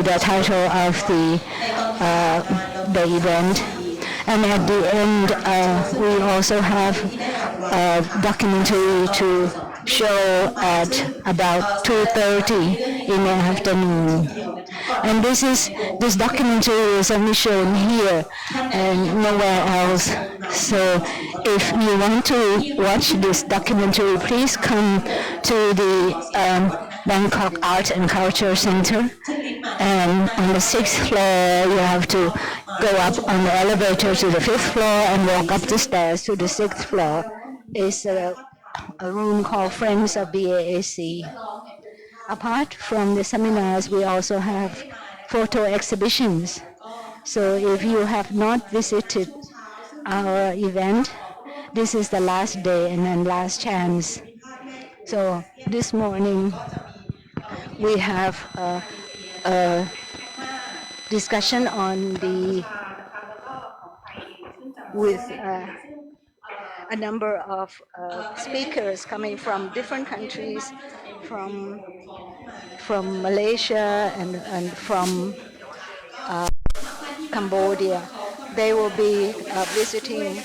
the title of the event. And at the end, we also have a documentary to show at about 2:30 in the afternoon. And this documentary is only shown here and nowhere else. So if you want to watch this documentary, please come to the Bangkok Art and Culture Center. And on the 6th floor, you have to go up on the elevator to the 5th floor and walk up the stairs to the 6th floor. It's a room called Friends of BAAC. Apart from the seminars, we also have photo exhibitions. So if you have not visited our event, this is the last day and then last chance. So this morning, we have a discussion on with a number of speakers coming from different countries, from Malaysia and from Cambodia. They will be visiting.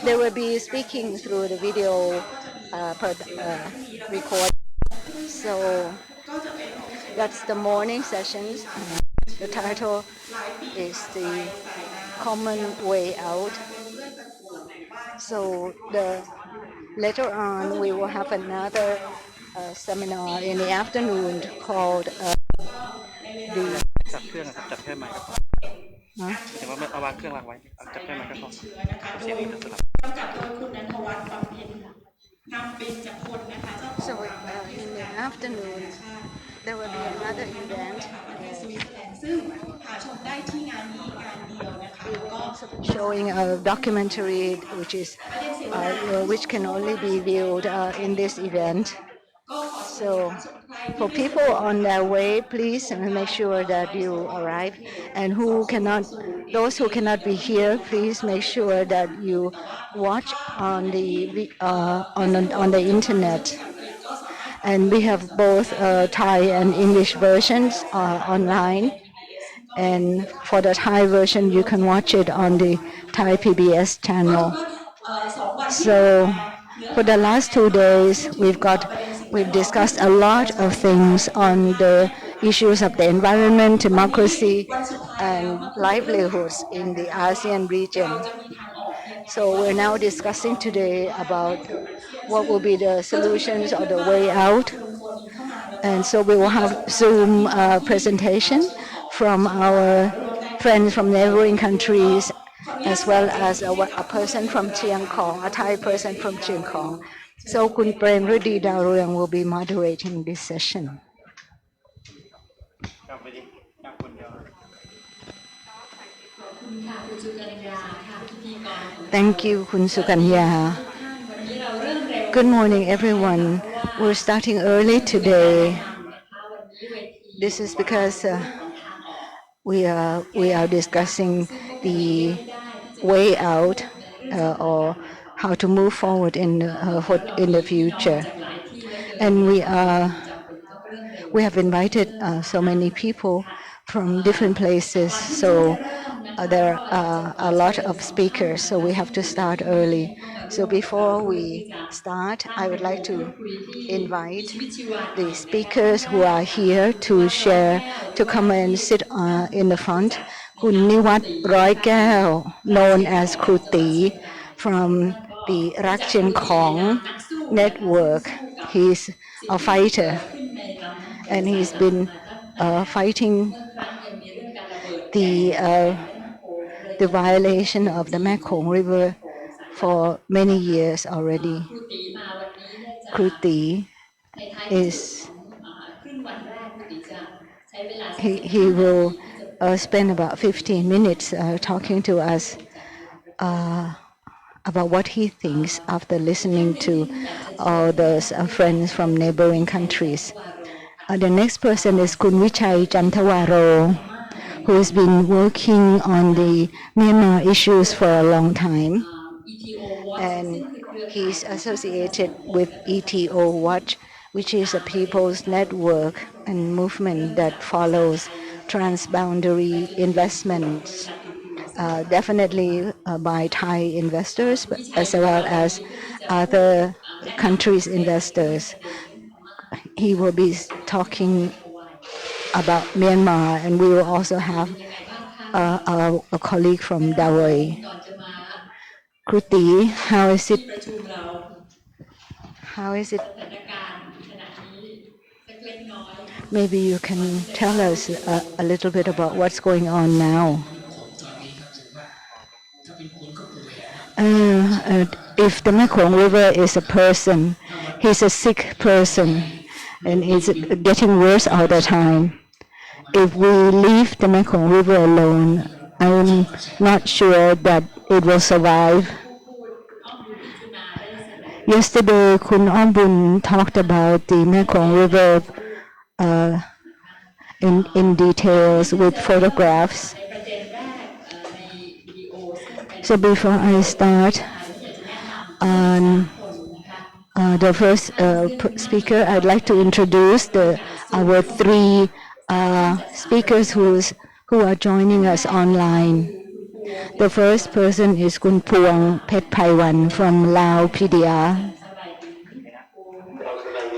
They will be speaking through the video record. So that's the morning sessions. The title is the Common Way Out. So later on we will have another seminar in the afternoon called the จับเครื่องครับจับแค่ไมค์ก็พอแต่ว่าเอาวางเครื่องวางไว้จับแค่ไมค์ก็พอเสียงมันจะสลับ So in the afternoon there will be another event showing a documentary which can only be viewed in this event. So for people on their way, please make sure that you arrive, and those who cannot be here, please make sure that you watch on the internet. And we have both Thai and English versions online. And for the Thai version, you can watch it on the Thai PBS channel. So for the last 2 days, we've discussed a lot of things on the issues of the environment, democracy, and livelihoods in the ASEAN region. So we're now discussing today about what will be the solutions or the way out. And so we will have Zoom presentation from our friends from neighboring countries, as well as a person from Chiang, a Thai person from Chiang. So Kun Premrudi Daruyang will be moderating this session. Thank you, Kun Sukanya. Good morning, everyone. We're starting early today. This is because we are discussing the way out or how to move forward in the future, and we have invited so many people from different places. So there are a lot of speakers. So we have to start early. So before we start, I would like to invite the speakers who are here to share, to come and sit in the front. Kun Niwat Roikaew, known as Kruti, from the Khong network. He's a fighter, and he's been fighting the violation of the Mekong River for many years already. Kruti he will spend about 15 minutes talking to us about what he thinks after listening to all those friends from neighboring countries. The next person is Kun Vichai Chantawaro, who has been working on the Myanmar issues for a long time. And he's associated with ETO Watch, which is a people's network and movement that follows transboundary investments, definitely by Thai investors, but as well as other countries' investors. He will be talking about Myanmar, and we will also have a colleague from Dawei. Kruti, how is it? Maybe you can tell us a little bit about what's going on now. If the Mekong River is a person, he's a sick person, and it's getting worse all the time. If we leave the Mekong River alone, I'm not sure that it will survive. Yesterday, Kun Ombun talked about the Mekong River in details with photographs. So before I start, the first speaker, I'd like to introduce our three speakers who are joining us online. The first person is Kun Phouvong Phetphayvanh from Laos PDR.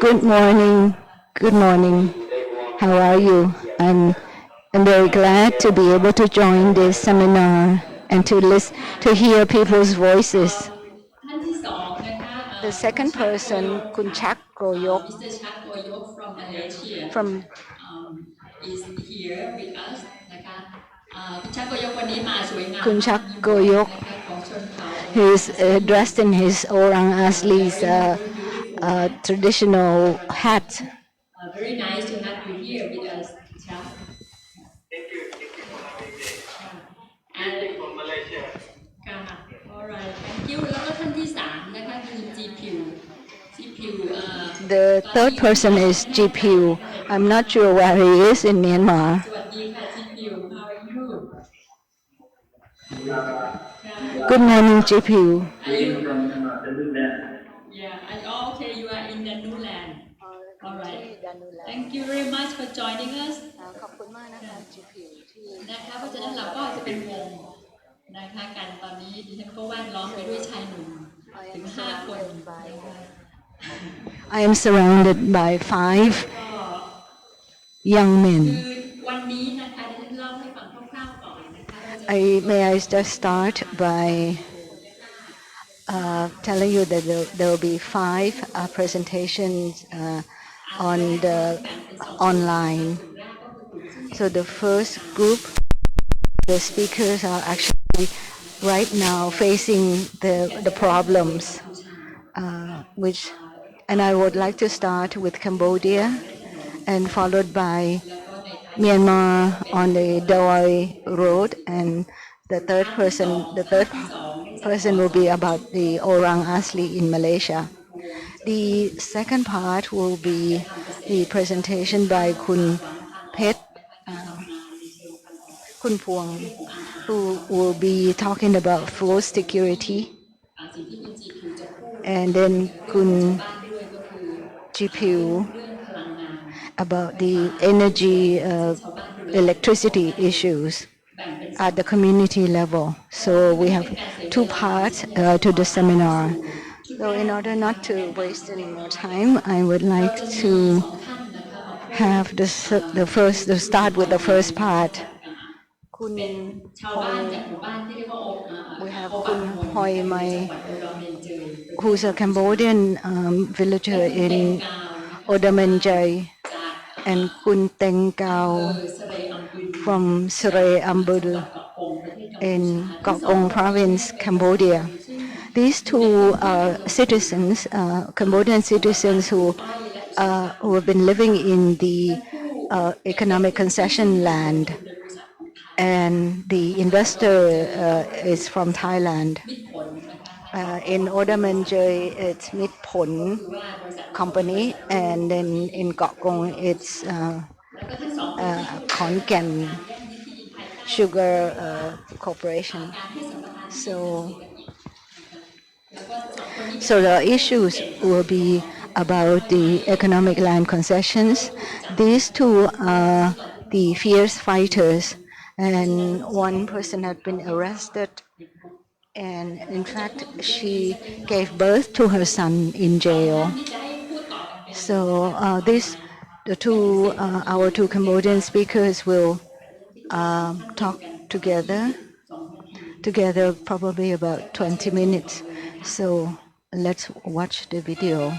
Good morning. Good morning. How are you? I'm very glad to be able to join this seminar and to hear people's voices. The second person, Kun Shaq Koyok, Mr. Shaq Koyok from Malaysia, is here with us. Kun Shaq Koyok, he is dressed in his Orang Asli's traditional hat. Very nice to have you here with us, Shaq. And from Malaysia. Alright, thank you. แล้วก็ท่านที่สามนะคะคือ Kyi Phyo. The third person is Kyi Phyo. I'm not sure where he is in Myanmar. สวัสดีค่ะ Kyi Phyo. How are you? Good morning, Kyi Phyo. Yeah, and okay, you are in Danu Land. Alright. Thank you very much for joining us. ขอบคุณมากนะคะ Kyi Phyo ที่ นะคะเพราะฉะนั้นเราก็จะเป็นวงนะคะกันตอนนี้ดิฉันก็แวดล้อมไปด้วยชายหนุ่มถึง5 คน I am surrounded by 5 young men. คือวันนี้นะคะดิฉันเล่าให้ฟังคร่าวๆก่อนนะคะ May I just start by telling you that there will be 5 presentations on the online. So the first group, the speakers are actually right now facing the problems, and I would like to start with Cambodia and followed by Myanmar on the Dawei road, and the third person will be about the Orang Asli in Malaysia. The second part will be the presentation by Kun Phouvong, who will be talking about food security, and then Kun Kyi Phyo about the energy, electricity issues at the community level. So we have 2 parts to the seminar. So in order not to waste any more time, I would like to have to start with the first part. We have Kun Hoy Mai, who's a Cambodian villager in Oddor, and Kun Teng from Sre Ambel in Koh Kong Province, Cambodia. These 2 citizens, Cambodian citizens who have been living in the economic concession land, and the investor is from Thailand. In Oddor, it's Midpon company, and then in Koh Kong it's Khon Sugar Corporation. So the issues will be about the economic land concessions. These 2 are the fierce fighters, and one person had been arrested. And in fact, she gave birth to her son in jail. So our two Cambodian speakers will talk together probably about 20 minutes. So let's watch the video.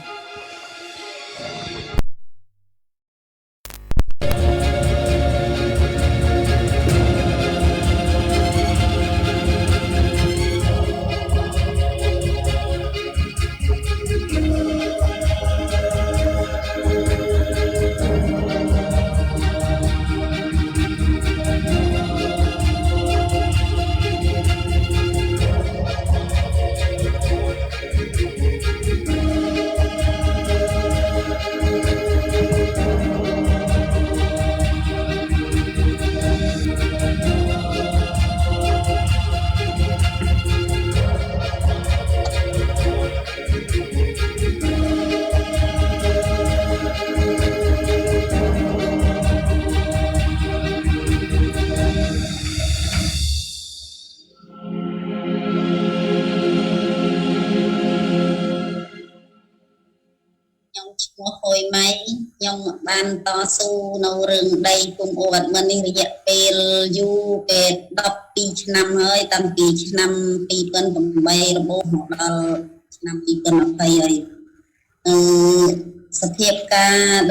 Hoy Mai, Young Ban Tasu, no ring day from what money yet pale you get up peach nam hơi tam peach nam people from bay the boat nam people of pay. Sapiepka,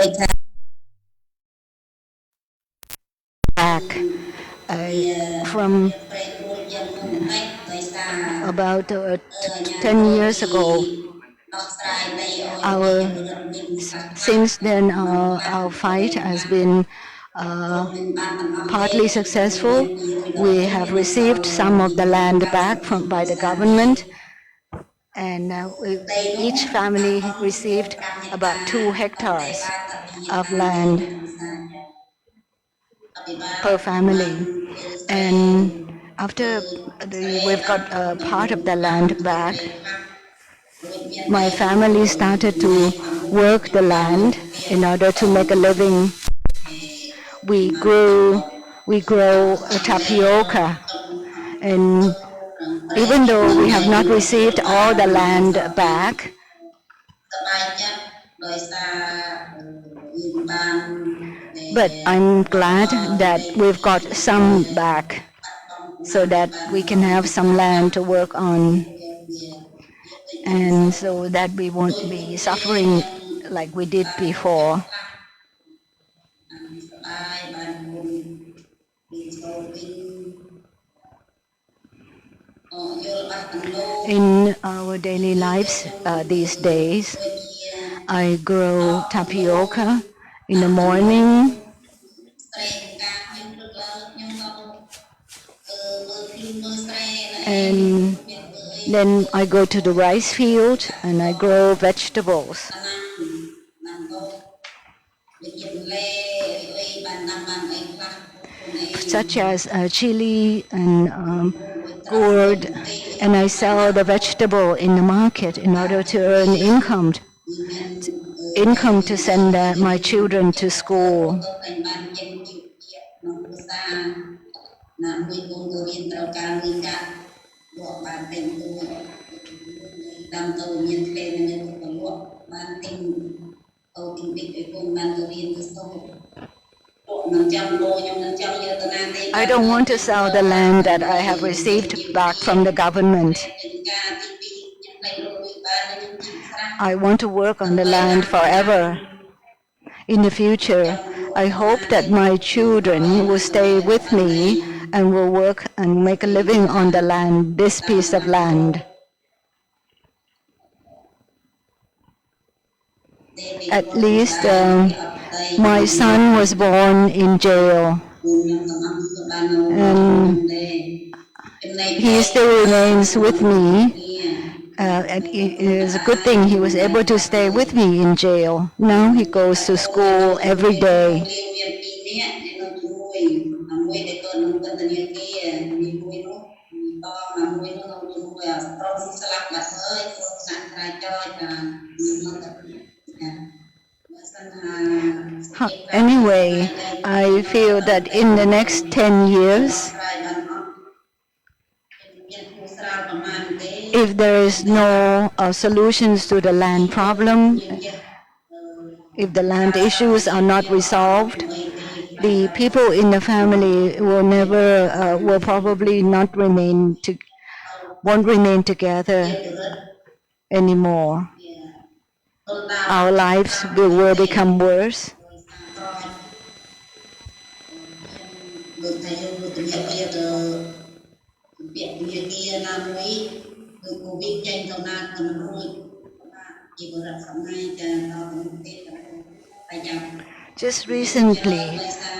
Back from about 10 years ago. Since then, our fight has been partly successful. We have received some of the land back by the government, and each family received about 2 hectares of land per family. And after we've got part of the land back, my family started to work the land in order to make a living. We grow tapioca, and even though we have not received all the land back, but I'm glad that we've got some back so that we can have some land to work on, and so that we won't be suffering like we did before. In our daily lives these days, I grow tapioca in the morning, and then I go to the rice field and I grow vegetables, such as chili and gourd, and I sell the vegetable in the market in order to earn income to send my children to school. I don't want to sell the land that I have received back from the government. I want to work on the land forever. In the future, I hope that my children will stay with me and will work and make a living on the land, this piece of land. At least my son was born in jail, and he still remains with me. And it is a good thing he was able to stay with me in jail. Now he goes to school every day. Anyway, I feel that in the next 10 years, if there is no solutions to the land problem, if the land issues are not resolved, the people in the family will probably not won't remain together anymore. Our lives will become worse. Just recently,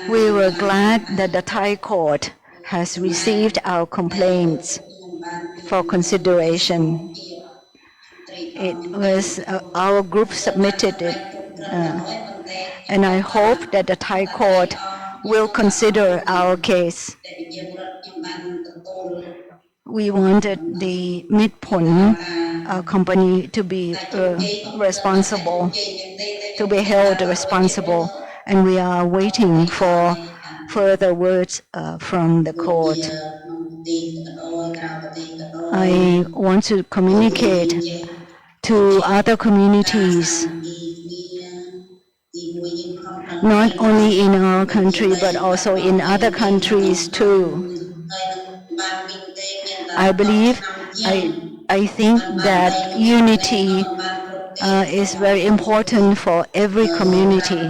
we were glad that the Thai court has received our complaints for consideration. It was our group submitted it, and I hope that the Thai court will consider our case. We wanted the Midpon company to be responsible, to be held responsible, and we are waiting for further words from the court. I want to communicate to other communities, not only in our country but also in other countries too. I think that unity is very important for every community.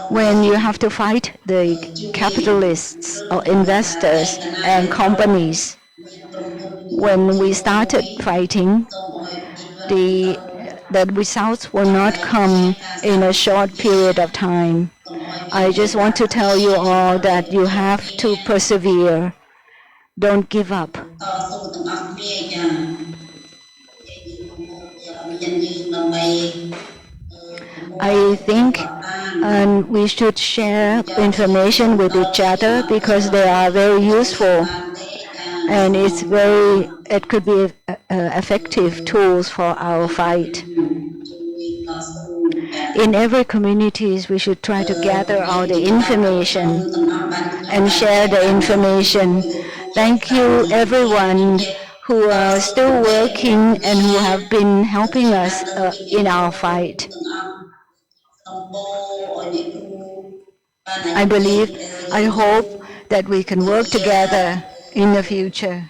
When you have to fight the capitalists or investors and companies, when we started fighting, the results will not come in a short period of time. I just want to tell you all that you have to persevere. Don't give up. I think we should share information with each other because they are very useful, and it could be effective tools for our fight. In every communities, we should try to gather all the information and share the information. Thank you, everyone who are still working and who have been helping us in our fight. I hope that we can work together in the future.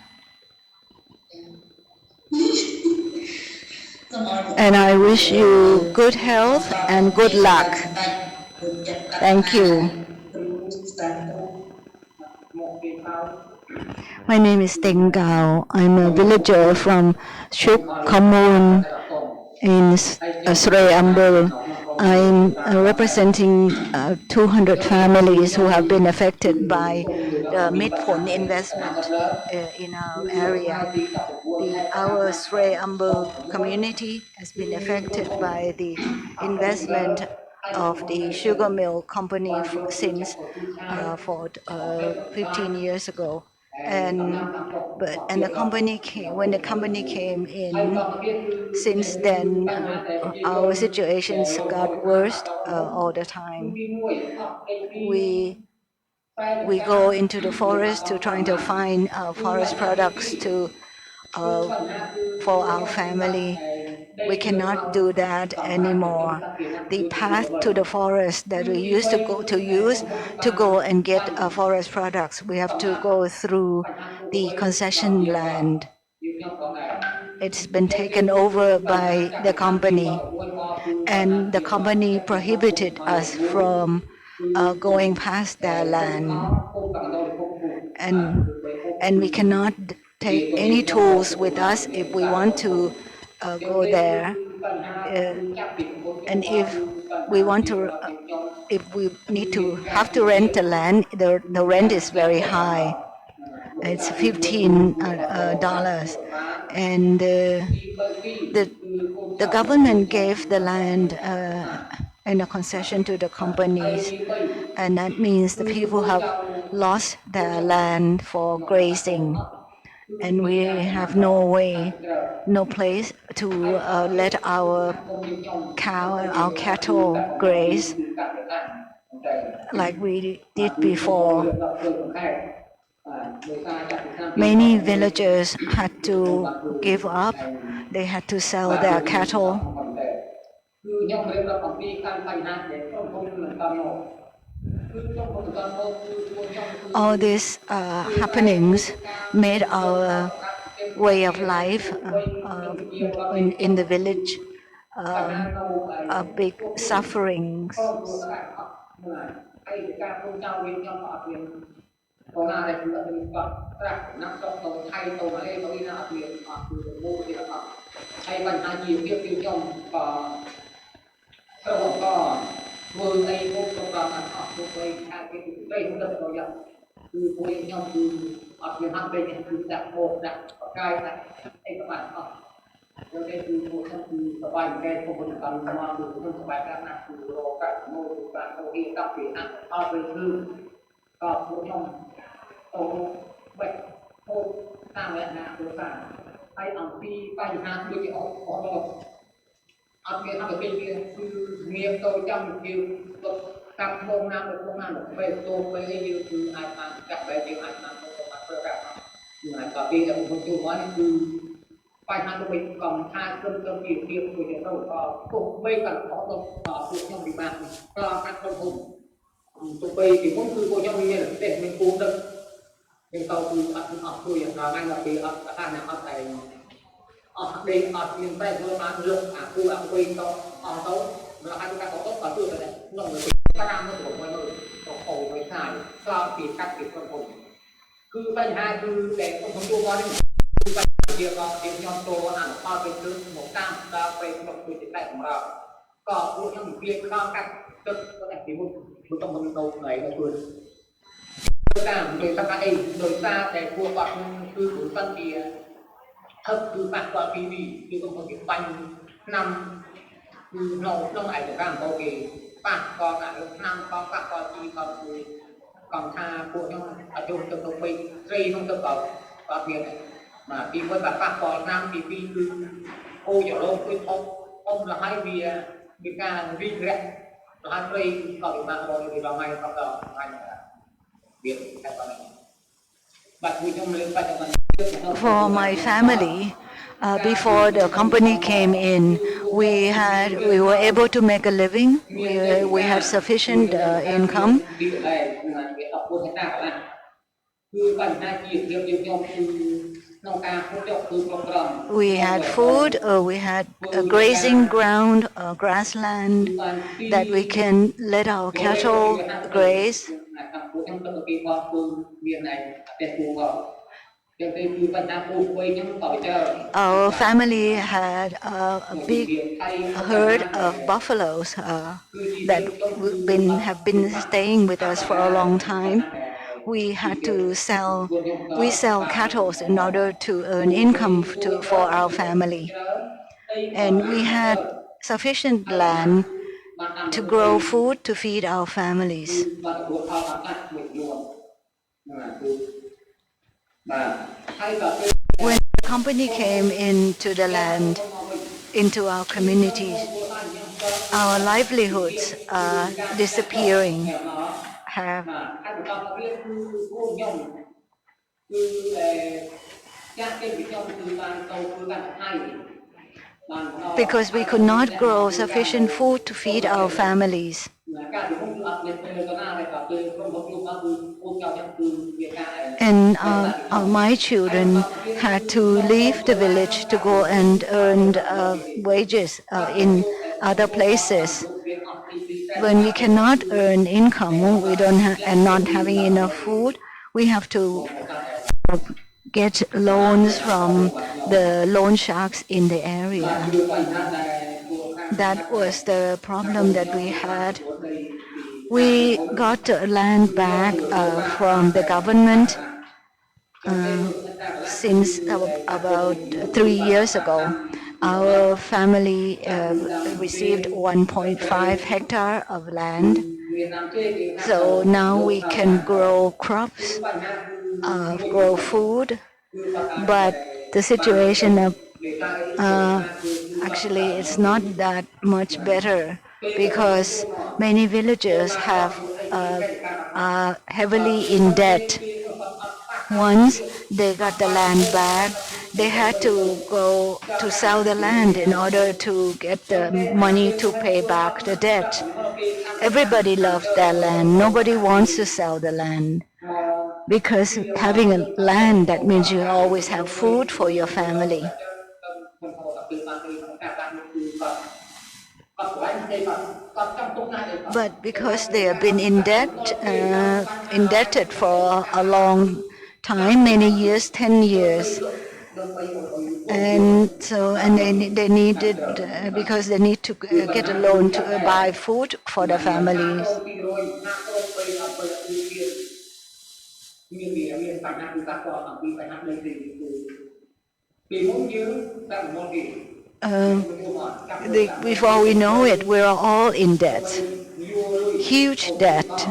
And I wish you good health and good luck. Thank you. My name is Teng Gao. I'm a villager from Shuk Commune in Sre Ambel. I'm representing 200 families who have been affected by the Midpon investment in our area. Our Sre Ambel community has been affected by the investment of the sugar mill company since 15 years ago. When the company came in, since then our situations got worse all the time. We go into the forest to trying to find forest products for our family. We cannot do that anymore. The path to the forest that we used to go and get forest products, we have to go through the concession land. It's been taken over by the company, and the company prohibited us from going past their land. And we cannot take any tools with us if we want to go there. And if we have to rent the land, the rent is very high. It's $15, and the government gave the land and a concession to the companies, and that means the people have lost their land for grazing. and we have no way, no place to let our cattle graze like we did before. Many villagers had to give up. They had to sell their cattle. All these happenings made our way of life in the village a big sufferings. For my family, before the company came in, we were able to make a living. We had sufficient income. We had food, we had a grazing ground, grassland that we can let our cattle graze. Our family had a big herd of buffaloes that have been staying with us for a long time. We sell cattle in order to earn income for our family. And we had sufficient land to grow food to feed our families. When the company came into the land, into our communities, our livelihoods are disappearing. Because we could not grow sufficient food to feed our families. And my children had to leave the village to go and earn wages in other places. When we cannot earn income, and not having enough food, we have to get loans from the loan sharks in the area. That was the problem that we had. We got land back from the government since about 3 years ago. Our family received 1.5 hectare of land. So now we can grow crops, grow food, But the situation of actually it's not that much better because many villagers are heavily in debt. Once they got the land back, they had to go to sell the land in order to get the money to pay back the debt. Everybody loves their land. Nobody wants to sell the land because having a land, that means you always have food for your family. But because they have been indebted for a long time, many years, 10 years, and so they needed because they need to get a loan to buy food for their families. Before we know it, we're all in debt, huge debt.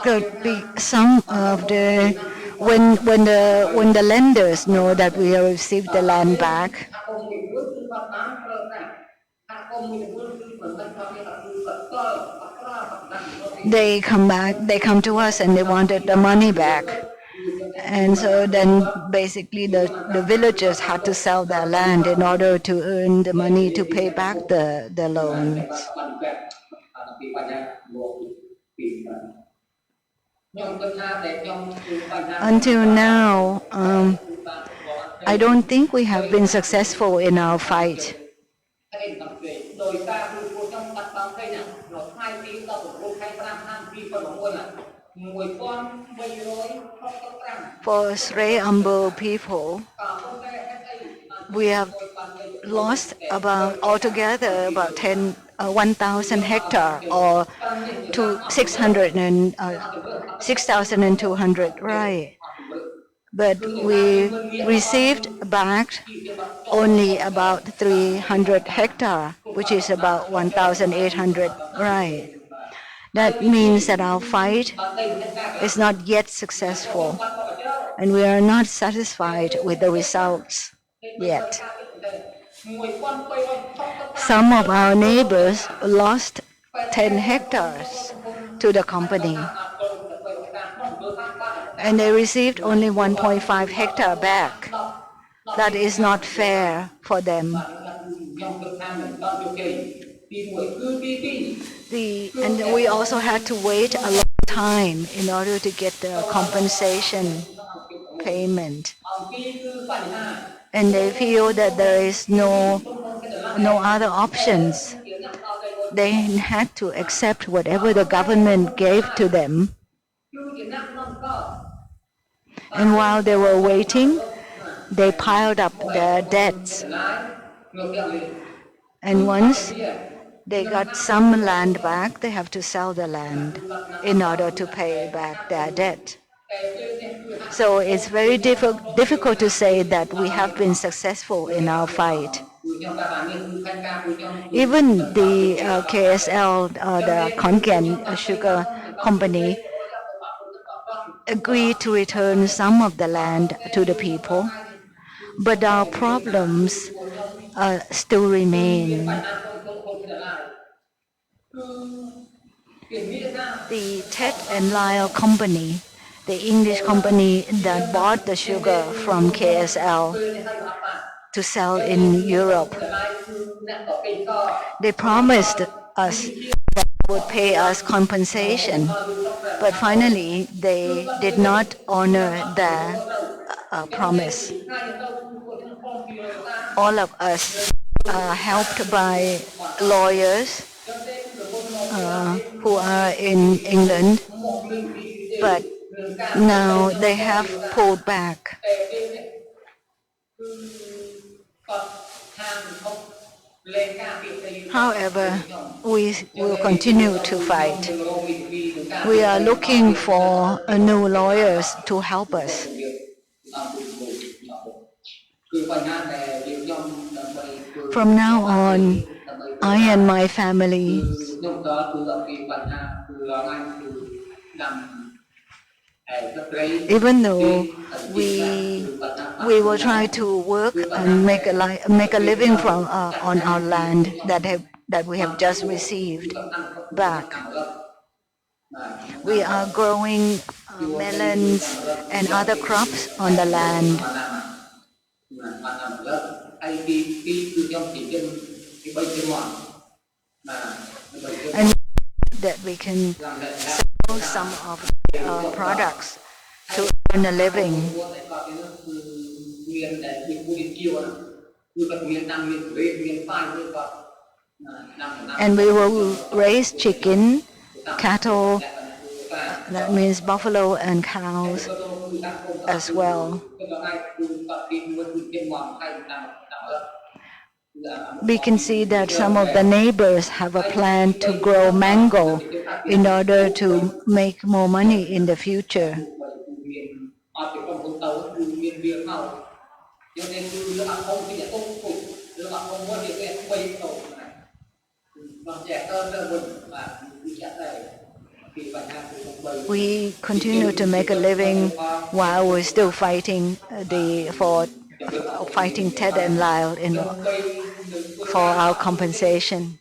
Could be some of the when the lenders know that we have received the land back, they come to us and they wanted the money back. And so then basically the villagers had to sell their land in order to earn the money to pay back the loans. Until now, I don't think we have been successful in our fight. For Sre Ambel people, we have lost altogether about 1,000 hectares or to 6,200, right? But we received back only about 300 hectares, which is about 1,800, right? That means that our fight is not yet successful, and we are not satisfied with the results yet. Some of our neighbors lost 10 hectares to the company, and they received only 1.5 hectare back. That is not fair for them. And we also had to wait a long time in order to get the compensation payment. And they feel that there is no other options. They had to accept whatever the government gave to them. And while they were waiting, they piled up their debts. And once they got some land back, they have to sell the land in order to pay back their debt. So it's very difficult to say that we have been successful in our fight. Even the KSL, the Khong Sugar Company, agreed to return some of the land to the people, but our problems still remain. The Tet and Lyle Company, the English company that bought the sugar from KSL to sell in Europe, they promised us that they would pay us compensation, but finally they did not honor their promise. All of us are helped by lawyers who are in England, but now they have pulled back. However, we will continue to fight. We are looking for new lawyers to help us. From now on, I and my family, even though we will try to work and make a living from on our land that we have just received back. We are growing melons and other crops on the land. And that we can sell some of our products to earn a living. And we will raise chicken, cattle, that means buffalo and cows as well. We can see that some of the neighbors have a plan to grow mango in order to make more money in the future. We continue to make a living while we're still fighting fighting Tet and Lyle for our compensation.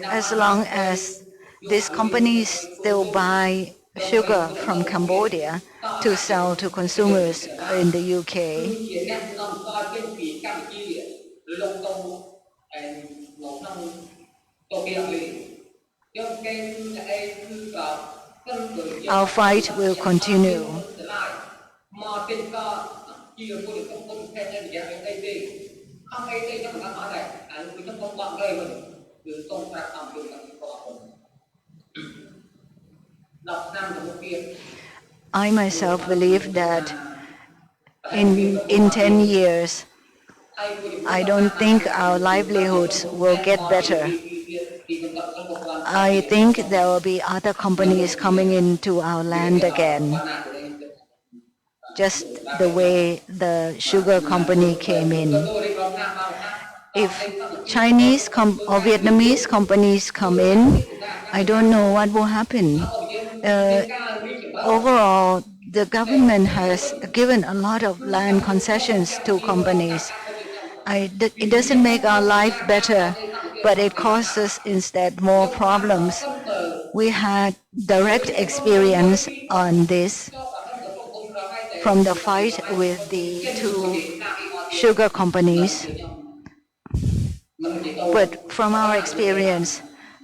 As long as these companies still buy sugar from Cambodia to sell to consumers in the UK, our fight will continue. I myself believe that in 10 years, I don't think our livelihoods will get better. I think there will be other companies coming into our land again, just the way the sugar company came in. If Chinese or Vietnamese companies come in, I don't know what will happen. Overall, the government has given a lot of land concessions to companies. It doesn't make our life better, but it causes instead more problems. We had direct experience on this from the fight with the two sugar companies. But from our experience,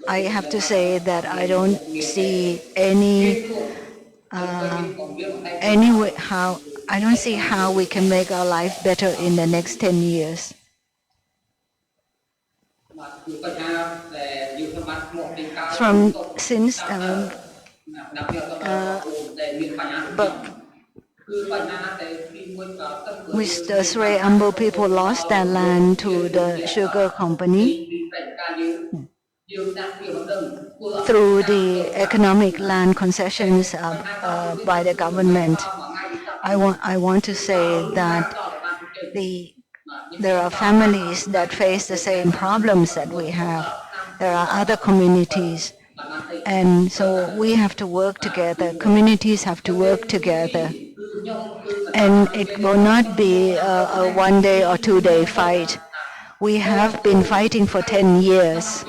I have to say that I don't see I don't see how we can make our life better in the next 10 years. With the Sre Ambel people lost their land to the sugar company through the economic land concessions by the government. I want to say that there are families that face the same problems that we have. There are other communities, and so we have to work together. Communities have to work together, and it will not be a 1 day or 2 day fight. We have been fighting for 10 years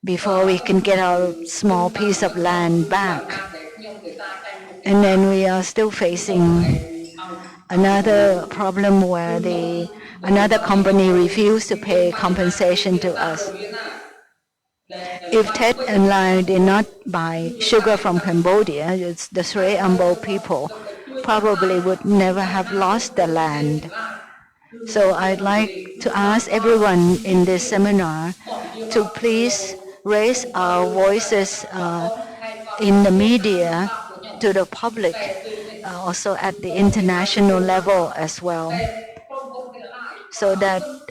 before we can get our small piece of land back. And then we are still facing another problem where another company refused to pay compensation to us. If Tet and Lai did not buy sugar from Cambodia, the Sre Ambel people probably would never have lost the land. So I'd like to ask everyone in this seminar to please raise our voices in the media to the public, also at the international level as well.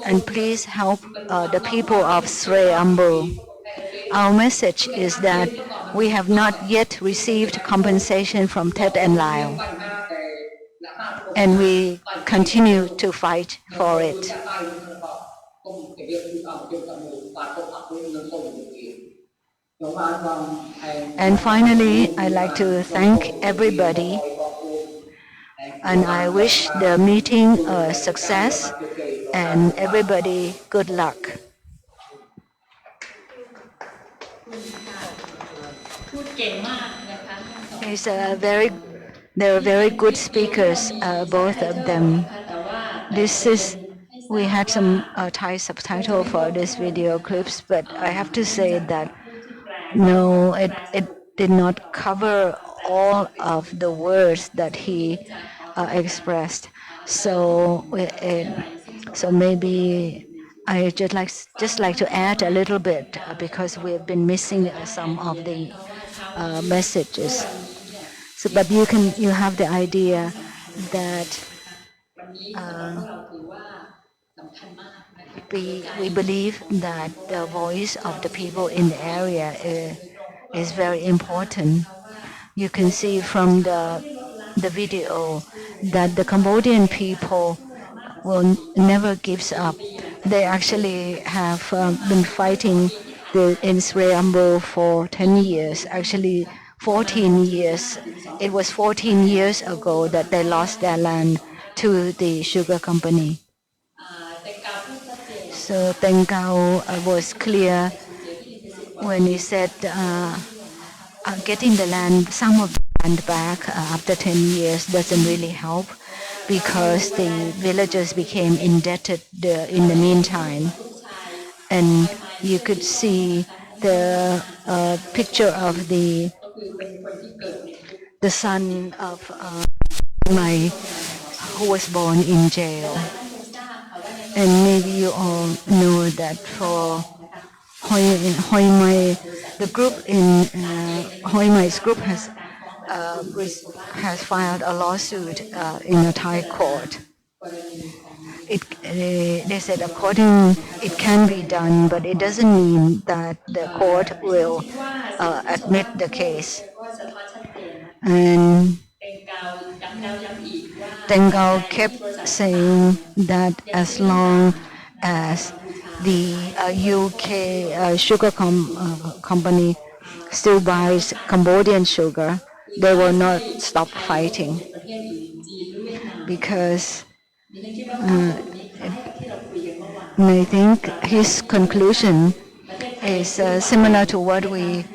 And please help the people of Sre Ambel. Our message is that we have not yet received compensation from Tet and Lao, and we continue to fight for it. And finally, I'd like to thank everybody, and I wish the meeting a success and everybody good luck. They're very good speakers, both of them. We had some Thai subtitle for this video clips, but I have to say that no, it did not cover all of the words that he expressed. So maybe I just like to add a little bit because we've been missing some of the messages. So, but you have the idea that we believe that the voice of the people in the area is very important. You can see from the video that the Cambodian people will never gives up. They actually have been fighting in Sre Ambel for 10 years, actually 14 years. It was 14 years ago that they lost their land to the sugar company. So Teng was clear when he said getting the land, some of the land back after 10 years doesn't really help because the villagers became indebted in the meantime. And you could see the picture of the son of Hoy Mai, who was born in jail. And maybe you all know that for Hoy Mai, the group in Hoy Mai's group has filed a lawsuit in a Thai court. They said it can be done, but it doesn't mean that the court will admit the case. And Teng kept saying that as long as the UK sugar company still buys Cambodian sugar, they will not stop fighting. Because I think his conclusion is similar to what we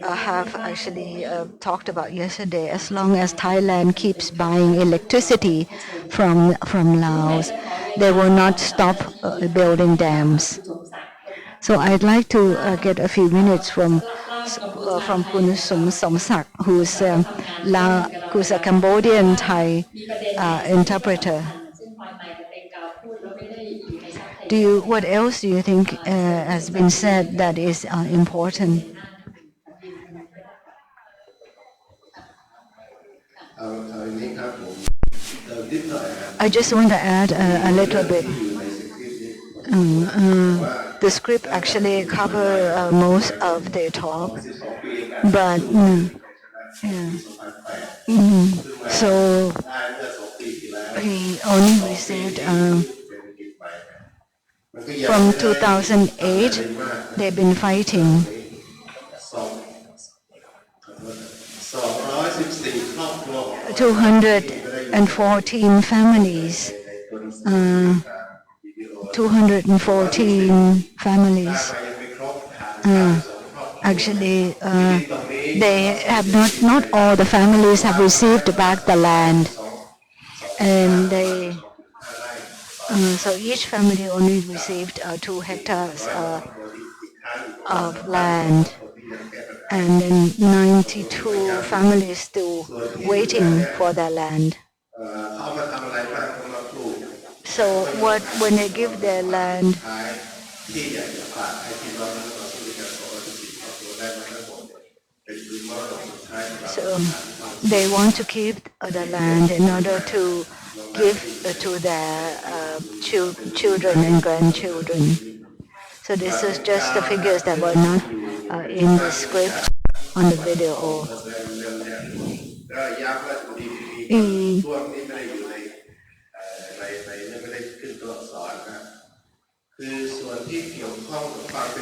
have actually talked about yesterday. As long as Thailand keeps buying electricity from Laos, they will not stop building dams. So I'd like to get a few minutes from Kun Somsak, who's a Cambodian Thai interpreter. What else do you think has been said that is important? I just want to add a little bit. The script actually covers most of the talk, but so he only received from 2008. They've been fighting. 214 families. 214 families. Actually, they have not all the families have received back the land, and so each family only received 2 hectares of land, and then 92 families still waiting for their land. So when they give their land, so they want to keep the land in order to give to their children and grandchildren. So this is just the figures that were not in the script. on the video.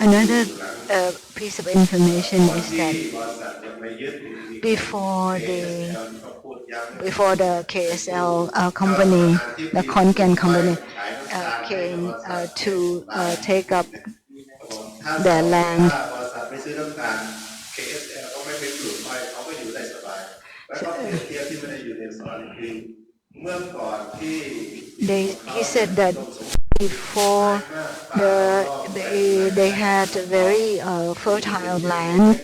Another piece of information is that before the KSL company, the Khon company, came to take up their land. He said that before they had very fertile land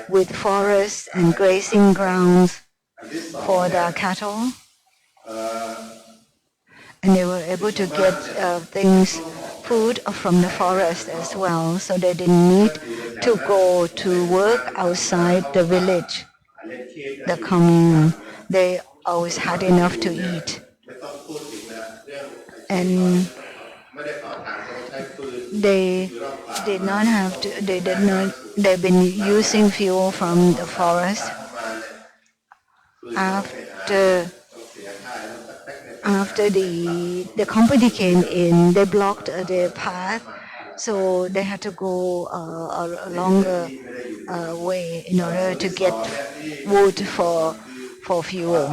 with forests and grazing grounds for their cattle, and they were able to get food from the forest as well, so they didn't need to go to work outside the village, the commune. They always had enough to eat, and they did not have to. They've been using fuel from the forest. After the company came in, they blocked the path, so they had to go a longer way in order to get wood for fuel.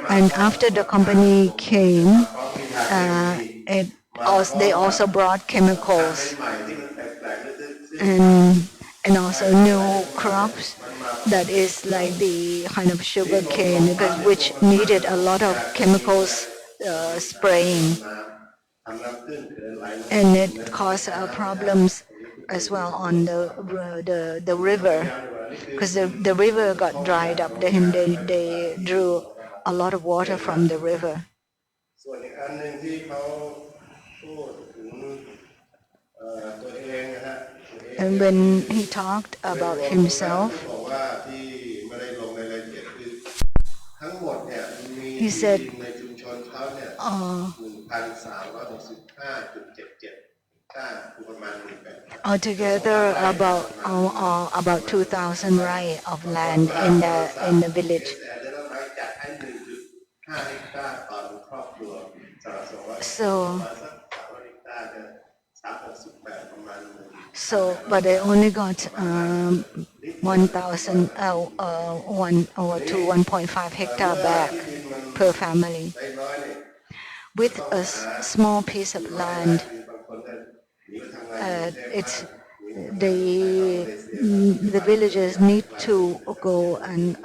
And after the company came, they also brought chemicals and also new crops that is like the kind of sugar cane, which needed a lot of chemicals spraying, and it caused problems as well on the river, because the river got dried up. Then they drew a lot of water from the river. And when he talked about himself, he said altogether about 2,000 rai of land in the village. But they only got 1,000 1 to 1.5 hectare back per family. With a small piece of land, the villagers need to go and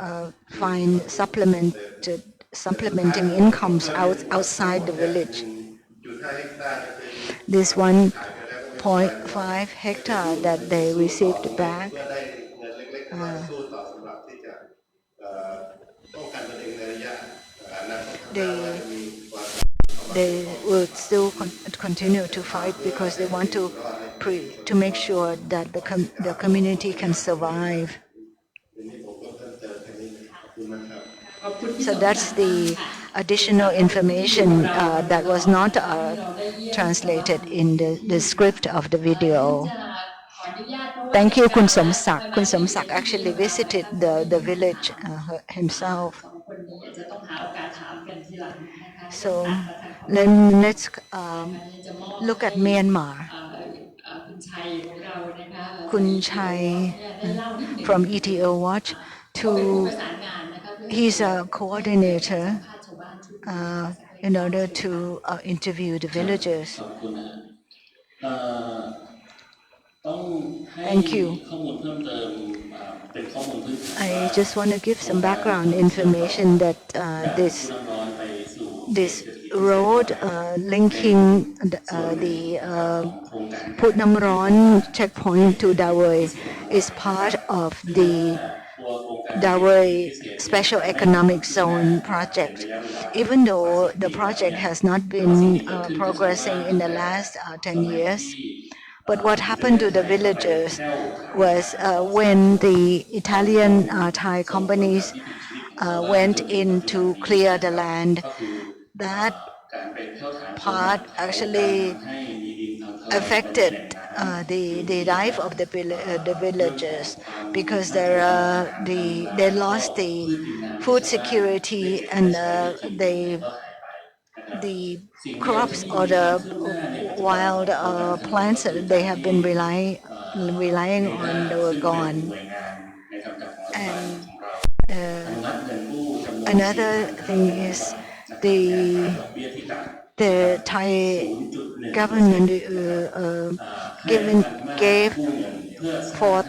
find supplementing incomes outside the village. This 1.5 hectare that they received back, they will still continue to fight because they want to make sure that the community can survive. So that's the additional information that was not translated in the script of the video. Thank you, Kun Somsak. Kun Somsak actually visited the village himself. So let's look at Myanmar. Kun Chai from ETO Watch, he's a coordinator in order to interview the villagers. Thank you. I just want to give some background information that this road linking the Phut Nam Ron checkpoint to Dawei is part of the Dawei Special Economic Zone project. Even though the project has not been progressing in the last 10 years, but what happened to the villagers was when the Italian Thai companies went in to clear the land, that part actually affected the life of the villagers because they lost the food security and the crops or the wild plants that they have been relying on were gone. And another thing is the Thai government gave 4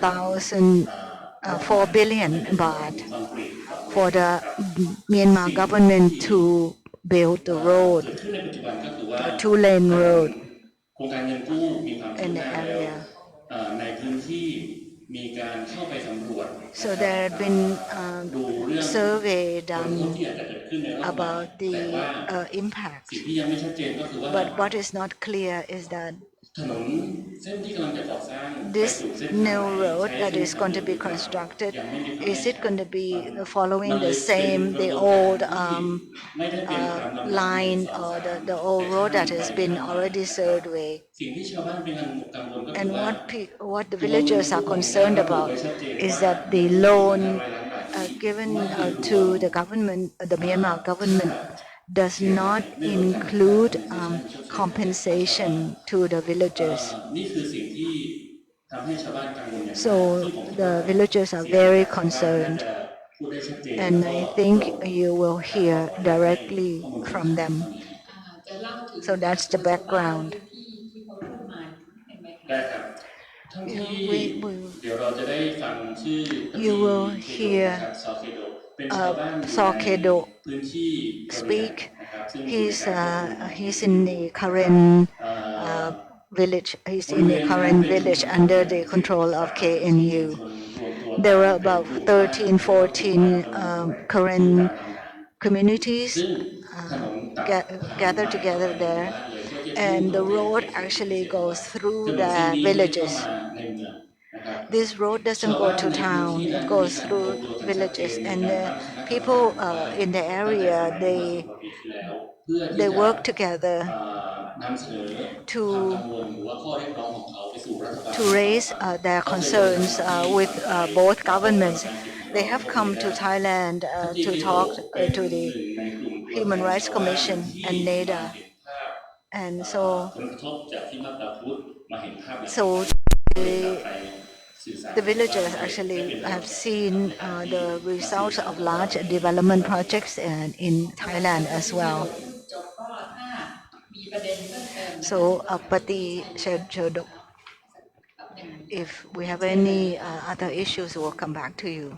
billion baht for the Myanmar government to build the road, a 2-lane road in the area. So there had been a survey done about the impact. But what is not clear is that this new road that is going to be constructed, is it going to be following the old line or the old road that has been already surveyed? And what the villagers are concerned about is that the loan given to the government, the Myanmar government, does not include compensation to the villagers. So the villagers are very concerned, and I think you will hear directly from them. So that's the background. You will hear Saw Keh speak. He's in the current village. He's in the current village under the control of KNU. There were about 13, 14 current communities gathered together there, and the road actually goes through the villages. This road doesn't go to town; it goes through villages, and the people in the area they work together to raise their concerns with both governments. They have come to Thailand to talk to the Human Rights Commission and NEDA, and so the villagers actually have seen the results of large development projects in Thailand as well. So, Pati Chodok, if we have any other issues, we'll come back to you.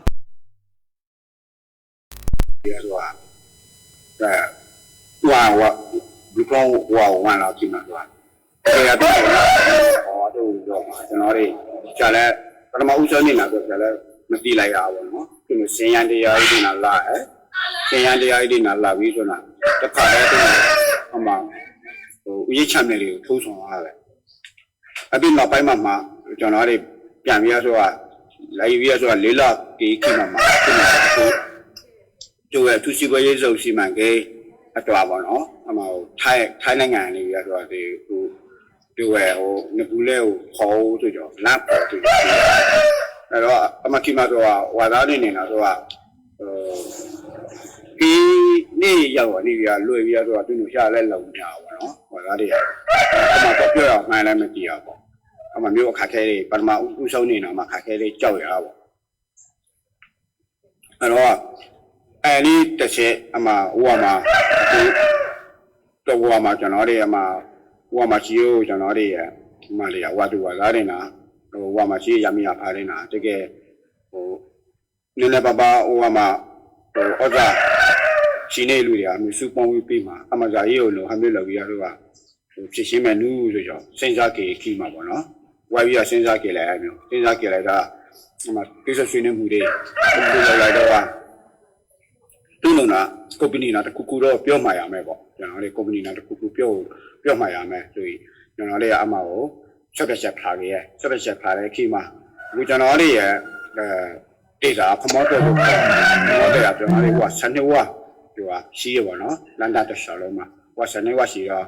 ว่าสันนิวาสีละ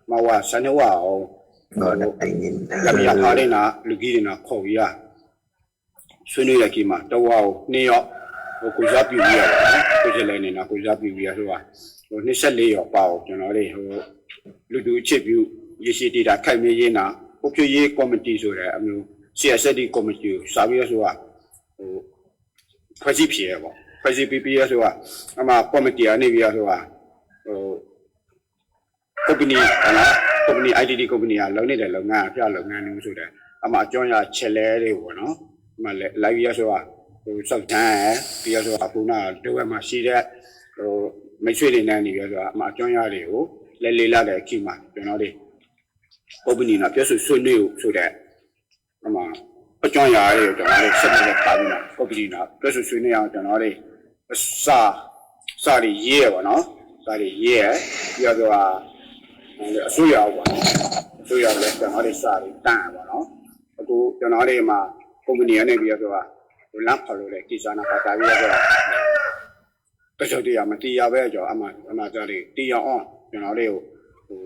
มาว่าสันนิวาเอาลำยาพาเรนะลูกีนะขอวิยาส่วนนี้แหละกี่มาตัวเอาเนี่ยกุญแจปิววิยากุญแจเลยเนี่ยนะกุญแจปิววิยาใช่ป่ะนี่เสร็จเลยเปล่าจนอะไรลูดูเช็ควิวยี่สิบตีดาใครไม่ยินนะพวกพี่ยี่คอมเมนต์ส่วนอะไรมีเสียเสดีคอมเมนต์สาวิยาใช่ป่ะพระสิพี่ป่ะพระสิพี่ใช่ป่ะมาคอมเมนต์อันนี้วิยาใช่ป่ะcompany นะ company IDD company อ่ะแล้วนี่เดี๋ยวเรางานพี่เรางานนึงสุดเลยมาจ้องยาเชลล์เลยหัวเนาะมาไลฟ์ยาสัวสักท่าพี่ยาสัวปุ่นน่ะดูว่ามาซีเรียไม่ช่วยเลยนะนี่ยาสัวมาจ้องยาเลยหัวเล่ๆเลยขี้มาเดี๋ยวนั้นดิ company น่ะพี่สุดนี่สุดเลยมาจ้องยาเลยเดี๋ยวนั้นดิสักนิดตามนะ company น่ะพี่สุดนี่เอาเดี๋ยวนั้นดิซาดิเย่วะเนาะซาดิเย่พี่ยาสัวဆိုရပါဆိုရလဲကျွန်တော်တို့စာရီတန်းပါနော်အခုကျွန်တော်တို့မှာကုမ္ပဏီကနေပြီးတော့လမ်းဖော်လို့လေကိစ္စနာပါတာပြီးတော့တချို့တရားမတရားပဲကြောအမှကြတယ်တရားအောင်ကျွန်တော်တို့ဟို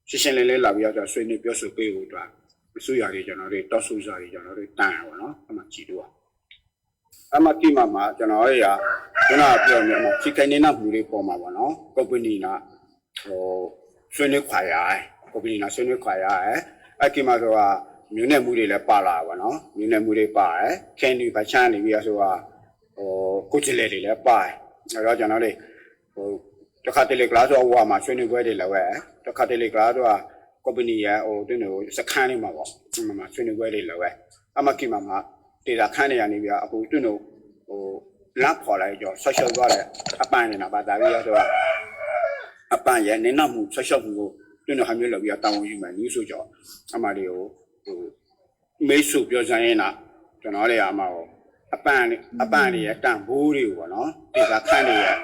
ရှင်းလင်းလေးလာပြီးတော့ဆွေးနွေးပြောဆိုပေးဖို့အတွက်ဆိုရတယ်ကျွန်တော်တို့တောက်ဆူစာရီကျွန်တော်တို့တန်းပါနော်အမှကြည့်တော့အမှကိမှာကျွန်တော်တို့ကခုနပြောနေမှာချိခိုင်နေတာမှုလေးပေါ်မှာပါနော်ကုမ္ပဏီနာဟိုဆွေးနွေးခွာရကုမ္ပဏီနာဆွေးနွေးခွာရအဲ့ဒီမှာဆိုတာမြို့နယ်မှုတွေလည်းပါလာပါနော်မြို့နယ်မှုတွေပါတယ်ခဲနီပချမ်းနေပြီးဆိုတာဟိုကိုချစ်လေတွေလည်းပါတယ်အဲ့တော့ကျွန်တော်တို့ဟိုတစ်ခါတလေကလာဆိုဟိုမှာဆွေးနွေးပွဲတွေလည်းပဲတစ်ခါတလေကလာဆိုတာကုမ္ပဏီရဲ့ဟိုတင်းတို့စခန်းနေမှာပေါ့ဒီမှာဆွေးနွေးပွဲတွေလည်းပဲအမကိမှာဒေတာခန်းနေရနေပြီးအခုတင်းတို့ဟိုလမ်းခေါ်လိုက်ကြောဆော့ရှော့သွားတဲ့အပန်းနေတာပါတာပြီးဆိုတာအပန်းရဲ့နေနောက်မှုဆော့ရှော့မှုကိုတွင်းတော်ဟာမျိုးလောက်ပြီးတောင်းဝန်ယူမယ်နည်းဆိုကြောအမှလေးကိုဟိုမေးစုပြောစမ်းရင်တော့ကျွန်တော်တွေအမှဟိုအပန်းတွေရဲ့တန်ဖိုးတွေကိုပေါ့နော်ဒေတာခန့်တွေရဲ့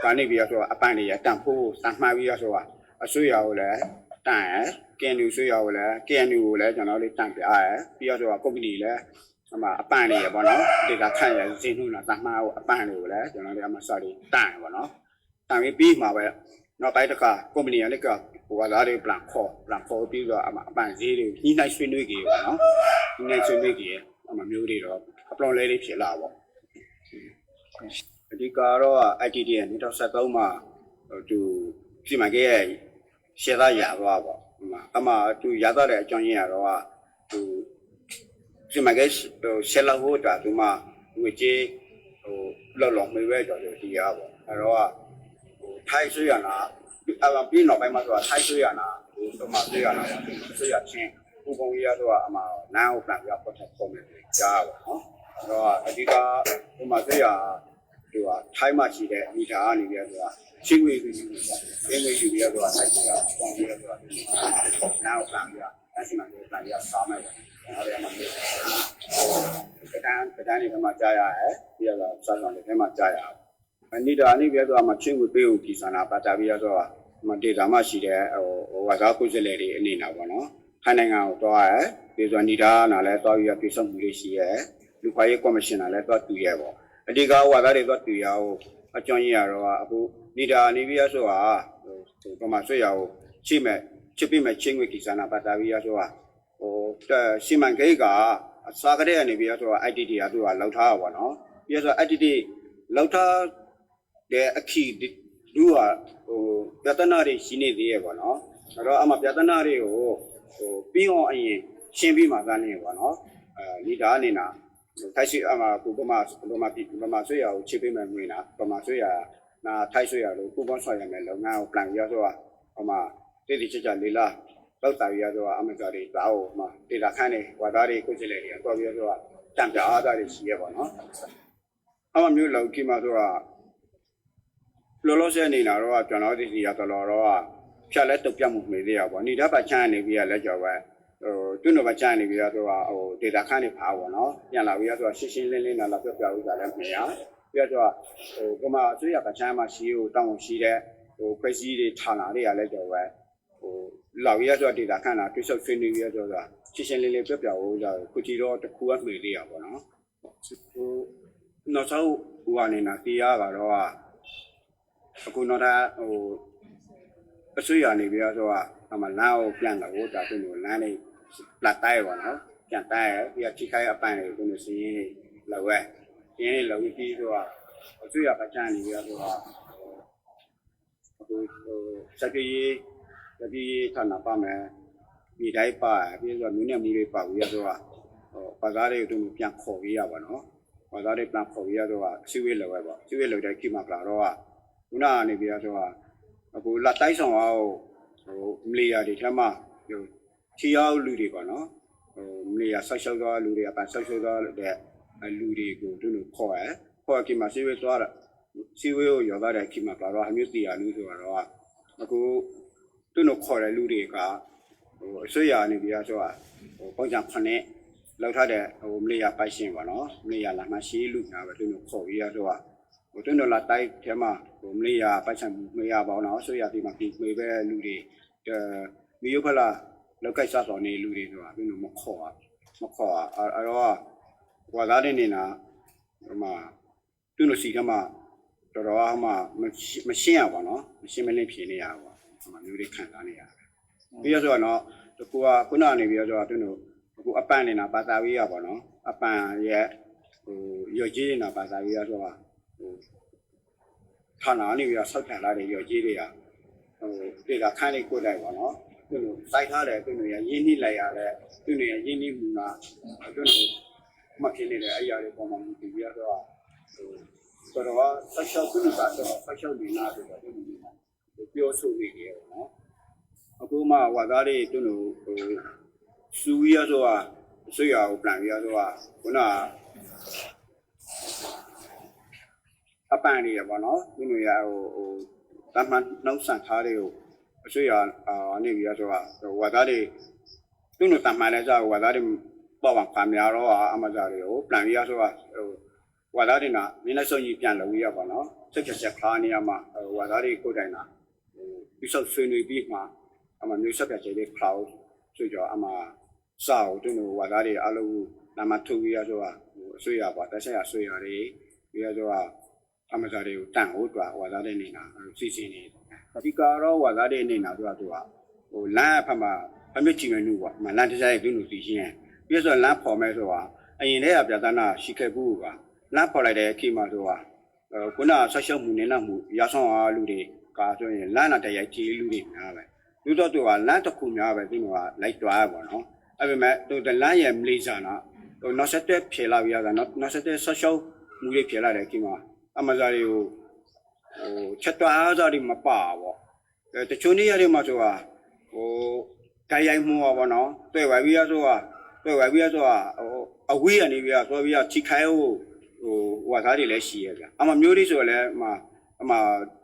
ကနေပြီးတော့အပန်းတွေရဲ့တန်ဖိုးကိုစမ်းမှတ်ပြီးတော့ဆိုတာအစိုးရကိုလည်းတန်ရယ်KNU ဆွေးရကိုလည်း KNU ကိုလည်းကျွန်တော်တို့တန်ပြရယ်ပြီးတော့ကုမ္ပဏီလည်းအမှအပန်းတွေရပေါ့နော်ဒေတာခန့်ရယ်စင်းနှုန်းတာတမ်းမှားကိုအပန်းတွေကိုလည်းကျွန်တော်တို့အမှစပြီးတန်ရပေါ့နော်တန်ပြီးမှာပဲနောက်ပိုင်းတစ်ခါကုမ္ပဏီကလည်းဟိုကလာတွေပလန်ခေါ်ပြီးတော့အမှအပန်းဈေးတွေညှိနှိုင်းဆွေးနွေးကြပေါ့နော်ညှိနှိုင်းဆွေးနွေးကြအမှမျိုးတွေတော့အပလောင်လဲလေးဖြစ်လာပေါ့အဓိကတော့ ITD ရဲ့2013မှာသူစီမံကိန်းရဲ့ရှယ်သားရသွားပေါ့အမှသူရသွားတဲ့အကြောင်းရင်းကတော့သူစီမံကိန်းရှယ်လာဟိုတာသူမှငွေကြေးဟိုလော်မေးပဲကြော်ဒီရပေါ့အဲ့တော့ထိုင်းဆွေးရနာအပြီးနောက်ပိုင်းမှာဆိုတာထိုင်းဆွေးရနာဟိုမှဆွေးရနာဆွေးရချင်းဥပုံရတော့အမှနားကိုပြန်ပြပတ်သက်ပုံနဲ့ကြားပါနော်အဲ့တော့အဓိကဟိုမှဆွေးရသူကထိုင်းမှာရှိတဲ့မိသားအနေနဲ့ဆိုတာချင်းဝေးပြီးပေါ့အင်းဝေးယူပြီးတော့ထိုင်းကပုံပြီးတော့နားကိုပြန်ပြအစီမံကိန်းပြန်ပြစားမယ်အဲ့ဒါမှမဟုတ်ကတန်းနေမှာကြားရတယ်ပြီးတော့စားဆောင်တွေမှာကြားရတယ်အနိဒာနိပြတော့မှချင်းဝေးပေးဦးပြည်စနာပါတာပြီးတော့မဒေတာမှရှိတဲ့ဟိုဝါသားကိုယ်စလဲတွေအနေနဲ့ပေါ့နော်ထိုင်းနိုင်ငံကိုတော့ရဲပြီးဆိုနိဒာနာလည်းတော့ရပြည်ဆောင်မှုတွေရှိရဲလူခွာရေးကော်မရှင်နာလည်းတော့တူရဲပေါ့အဓိကဝါသားတွေတော့တူရအောင်အကြောင်းရင်းရတော့အခုနိဒာနိပြဆိုတာဟိုကမှဆွေရအောင်ချိမဲ့ချစ်ပြီးမဲ့ချင်းဝေးပြည်စနာပါတာပြီးတော့ဟိုစီမံကိန်းကအစားကတဲ့အနေပြီးတော့ ITD ကသူကလောက်ထားပါနော်ပြီးတော့ ITD လောက်ထားတဲ့အခီလူကဟိုပြဿနာတွေရှိနေသေးရဲ့ပေါ့နော်အဲ့တော့အမှပြဿနာတွေကိုဟိုပြီးအောင်အရင်ရှင်းပြီးမှသာနေပေါ့နော်လီဒါအနေနဲ့ထိုက်ရှိအမှကိုဗမာဆွေရကိုချစ်ပေးမယ်ငွေနာဗမာဆွေရနာထိုက်ဆွေရလို့ကိုပေါင်းဆွရမယ်လုပ်ငန်းကို plan ရဆိုဟိုမှာတိတိကျကျလေးလားလောက်တာရဆိုအမှကြော်တွေဒါဟိုမှာဒေတာခန့်နေဝါသားတွေကိုချစ်လေတွေတော့ပြီးတော့တံပြအားသားတွေရှိရပေါ့နော်အမှမျိုးလောက်ကိမှာဆိုတာလောလောဆယ်နေတာတော့ကျွန်တော်ဒီရတော်တော့ဖြတ်လက်တုတ်ပြတ်မှုနေသေးရပေါ့ဏိဒပတ်ချမ်းနေပြီးရလက်ကြော်ပဲဟိုတွန်းတော့ပတ်ချမ်းနေပြီးတော့ဟိုဒေတာခန့်နေပါပေါ့နော်ပြန်လာပြီးတော့ရှင်းရှင်းလင်းလင်းလာပြပြဥစ္စာလည်းမရပြီးတော့ဟိုကမအစိုးရပတ်ချမ်းမှာရှိကိုတောင်းရှိတဲ့ဟိုခွဲစည်းတွေဌာနတွေကလည်းကြော်ပဲဟိုလာပြီးတော့ဒေတာခန့်တာတွစ်ဆုပ်ဆွေးနွေးပြီးတော့ရှင်းရှင်းလင်းလင်းပြပြဥစ္စာခုတီတော့တစ်ခုအမှေလေးရပေါ့နော်ဟိုနောက်ဆုံးဟိုအနေနဲ့တရားကတော့အခုတော့ဟို所以啊，你比如说啊，那么然后变了，我打这种蓝的拉带吧，喏，变带，比如踢开一半的这种是老外，因为老外比如说啊，所以啊，把家里比如说啊，这边他那方面，米代吧，比如说明年米的吧，比如说啊，把家里这种变口味啊吧，喏，把家里变口味啊，说啊，稍微老外吧，稍微老在起码不老啊，那你比如说啊。အခုလာတိုက်ဆောင်အောင်မလေးရတွေထဲမှာထီရောက်လူတွေပေါ့နော်မလေးရဆောက်ရှောက်သွားလူတွေအပန်းဆောက်ရှောက်သွားတဲ့လူတွေကိုသူတို့ခေါ်ရခေါ်ကြမှာစီဝေးသွားတာစီဝေးကိုရောက်တဲ့ခင်မှာတော့အမျိုးတရားလူဆိုတော့အခုသူတို့ခေါ်တဲ့လူတွေကအဆွေရနေပြီးတော့ပုံစံခနဲ့လောက်ထားတဲ့မလေးရပိုက်ရှင်ပေါ့နော်မလေးရလာမှရှိလူညာပဲသူတို့ခေါ်ပြီးတော့တွန်းတော်လာတိုက်ထဲမှာမလေးရပိုက်ဆံမရပါဘူးနော်ဆိုရဒီမှာပြီးမေပဲလူတွေမြေရုပ်ဖလာလောက်ကစားတော်နေလူတွေဆိုတာသူတို့မခေါ်အဲ့တော့ဝါသားတဲ့နေတာဟိုမှာသူတို့စီကမှတော်တော်မှမရှင်းရပါနော်မရှင်းမလင်းဖြေနေရပါဟိုမှာမျိုးတွေခံစားနေရတယ်ပြီးရဆိုတော့တကူကခုနကနေပြီးတော့သူတို့အခုအပန်းနေတာပါသာဝေးရပါနော်အပန်းရဲ့ရော်ကြီးနေတာပါသာဝေးရဆိုတာဌာနနေပြီးဆောက်ခံလာတဲ့ရော်ကြီးတွေကဒီကခန်းလေးကိုတိုက်ပါနော်သူတို့စိုက်ထားတယ်သူတို့ရရင်းနှီးလိုက်ရတဲ့သူတို့ရရင်းနှီးမှုကသူတို့မဖြစ်နေတဲ့အရာတွေပေါ်မှာမြင်ပြီးတော့ဆိုတော့ဆက်ရှောက်သူတို့ကတော့ဆက်ရှောက်နေလာတယ်သူတို့ပြောဆိုနေတယ်နော်အခုမှဝါသားတွေသူတို့စူရဆိုတာဆွေရအောင်ပြန်ရဆိုတာခုနအပန်းလေးရပါတော့သူတို့ရတမန်နှုတ်ဆန်ထားတွေကိုအဆွေရနေပြီးဆိုတာဝါသားတွေသူတို့တမန်လဲကြဝါသားတွေပေါ့ပါခံများတော့အမသားတွေကိုပြန်ရဆိုတာဝါသားတွေနာမင်းနဲ့ဆုံးကြီးပြန်လို့ရပါတော့ဆက်ချက်ခါနေရမှာဝါသားတွေကိုတိုင်တာပြီးဆောက်ဆွေးနွေးပြီးမှအမမျိုးဆက်ပြချေလေးခလောက်ဆိုကြအမစာကိုသူတို့ဝါသားတွေအလုံးနာမထုတ်ရဆိုတာအဆွေရပါတက်ဆက်ရဆွေရတွေပြီးတော့အမသားတွေကိုတန်ဟုတ်တွာဝါသားတွေနေတာစီစဉ်နေဒီကတော့ဝါသားတွေနေတာသူကလမ်းအဖက်မှာအမြင့်ကြီးနေလို့ပေါ့လမ်းတစ်ဆိုင်သူတို့စီရှင်းပြီးတော့လမ်းဖော်မဲဆိုတာအရင်တည်းကပြဿနာရှိခဲ့ဘူးကလမ်းဖော်လိုက်တဲ့အချိန်မှာဆိုတာခုနဆက်ရှုပ်မှုနေလာမှုရဆောင်အားလူတွေကဆိုရင်လမ်းနာတရိုက်ကြီးလူတွေများပဲလူတော့သူကလမ်းတစ်ခုများပဲသူကလိုက်တွားပါတော့အဲ့ပေမဲ့သူကလမ်းရဲ့မလေးစားနာနောက်ဆက်တဲ့ဖြေလာပြရတာနောက်ဆက်တဲ့ဆက်ရှုပ်မှုတွေဖြေလာတဲ့အချိန်မှာအမဇာတွေကိုချက်တွားစားတွေမပါပေါ့တချို့နေရာတွေမှာဆိုတာတိုင်းရိုက်မှုပါပေါ့နော်တွေ့ပါပြီဆိုတာအဝေးကနေပြီးတော့ပြီးတော့ချိခိုင်းဝါသားတွေလည်းရှိရဗျအမမျိုးတွေဆိုလည်းအမ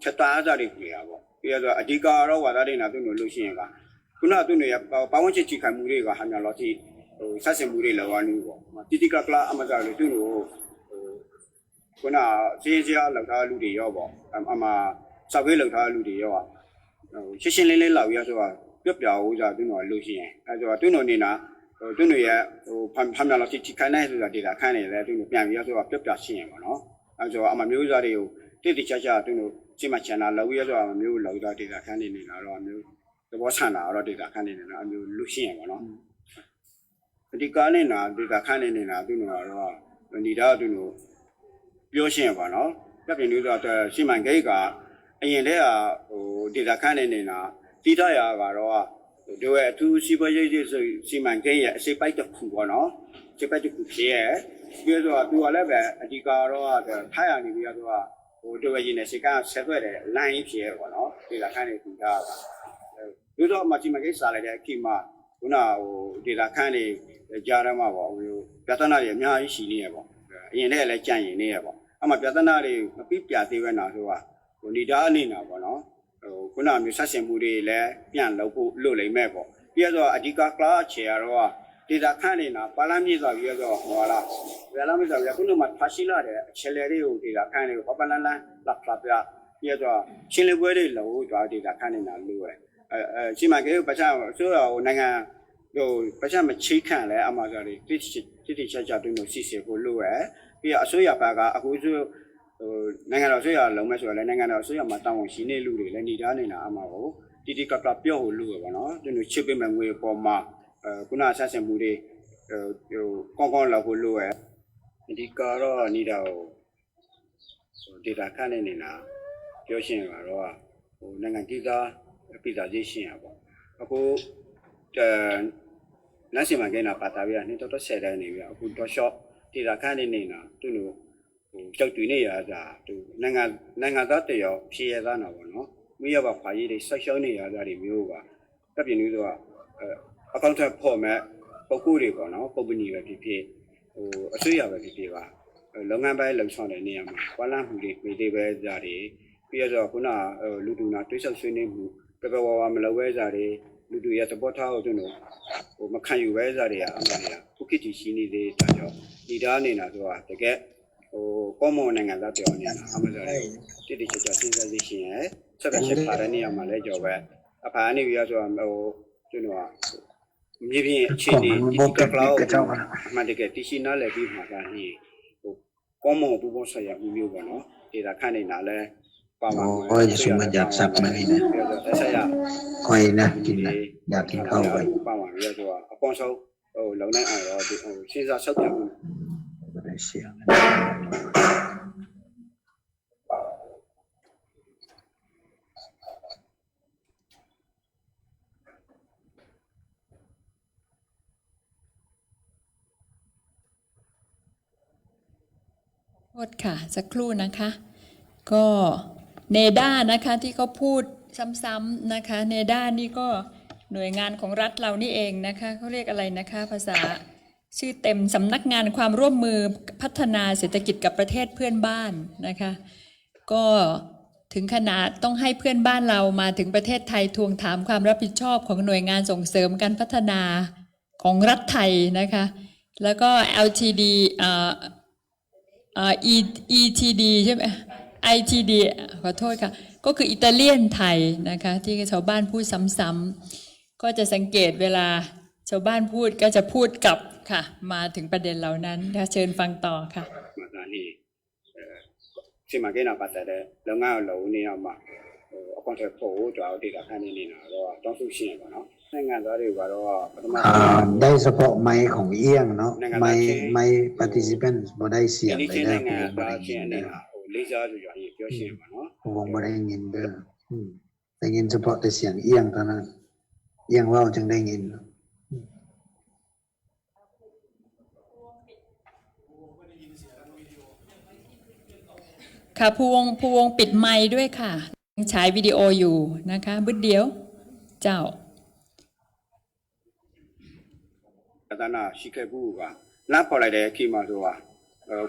ချက်တွားစားတွေပြရပေါ့ပြီးတော့အဓိကတော့ဝါသားတွေနာသူ့လိုလို့ရှိရင်ကခုနသူ့နေရပဝန်းကျင်ချိခိုင်းမှုတွေကဟာများလို့ဒီဆက်စင်မှုတွေလောနေပေါ့တိတိကကလာအမဇာတွေသူ့လိုခုနစင်းစရာလောက်ထားလူတွေရောပေါ့အမစောက်ဝေးလောက်ထားလူတွေရောရှင်းရှင်းလင်းလင်းလောက်ရဆိုတာပြပြဦးစားသူ့တော်လို့ရှိရင်အဲဆိုတော့သူ့တော်နေတာသူ့တော်ရဲ့ဖမ်းမြလောက်ချိခိုင်းနိုင်ဆိုတာဒေတာခန်းနေတယ်သူ့တော်ပြန်ပြီးဆိုတာပြပြရှင်းရပါတော့အဲဆိုတော့အမမျိုးစားတွေကိုတိတိကျကျသူ့တော်စိမချန်တာလောက်ရဆိုတာအမျိုးလောက်သားဒေတာခန်းနေနေတာတော့အမျိုးသဘောဆန်တာတော့ဒေတာခန်းနေနေတာအမျိုးလို့ရှင်းရပါတော့ဒီကားနေတာဒေတာခန်းနေနေတာသူ့တော်ကတော့နေတာသူ့တော်ပြောရှင်းပါနော်ပြပြနေတော့စီမံကိန်းကအရင်တည်းကဒေတာခန့်နေနေတာတိထရာကတော့ဒီဝဲအထူးစီးပွားရေးစီမံကိန်းရဲ့အစိပ်ပိုက်တစ်ခုပေါ့နော်အစိပ်ပိုက်တစ်ခုဖြစ်ရဲ့ပြီးတော့သူကလည်းပဲအဓိကတော့ထိုင်ရနေပြီးတော့ဒီဝဲကြီးနဲ့စိတ်ကဆက်သွဲတဲ့လမ်းကြီးဖြစ်ရဲ့ပေါ့နော်ဒေတာခန့်နေပြီးတာပြီးတော့မှစီမံကိန်းစားလိုက်တဲ့အချိန်မှာခုနဒေတာခန့်နေကြားရမှာပေါ့ပြဿနာတွေအများကြီးရှိနေရပေါ့အရင်တည်းလည်းကြံ့ရင်နေရပေါ့အမှပြဿနာတွေမပြီးပြသေးပဲနာဆိုတာနေတာအနေနာပေါ့နော်ခုနမျိုးဆက်ရှင်မှုတွေလည်းပြန်လုပ်ဖို့လုပ်လိမ့်မယ်ပေါ့ပြီးတော့အဓိကကလာချေရတော့ဒေတာခန့်နေတာပါလာမြေဆိုပြီးတော့ဟောလားဘယ်လာမြေဆိုပြီးခုနမှဖာရှိလာတဲ့အချက်လေတွေကိုဒေတာခန့်တွေကိုပပလန်လန်လက်ဖလာပြပြီးတော့ချင်းလေးပွဲတွေလို့ကြွားဒေတာခန့်နေတာလို့ပဲရှိမှကေပချာဆိုတော့နိုင်ငံပချာမချိခန့်လဲအမှားကြတယ်တိကျကျတွင်းလို့စီစီကိုလို့ရပြီးအစိုးရဘက်ကအခုဆိုနိုင်ငံတော်အစိုးရလုံးမဲ့ဆိုတော့လည်းနိုင်ငံတော်အစိုးရမှာတောင်းဝန်ရှိနေလူတွေလည်းနေသားနေတာအမှားကို တီကကပြောလို့ပေါ့နော်သူတို့ချစ်ပေးမယ်ငွေပေါ်မှာခုနဆက်ဆံမှုတွေကောင်းကောင်းလောက်ဖို့လိုရဲ့ဒီကတော့နေတာဒေတာခန့်နေနေတာပြောရှင်းကတော့နိုင်ငံကြီးသားပြည်သားကြီးရှင်းရပေါ့အခုလမ်းစီမံကိန်းနာပါတာပြနေတော့10တိုင်းနေပြီအခုတော့ short ဒေတာခန့်နေနေတာသူတို့ကြောက်တွေ့နေရတာသူနိုင်ငံသားတယောက်ဖြေရသားနာပေါ့နော်မိရပါခွာရေးတွေဆက်ရှောင်းနေရတာတွေမျိုးပါတပ်ပြင်းလို့အကောင့်ထက်ဖို့မဲ့ပုဂ္ဂိုလ်တွေပေါ့နော်ကုမ္ပဏီပဲဖြစ်ဖြစ်အစိုးရပဲဖြစ်ဖြစ်ပါလုပ်ငန်းပိုင်းလုံဆောင်တဲ့နေရာမှာကွာလန့်မှုတွေမိသေးပဲကြတယ်ပြီးတော့ခုနလူတူနာတွေးဆောက်ဆွေးနွေးမှုပပဝါမလုပ်ပဲကြတယ်လူတူရဲ့သဘောထားကိုသူတို့မခံယူပဲကြတယ်အမှန်တရားခုခေတ်ကြီးရှိနေတဲ့ဒါကြောင့်ဒီသားနေတာဆိုတာတကယ်ကောမွန်နိုင်ငံသားပြောနေတာအမှန်တရားတိတိကျကျစဉ်းစားသိရှင်ရဲ့ဆက်ပဲချက်ပါတဲ့နေရာမှာလဲကြော်ပဲအဖာနေပြီးတော့သူတို့မြေပြင်အခြေအနေဒီကကလောက်အမှန်တကယ်တရှိနားလည်ပြီးမှာကနေ့ကောမွန်ပူပေါင်းဆိုင်ရာမျိုးပေါ့နော်ဒေတာခန့်နေတာလဲပါပါမယ်ဟောရစုမကြစပ်မနေနဲ့ဆက်ရခွေနဲ့ဒီနဲ့ညတင်ခေါက်ပဲပါပါပြီးတော့အပေါင်းဆုံးလုံနိုင်အောင်တော့စဉ်းစားဆောက်ပြမှုရှိရမယ်โทษค่ะสักครู่นะคะก็เนด้านะคะที่เขาพูดซ้ำๆนะคะเนด้านี่ก็หน่วยงานของรัฐเรานี่เองนะคะเขาเรียกอะไรนะคะภาษาชื่อเต็มสำนักงานความร่วมมือพัฒนาเศรษฐกิจกับประเทศเพื่อนบ้านนะคะก็ถึงขนาดต้องให้เพื่อนบ้านเรามาถึงประเทศไทยทวงถามความรับผิดชอบของหน่วยงานส่งเสริมการพัฒนาของรัฐไทยนะคะแล้วก็ LTD ETD ใช่ไหม ITD ขอโทษค่ะก็คืออิตาเลียนไทยนะคะที่ชาวบ้านพูดซ้ำๆก็จะสังเกตเวลาชาวบ้านพูดก็จะพูดกลับค่ะมาถึงประเด็นเหล่านั้นค่ะเชิญฟังต่อค่ะสิมาเกณฑ์ปัตตานีแล้วงานเราเนี่ยมาเอาคอนเทนต์โผล่ตัวเอาดีกับท่านนี่นะเราต้องสู้ชิงก่อนเนาะงานเราดีกว่าเราได้เฉพาะไม้ของเอี้ยงเนาะไม้ participant บ่ได้เสียงเลยนะผมบ่ได้ยินเด้อผมบ่ได้ยินเด้อได้ยินเฉพาะแต่เสียงเอี้ยงเท่านั้นเอี้ยงเว้าจึงได้ยินค่ะภูวงปิดไมค์ด้วยค่ะฉายวิดีโออยู่นะคะบึ้ดเดียวเจ้าตนาชิเคบูกะลาพอ来တဲ့ခေတ်မှာဆိုတာ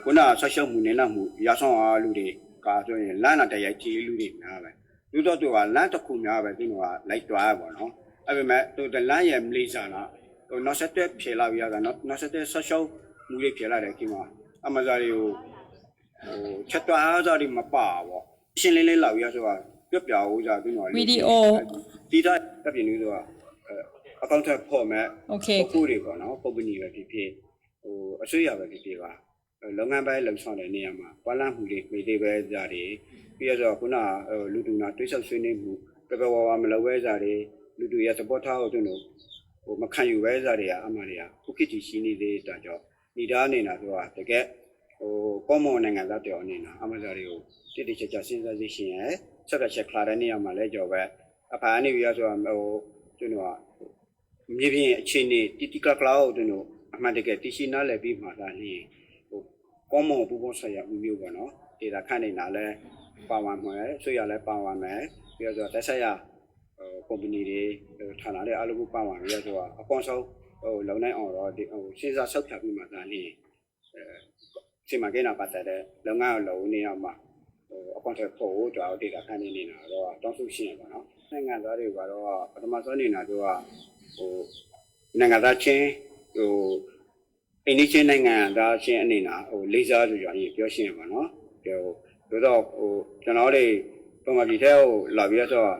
ခုနဆက်ရှုပ်မှုနဲ့မှုရဆောင်အားလူတွေကဆိုရင်လမ်းနာတရိုက်ကြီးလူတွေများပဲလူတော့သူကလမ်းတစ်ခုများပဲသူကလိုက်တွားပါတော့အဲ့ပေမဲ့သူတလမ်းရဲ့မလေးစားလားသူနောက်ဆက်တဲ့ဖြေလာပြရတာနောက်ဆက်တဲ့ဆက်ရှုပ်မှုတွေဖြေလာတဲ့ခေတ်မှာအမဇာတွေကိုချက်တွားအားစားတွေမပါပေါ့ရှင်းလင်းလေးလောက်ရဆိုတာပြပြဦးစားသူကวิดีโอဒီတော့တပြင်းလို့ဆိုတာအကောင့်ထက်ဖို့မဲ့ပုဂ္ဂိုလ်တွေပေါ့နော်ကုမ္ပဏီပဲဖြစ်ဖြစ်အစိုးရပဲဖြစ်ဖြစ်ပါလုပ်ငန်းပိုင်းလုံဆောင်တဲ့နေရာမှာကွာလန့်မှုတွေမိသေးပဲကြတယ်ပြီးတော့ခုနလူတူနာတွေးဆောက်ဆွေးနွေးမှုပပဝါမလုပ်ပဲကြတယ်လူတူရဲ့သဘောထားကိုသူတို့မခံယူပဲကြတယ်အမှန်တရားခုခေတ်ကြီးရှိနေတဲ့တာကြောင့်ဒီသားနေတာဆိုတာတကယ်ကောမွန်နိုင်ငံသားပြောနေတာအမှန်တရားတွေကိုတိတိကျကျစဉ်းစားသိရှင်ရဲ့ဆက်လက်ချက်ခလာတဲ့နေရာမှာလဲကြော်ပဲအဖာနေပြီးဆိုတာသူတို့မြေပြင်အခြေအနေတိကကလောက်သူတို့အမှန်တကယ်တရှိနားလည်ပြီးမှာဒါနေကောမွန်ပူပေါင်းဆိုင်ရာမျိုးပေါ့နော်ဒေတာခန့်နေတာလဲပါဝင်မယ်ဆွေရလဲပါဝင်မယ်ပြီးတော့တက်ဆက်ရကုမ္ပဏီတွေဌာနတွေအားလုံးကိုပါဝင်ပြီးတော့အပေါင်းဆုံးလုံနိုင်အောင်တော့စဉ်းစားဆောက်ဖြတ်ပြီးမှဒါနေစီမံကိန်းနာပတ်သက်တဲ့လုပ်ငန်းလုံနေရမှာအကောင့်ထဲပို့တော့ဒေတာခန့်နေနေတာတော့တောင်းဆိုရှင်းပါနော်နိုင်ငံသားတွေကတော့ပထမဆုံးနေတာတို့ကနိုင်ငံသားချင်းအိန္ဒိချင်းနိုင်ငံသားချင်းအနေနဲ့လေးစားဆိုကြရင်ပြောရှင်းပါနော်တို့တော့ကျွန်တော်တွေပုံမှန်ပြည်ထဲလာပြီးတော့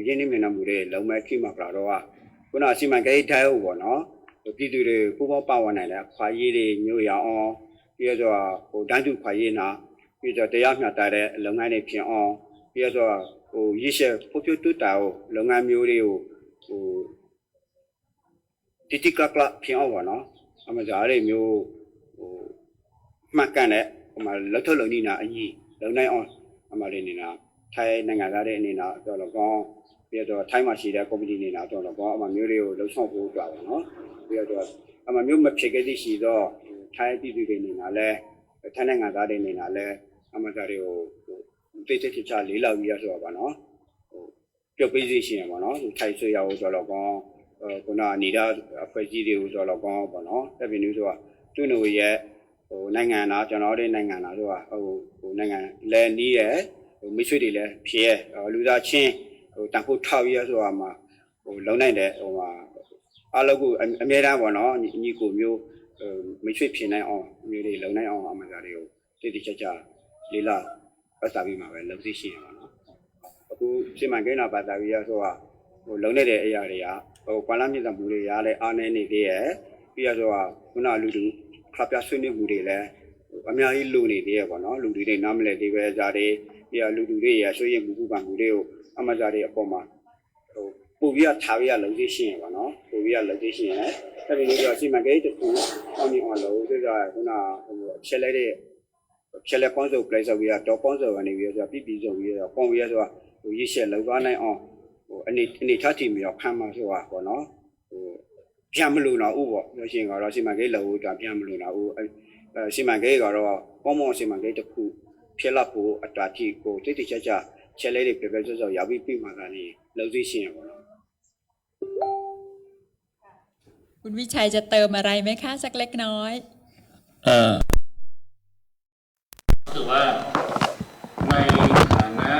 ရင်းနှီးမြှုပ်နှံမှုတွေလုံမဲ့ခိမှာပြတော့ခုနစီမံကိန်းတိုင်းပေါ့နော်ပြည်သူတွေပူပေါင်းပါဝင်နိုင်တဲ့ခွာရေးတွေမျိုးရအောင်ပြီးတော့တန်းတူခွာရေးနာပြီးတော့တရားမျှတတဲ့လုပ်ငန်းတွေဖြစ်အောင်ပြီးတော့ ရစ်ရှက်ဖို့ပြတူတာကိုလုပ်ငန်းမျိုးတွေကိုတိတိကကဖြစ်အောင်ပါနော်အမှဒါတွေမျိုးမှတ်ကန်တဲ့လက်ထုတ်လုံနေတာအကြီးလုံနိုင်အောင်အမှတွေနေတာထိုင်းနိုင်ငံသားတွေအနေနဲ့တော့လောကောပြီးတော့ထိုင်းမှာရှိတဲ့ community နေတာတော့လောကောအမှမျိုးတွေကိုလှုပ်ဆောင်ဖို့ကြပါနော်ပြီးတော့အမှမျိုးမဖြစ်ခဲ့သည့်ရှိတော့ထိုင်းပြည်သူတွေနေတာလဲထိုင်းနိုင်ငံသားတွေနေတာလဲအမှဒါတွေကိုတိတ်တိတ်ချာလေးလောက်ပြီးရဆိုတော့ပါနော်ပြုတ်ပေးစီရှင်ပါနော်ထိုင်းဆွေရအောင်ဆိုတော့ကောခုနနေတာအဖွဲ့အစည်းတွေကိုဆိုတော့ကောပါနော်တက်ပြီးလို့ဆိုတာသူ့တို့ရဲ့နိုင်ငံသားကျွန်တော်တို့နိုင်ငံသားတို့ကနိုင်ငံလဲနီးရမိတ်ဆွေတွေလည်းဖြစ်ရလူသားချင်းတန်ဖို့ထောက်ရဆိုတာမှာလုံနိုင်တယ်အားလုံးကိုအများအားပေါ့နော်ညီကိုမျိုးမိတ်ဆွေဖြစ်နိုင်အောင်မျိုးတွေလုံနိုင်အောင်အမှန်တရားတွေကိုတိတိကျကျလေးလာပတ်စာပြီးမှာပဲလုံသိရှိရပါနော်အခုစီမံကိန်းနာပတ်စာပြီးရဆိုတာလုံနေတဲ့အရာတွေကကွာလာမြင့်မှုတွေကလည်းအားနေနေသေးရပြီးရဆိုတာခုနလူတူခပ်ပြဆွေးနွေးမှုတွေလည်းအများကြီးလိုနေသေးရပေါ့နော်လူတွေနားမလဲသေးပဲဇာတွေပြီးရလူတူတွေရဆွေးရမှုပံမှုတွေကိုအမှဇာတွေအပေါ်မှာပို့ပြီးထားပြီးလုံသိရှိရပါနော်ပို့ပြီးလုံသိရှိရအဲ့ဒီလိုဆိုစီမံကိန်းတစ်ခုအောင်မြင်အောင်လို့ဆိုတော့ခုနချက်လဲတဲ့ချက်လဲပေါင်းစုံ place ပြီးတော့ပေါင်းစုံကနေပြီးတော့ပြည်စုံပြီးတော့ပေါင်းပြီးတော့ရစ်ရှက်လောက်သွားနိုင်အောင်အနေထားတည်ပြီးတော့ခံမှာဆိုတာပေါ့နော်ပြန်မလို့တော့ဥပေါ့လို့ရှိရင်ကတော့စီမံကိန်းလောက်တာပြန်မလို့တော့ဥစီမံကိန်းကတော့ပေါင်းစီမံကိန်းတစ်ခုဖြစ်လာဖို့အတားတိကိုတိတိကျကျချက်လဲတွေပြပြစောရောက်ပြီးပြည်မှာကနေလုံသိရှိရပါတော့คุณวิชัยจะเติมอะไรไหมคะสักเล็กน้อยคือว่าในฐานะ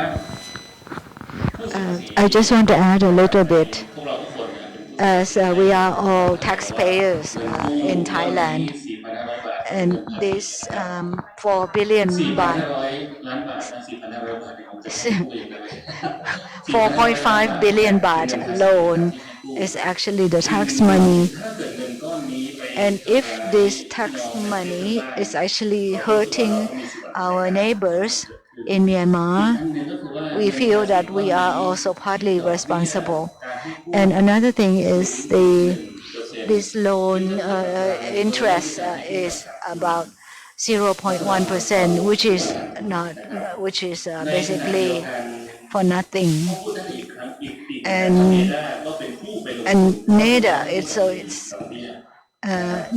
I just want to add a little bit พวกเราทุกคนเนี่ย as we are all taxpayers in Thailand 4,500 and this 4 billion baht 4,500 ล้านบาทนะ4,500 บาทเนี่ยผมจะพูดเองเลย 4.5 billion baht loan is actually the tax money. ถ้าเกิดเงินก้อนนี้ไป And if this tax money is actually hurting our neighbors in Myanmar, we feel that we are also partly responsible. And another thing is this loan interest is about 0.1%, which is basically for nothing. And NEDA,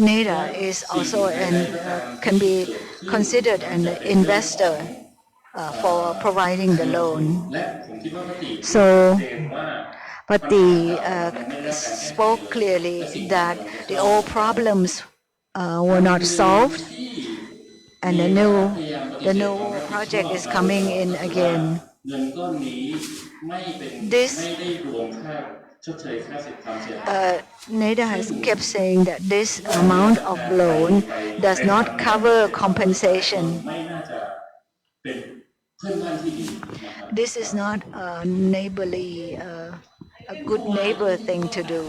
NEDA is also can be considered an investor for providing the loan. So, but the spoke clearly that the old problems were not solved, and the new project is coming in again. This NEDA has kept saying that this amount of loan does not cover compensation. This is not a neighborly, a good neighbor thing to do.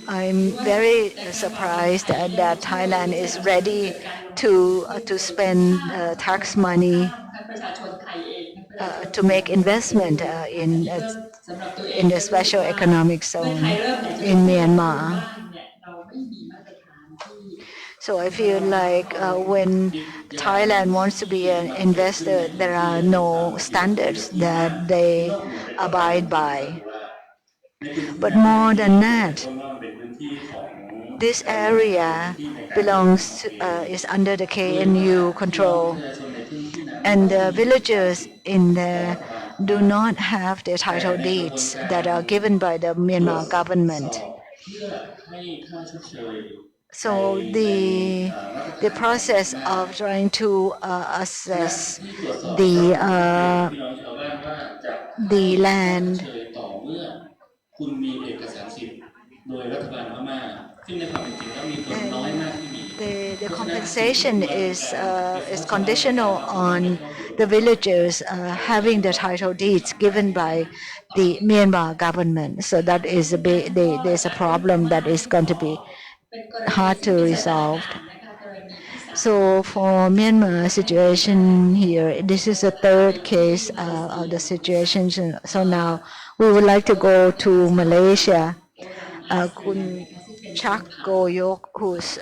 I'm very surprised that Thailand is ready to spend tax money to make investment in the special economic zone in Myanmar. So I feel like when Thailand wants to be an investor, there are no standards that they abide by. But more than that, this area is under the KNU control, and the villagers in there do not have their title deeds that are given by the Myanmar government. So the process of trying to assess the land the compensation is conditional on the villagers having the title deeds given by the Myanmar government. So that is there's a problem that is going to be hard to resolve. So for Myanmar situation here, this is the third case of the situation. So now we would like to go to Malaysia. Kun Shaq Koyok, who's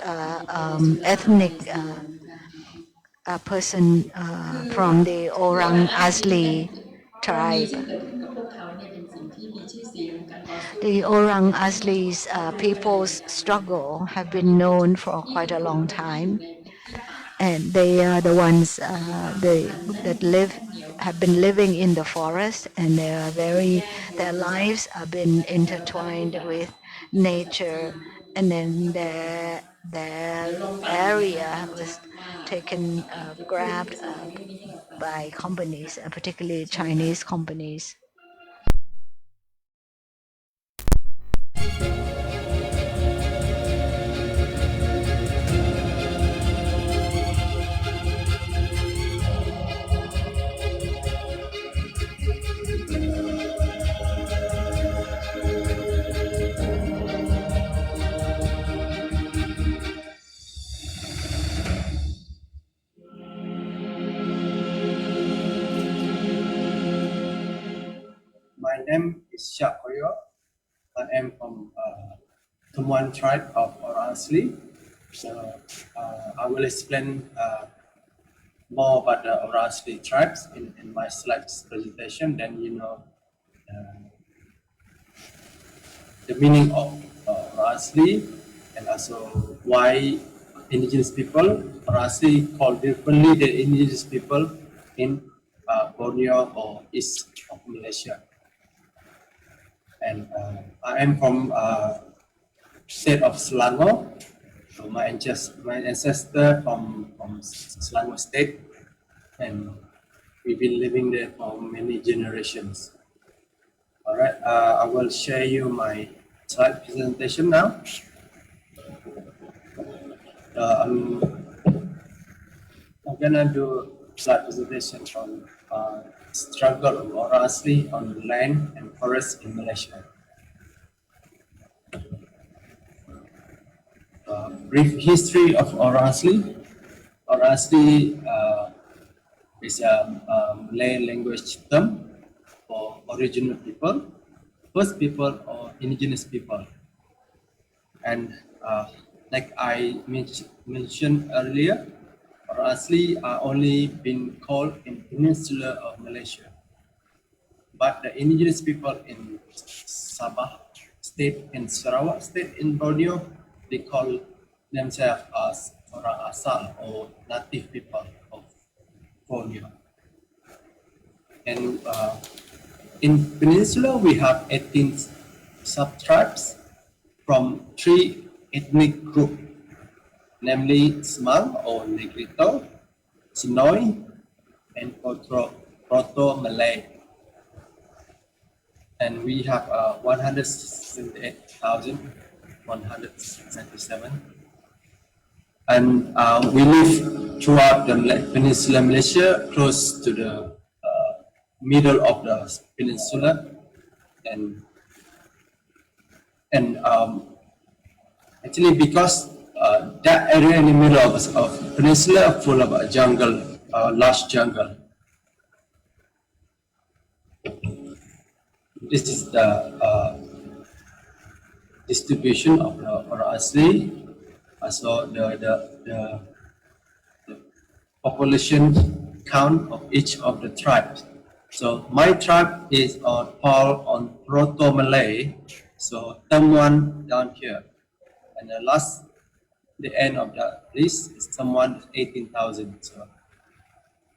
ethnic person from the Orang Asli tribe. The Orang Asli's people's struggle have been known for quite a long time, and they are the ones that have been living in the forest, and their lives have been intertwined with nature, and then their area was grabbed by companies, particularly Chinese companies. My name is Shaq Koyok. I am from Bat Muan tribe of Orang Asli. So I will explain more about the Orang Asli tribes in my slides presentation. Then you know the meaning of Orang Asli, and also why indigenous people, Orang Asli called differently the indigenous people in Borneo or east of Malaysia. And I am from state of Selangor. So my ancestor from Selangor state, and we've been living there for many generations. All right, I will share you my slide presentation now. I'm gonna do slide presentation on struggle of Orang Asli on land and forest in Malaysia. Brief history of Orang Asli. Orang Asli is a Malay language term for original people, first people or indigenous people. And like I mentioned earlier, Orang Asli are only been called in Peninsula of Malaysia. But the indigenous people in Sabah state and Sarawak state in Borneo, they call themselves as Orang Asal or native people of Borneo. And in Peninsula, we have 18 sub-tribes from 3 ethnic groups, namely Semang or Negrito, Senoi, and Proto-Malay. And we have 178,177. And we live throughout the Peninsula Malaysia, close to the middle of the peninsula, and actually because that area in the middle of peninsula full of a jungle, large jungle. This is the distribution of the Orang Asli. So the population count of each of the tribes. So my tribe is on Proto-Malay, so someone down here, and the end of the list is someone 18,000. So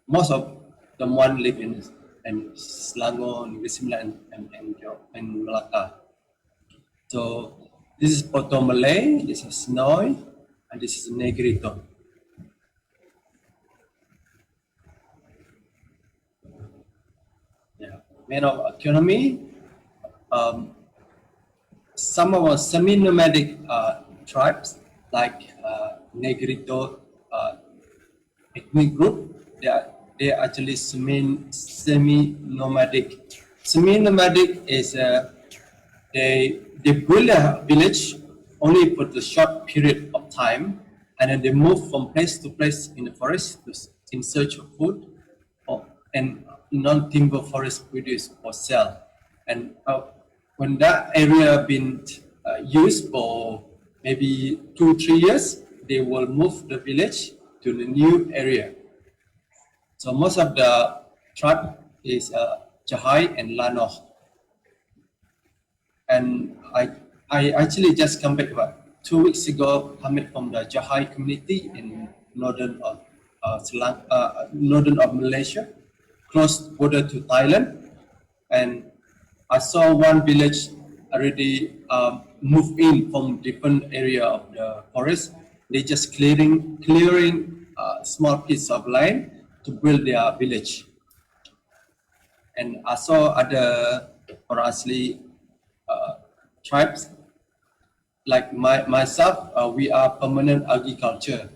most of them one live in Selangor, Negeri Sembilan, and Melaka. So this is Proto-Malay, this is Senoi, and this is Negrito. Main of economy, some of our semi-nomadic tribes like Negrito ethnic group, they are actually semi-nomadic. Semi-nomadic is they build a village only for the short period of time, and then they move from place to place in the forest in search of food, and non-timber forest produce for sale. And when that area been used for maybe 2-3 years, they will move the village to the new area. So most of the tribe is Jahai and Lano. And I actually just come back about 2 weeks ago, coming from the Jahai community in northern of Malaysia, close border to Thailand. And I saw one village already moved in from different area of the forest. They just clearing a small piece of land to build their village. And I saw other Orang Asli tribes like myself. We are permanent agriculture.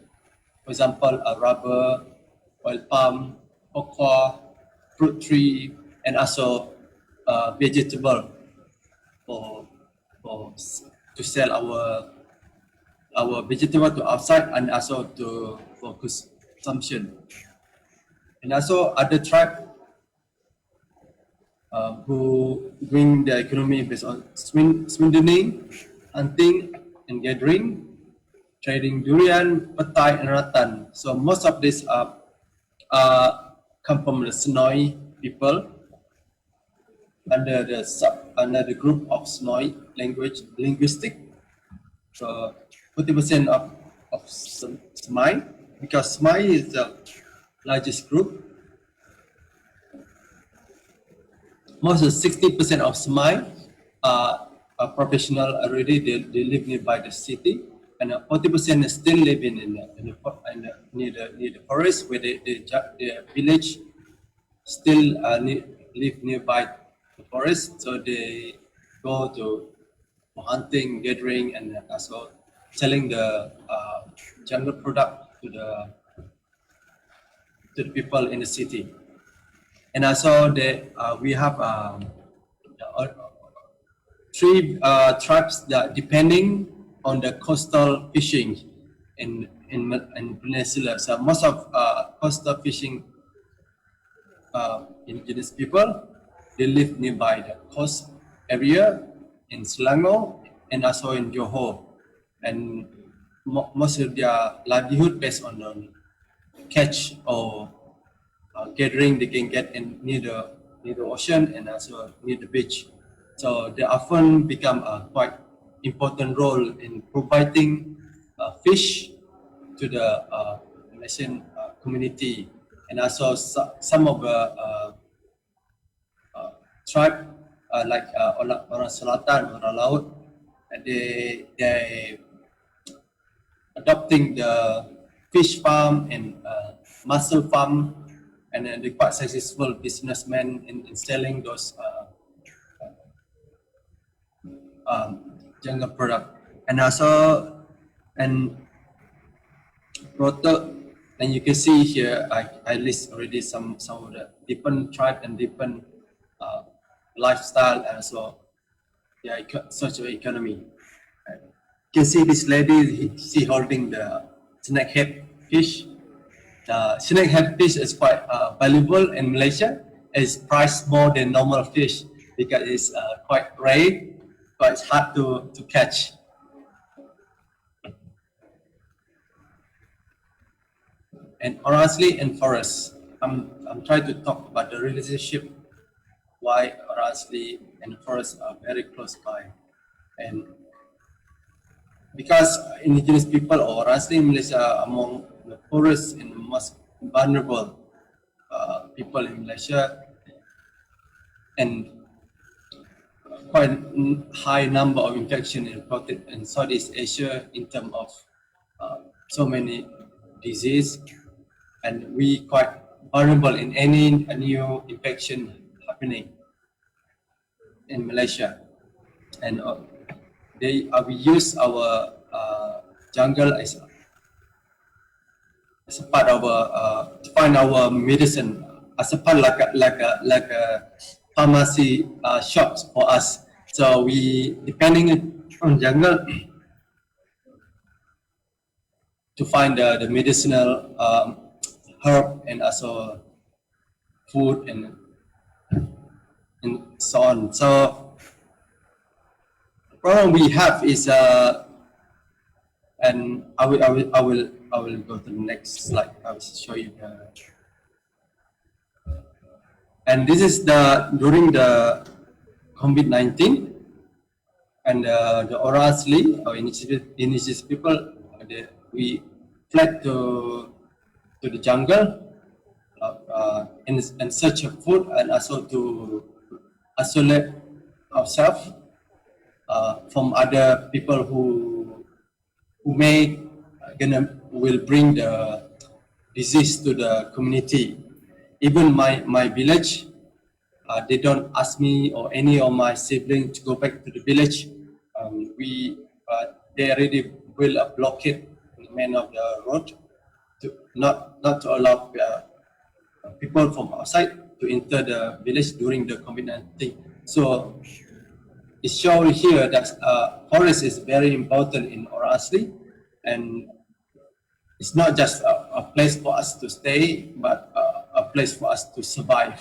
For example, rubber, oil palm, cocoa, fruit tree, and also vegetable to sell our vegetable to outside and also for consumption. And also other tribe who bring the economy based on swindling, hunting and gathering, trading durian, petai and rattan. So most of these come from the Senoi people under the group of Senoi linguistic. So 40% of Semai, because Semai is the largest group. Most of 60% of Semai are professional already. They live nearby the city, and 40% is still living near the forest, where the village still live nearby the forest. So they go to hunting, gathering, and also selling the jungle product to the people in the city. And also we have 3 tribes that depending on the coastal fishing in Peninsula. So most of coastal fishing indigenous people, they live nearby the coast area in Selangor and also in Johor. And most of their livelihood based on catch or gathering they can get near the ocean and also near the beach. So they often become a quite important role in providing fish to the Malaysian community. And also some of the tribe like Orang Selatan, Orang Laut, and they adopting the fish farm and mussel farm, and they're quite successful businessmen in selling those jungle product. And also and you can see here I list already some of the different tribe and different lifestyle and also their social economy. You can see this lady, she holding the snakehead fish. The snakehead fish is quite valuable in Malaysia. It's priced more than normal fish because it's quite rare, but it's hard to catch. And Orang Asli and forest. I'm trying to talk about the relationship, why Orang Asli and forest are very close by. And because indigenous people or Orang Asli in Malaysia are among the poorest and most vulnerable people in Malaysia, and quite high number of infection reported in Southeast Asia in terms of so many disease, and we quite vulnerable in any new infection happening in Malaysia. And we use our jungle as a part of to find our medicine, as a part like a pharmacy shops for us. So we depending on jungle to find the medicinal herb and also food and so on. So the problem we have is and I will go to the next slide. I will show you and this is during the COVID-19 and the Orang Asli or indigenous people we fled to the jungle in search of food and also to isolate ourselves from other people who will bring the disease to the community. Even my village, they don't ask me or any of my siblings to go back to the village. They already will blockade the main of the road to not to allow people from outside to enter the village during the COVID-19. So it shows here that forest is very important in Orang Asli, and it's not just a place for us to stay, but a place for us to survive.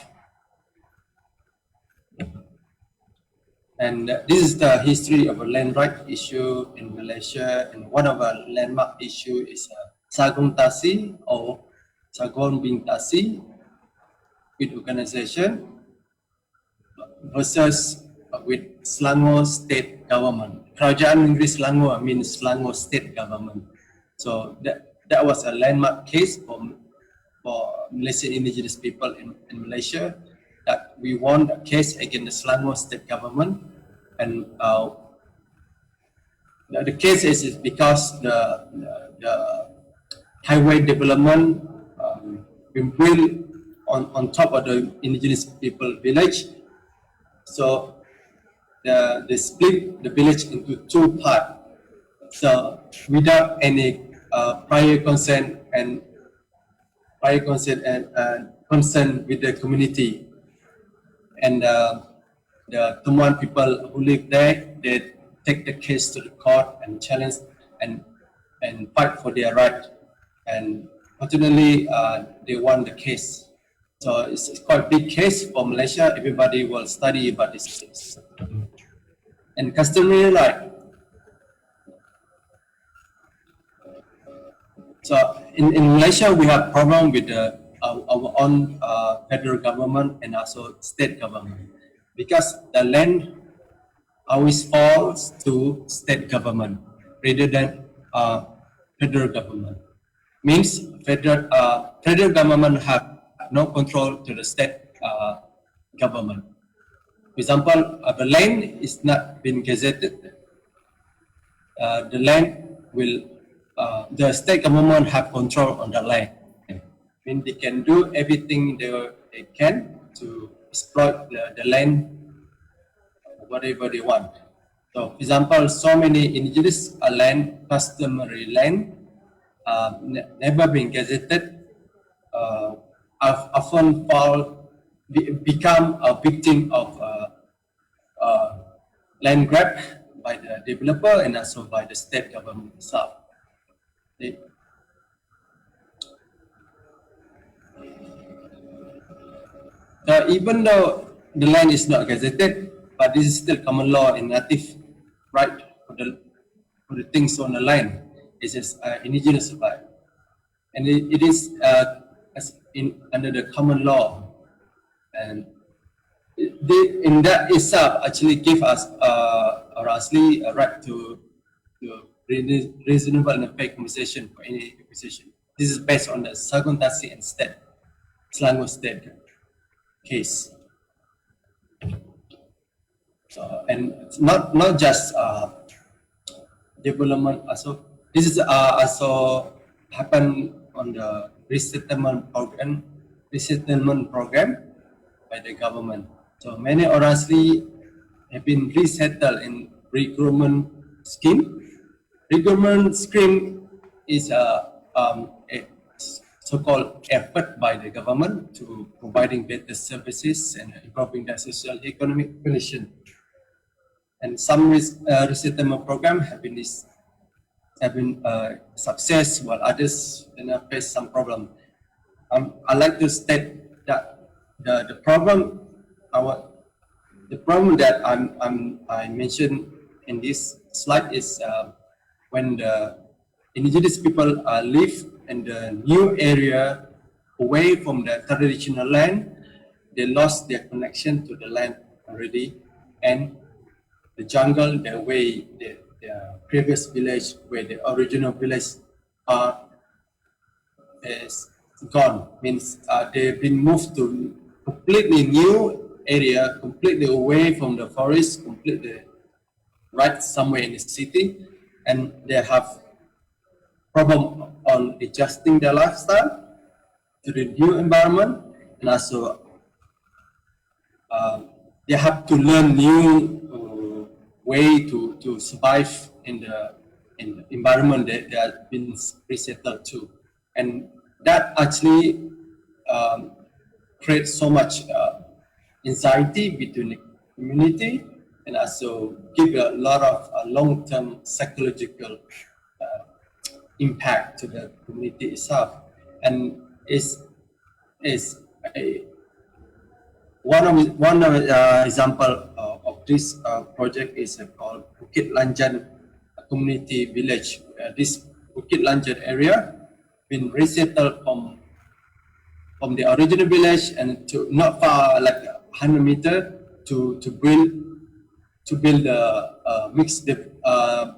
And this is the history of a land right issue in Malaysia, and one of our landmark issue is Sagong Tasi or Sagong Bing Tasi with organization versus with Selangor state government. Kerajaan Negeri Selangor means Selangor state government. So that was a landmark case for Malaysian indigenous people in Malaysia, that we won a case against the Selangor state government. And the case is because the highway development been built on top of the indigenous people village. So they split the village into two parts. So without any prior consent and consent with the community, and the Tumwan people who live there, they take the case to the court and challenge and fight for their right. And fortunately, they won the case. So it's quite a big case for Malaysia. Everybody will study about this case. And customary right. So in Malaysia, we have problem with our own federal government and also state government, because the land always falls to state government rather than federal government. Means federal government have no control to the state government. For example, the land is not been gazetted. The land will, the state government have control on the land. I mean, they can do everything they can to exploit the land, whatever they want. So, for example, so many indigenous land, customary land, never been gazetted, often become a victim of land grab by the developer and also by the state government itself. So even though the land is not gazetted, but this is still common law and native right for the things on the land. It is indigenous right, and it is under the common law, and in that itself actually give us Orang Asli a right to reasonable and fair compensation for any acquisition. This is based on the Sagong Tasi and state, Selangor state case. So, and not just development. Also, this is also happened on the resettlement program by the government. So many Orang Asli have been resettled in recruitment scheme. Recruitment scheme is a so-called effort by the government to providing better services and improving the social economic condition. And some resettlement program have been have been success, while others face some problem. I like to state that the problem that I mentioned in this slide is when the indigenous people live in the new area away from the traditional land, they lost their connection to the land already, and the jungle, the way the previous village, where the original village are, is gone. Means they've been moved to completely new area, completely away from the forest, completely right somewhere in the city, and they have problem on adjusting their lifestyle to the new environment, and also they have to learn new way to survive in the environment that they have been resettled to, and that actually creates so much anxiety between the community, and also give a lot of long-term psychological impact to the community itself. And is a one example of this project is called Bukit Lanjan Community Village. This Bukit Lanjan area been resettled from the original village and to not far, like 100 meters, to build a mixed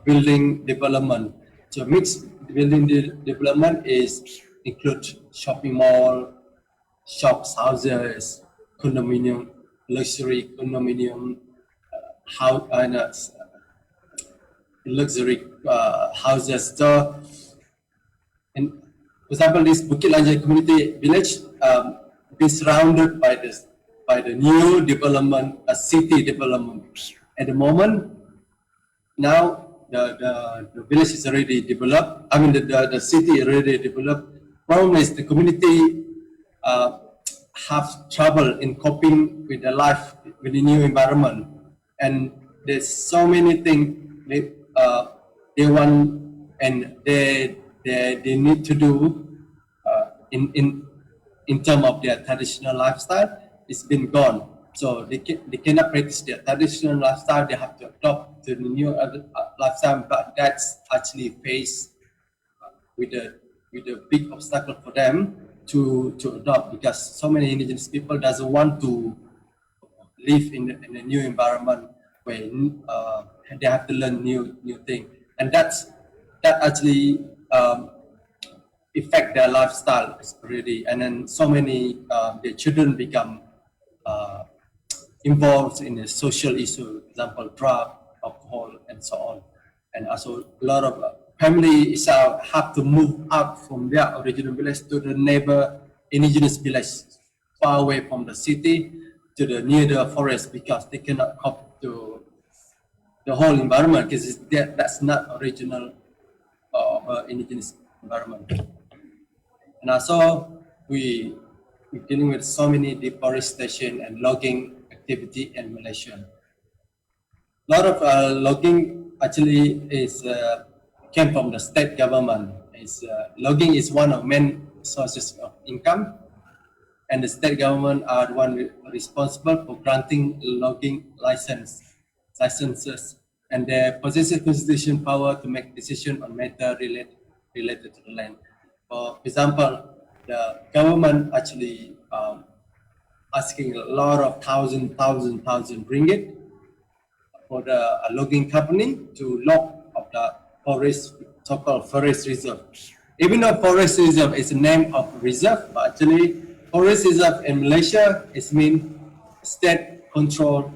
building development. So mixed building development include shopping mall, shops, houses, condominium, luxury condominium, luxury houses. So, and for example, this Bukit Lanjan Community Village been surrounded by the new development, city development. At the moment, now the village is already developed. I mean, the city is already developed. Problem is the community have trouble in coping with the life with the new environment, and there's so many things they want and they need to do in terms of their traditional lifestyle. It's been gone, so they cannot practice their traditional lifestyle. They have to adopt to the new lifestyle, but that's actually faced with a big obstacle for them to adopt, because so many indigenous people doesn't want to live in a new environment where they have to learn new things, and that actually affect their lifestyle already. And then so many their children become involved in a social issue, for example, drug, alcohol, and so on. And also a lot of families have to move out from their original village to the neighbor indigenous village, far away from the city, to the near the forest, because they cannot cope to the whole environment, because that's not original indigenous environment. And also we're dealing with so many deforestation and logging activity in Malaysia. A lot of logging actually came from the state government. Logging is one of main sources of income, and the state government are the one responsible for granting logging licenses, and they possess constitutional power to make decisions on matters related to the land. For example, the government actually asking a lot of thousand ringgit for the logging company to log of the forest, so-called forest reserve. Even though forest reserve is the name of reserve, but actually forest reserve in Malaysia is mean state-controlled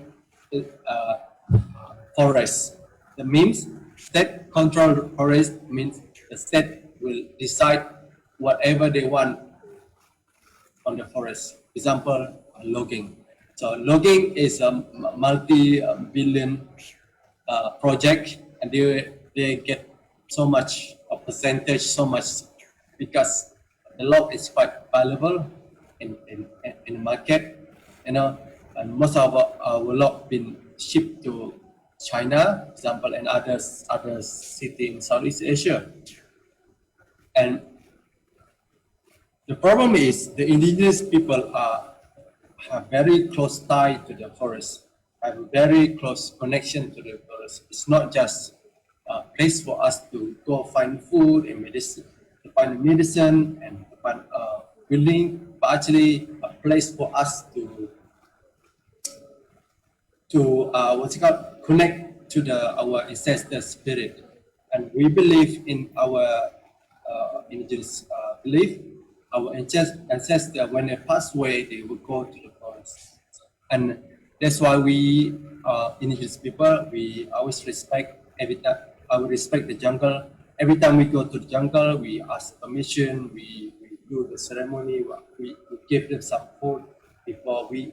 forest. That means state-controlled forest means the state will decide whatever they want on the forest. Example, logging. So logging is a multi-billion project, and they get so much of percentage, so much, because the log is quite valuable in the market, and most of our log been shipped to China, example, and other city in Southeast Asia. And the problem is the indigenous people have very close tie to the forest, have a very close connection to the forest. It's not just a place for us to go find food and medicine, to find medicine and to find building, but actually a place for us to connect to our ancestor spirit. And we believe in our indigenous belief. Our ancestors, when they pass away, they will go to the forest. And that's why we, indigenous people, we always respect I will respect the jungle. Every time we go to the jungle, we ask permission, we do the ceremony, we give them some food before we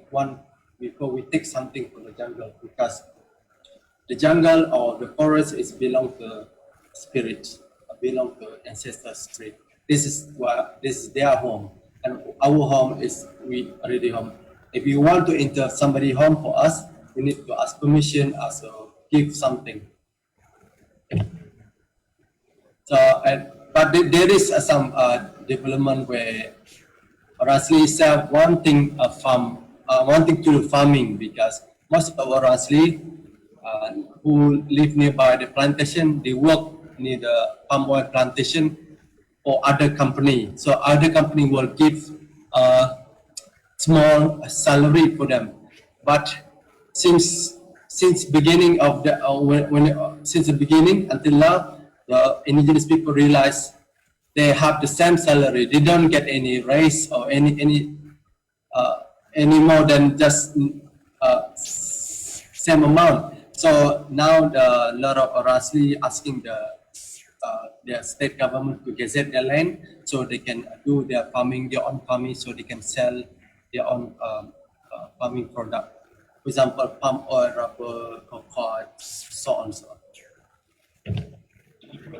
take something from the jungle, because the jungle or the forest is belong to spirit, belong to ancestor spirit. This is their home, and our home is we already home. If you want to enter somebody's home for us, we need to ask permission, also give something. So, but there is some development where Orang Asli itself wanting to do farming, because most of Orang Asli who live nearby the plantation, they work near the palm oil plantation for other company. So other company will give a small salary for them. But since beginning of the since the beginning until now, the indigenous people realize they have the same salary. They don't get any raise or any more than just same amount. So now a lot of Orang Asli asking their state government to gazette their land so they can do their own farming, so they can sell their own farming product. For example, palm oil, rubber, cocoa, so on and so on.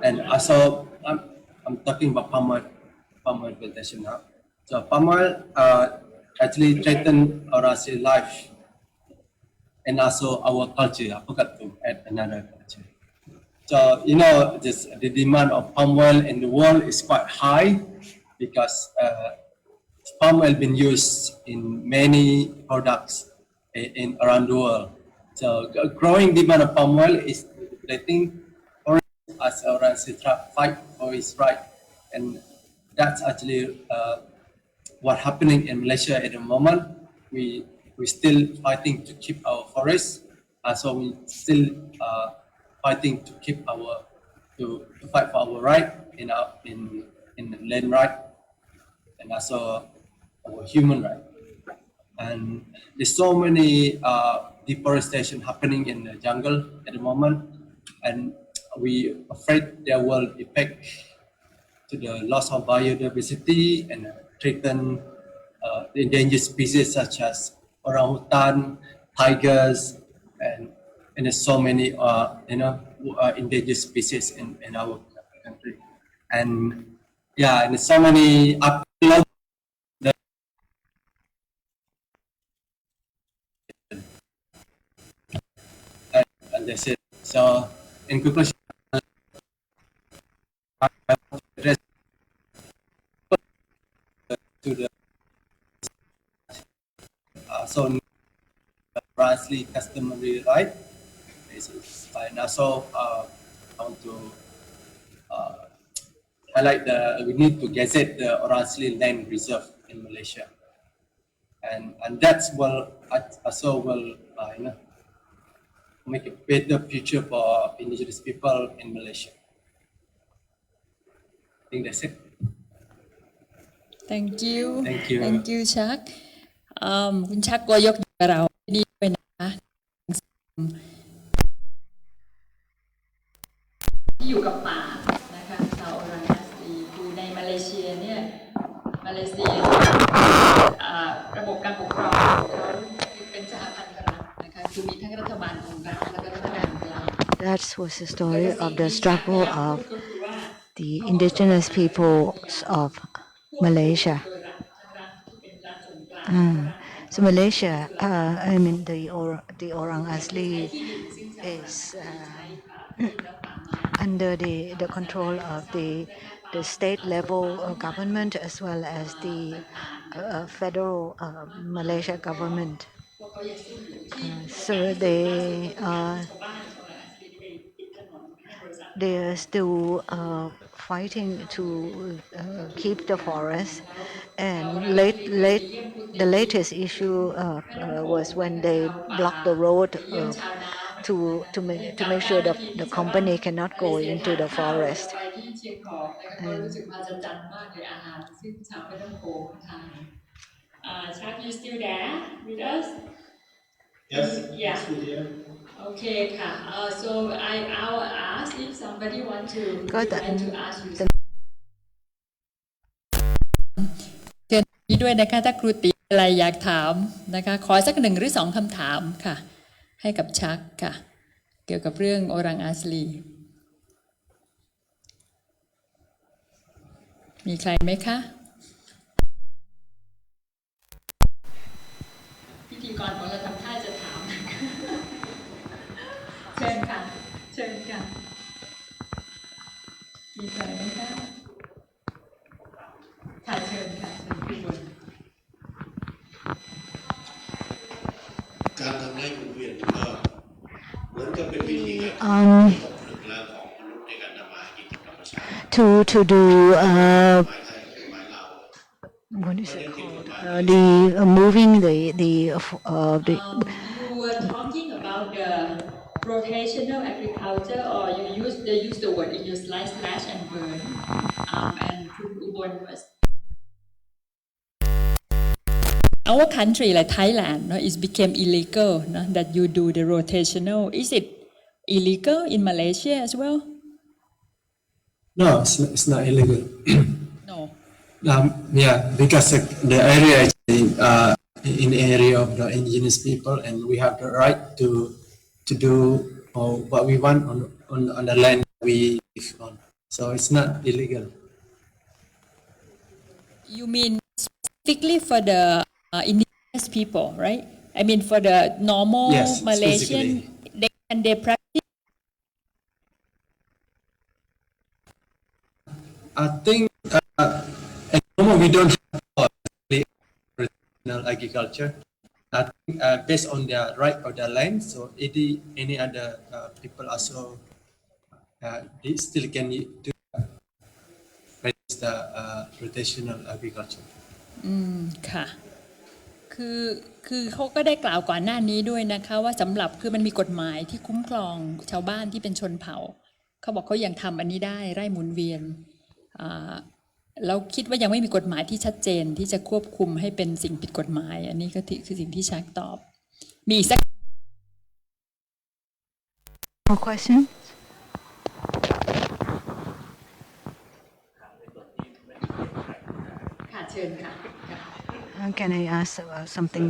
And also, I'm talking about palm oil plantation now. So palm oil actually threaten Orang Asli life and also our culture. I forgot to add another culture. So the demand of palm oil in the world is quite high, because palm oil been used in many products around the world. So growing demand of palm oil is, I think, as Orang Asli fight for his right, and that's actually what happening in Malaysia at the moment. We still fighting to keep our forests, so we still fighting to keep to fight for our right in land right, and also our human right. And there's so many deforestation happening in the jungle at the moment, and we afraid there will affect to the loss of biodiversity and threaten the endangered species such as orangutan, tigers, and there's so many endangered species in our country. And yeah, and there's so many uploads. And that's it. So in conclusion, address to the so Orang Asli customary right. And also I want to highlight we need to gazette the Orang Asli land reserve in Malaysia, and that's also will make a better future for indigenous people in Malaysia. I think that's it. Thank you. Thank you. Thank you, Shaq. คุณชักโกยกอยู่กับเราที่นี่ด้วยนะคะที่อยู่กับป่านะคะชาวอรังอัสลีคือในมาเลเซียเนี่ยระบบการปกครองของเขาเป็นสหพันธรัฐนะคะคือมีทั้งรัฐบาลของรัฐและก็รัฐบาลกลาง That was the story of the struggle of the indigenous peoples of Malaysia. So Malaysia, I mean the Orang Asli is under the control of the state level government as well as the federal Malaysia government. So they are still fighting to keep the forest. And the latest issue was when they blocked the road to make sure that the company cannot go into the forest. Shaq, you still there with us? Yes. Yeah. Still here. Okay, so I'll ask if somebody want to like to ask you เชิญนี้ด้วยนะคะถ้าครูตีอะไรอยากถามนะคะขอสัก1 หรือ 2คำถามค่ะให้กับชักค่ะเกี่ยวกับเรื่องโอรังอาสลีมีใครไหมคะพิธีกรของเราทำท่าจะถามเชิญค่ะเชิญค่ะมีใครไหมคะค่ะเชิญค่ะเชิญพี่บนการทำไร่หมุนเวียนก็เหมือนกับเป็นวิธีการตกผลึกแล้วของมนุษย์ในการทำมาหากินกับธรรมชาติ to do what is it called? The moving the You were talking about the rotational agriculture, or they use the word in your slide slash and burn, and Ubon was our country like Thailand, no, it became illegal, no, that you do the rotational. Is it illegal in Malaysia as well? No, it's not illegal. No. Yeah, because the area is in the area of the indigenous people, and we have the right to do what we want on the land we live on. So it's not illegal. You mean specifically for the indigenous people, right? I mean for the normal Yes, Malaysian, they practice. I think at the moment we don't have traditional agriculture. I think based on their right of their land, so any other people also they still can do practice the rotational agriculture. ค่ะคือเขาก็ได้กล่าวก่อนหน้านี้ด้วยนะคะว่าสำหรับคือมันมีกฎหมายที่คุ้มครองชาวบ้านที่เป็นชนเผ่าเขาบอกเขายังทำอันนี้ได้ไร่หมุนเวียนเราคิดว่ายังไม่มีกฎหมายที่ชัดเจนที่จะควบคุมให้เป็นสิ่งผิดกฎหมายอันนี้ก็คือสิ่งที่ชักตอบมีสัก more question? Can I ask something?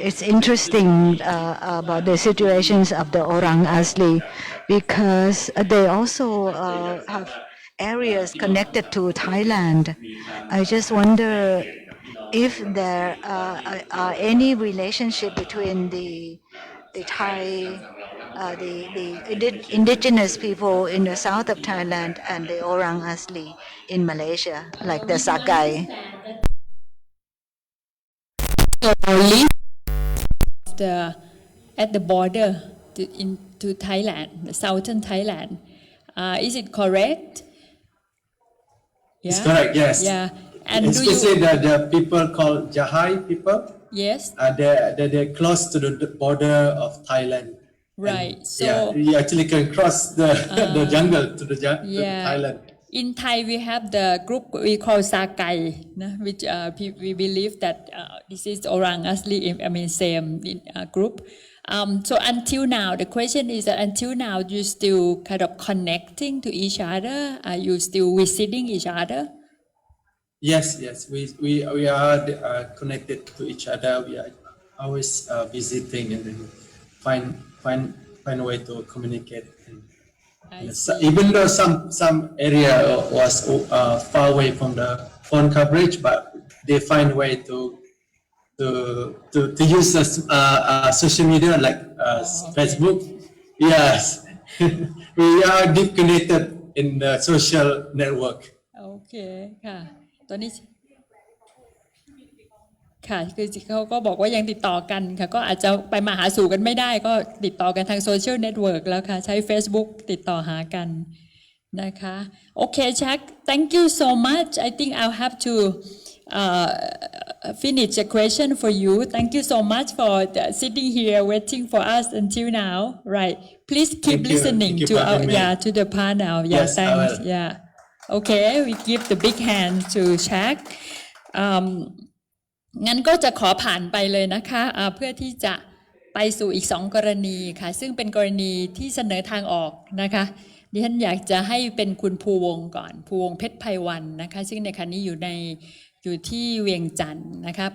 It's interesting about the situations of the Orang Asli because they also have areas connected to Thailand. I just wonder if there are any relationship between the Thai, the indigenous people in the south of Thailand and the Orang Asli in Malaysia, like the Sakai. At the border to Thailand, the southern Thailand. Is it correct? Yeah? It's correct, yes. Yeah. And especially the people called Jahai people. Yes. They're close to the border of Thailand. Right. And, so yeah, you actually can cross the jungle to Thailand. In Thai, we have the group we call Sakai, which we believe that this is Orang Asli, I mean same group. So until now, the question is that until now, you still kind of connecting to each other? Are you still visiting each other? Yes, we are connected to each other. We are always visiting and then find a way to communicate. Even though some area was far away from the phone coverage, but they find a way to to use social media like Facebook. Yes, we are deep connected in the social network. โอเคค่ะตอนนี้ค่ะคือเขาก็บอกว่ายังติดต่อกันค่ะก็อาจจะไปมาหาสู่กันไม่ได้ก็ติดต่อกันทางโซเชียลเน็ตเวิร์กแล้วค่ะใช้ Facebook ติดต่อหากันนะคะโอเค Shaq thank you so much I think I'll have to finish a question for you thank you so much for sitting here waiting for us until now right please keep listening to our to the panel Yes, thanks okay we give the big hand to Shaqงั้นก็จะขอผ่านไปเลยนะคะเพื่อที่จะไปสู่อีก2กรณีค่ะซึ่งเป็นกรณีที่เสนอทางออกนะคะดิฉันอยากจะให้เป็นคุณภูวงศ์ก่อนภูวงศ์เพชรไพวันนะคะซึ่งในขณะนี้อยู่ที่เวียงจันทร์นะคะ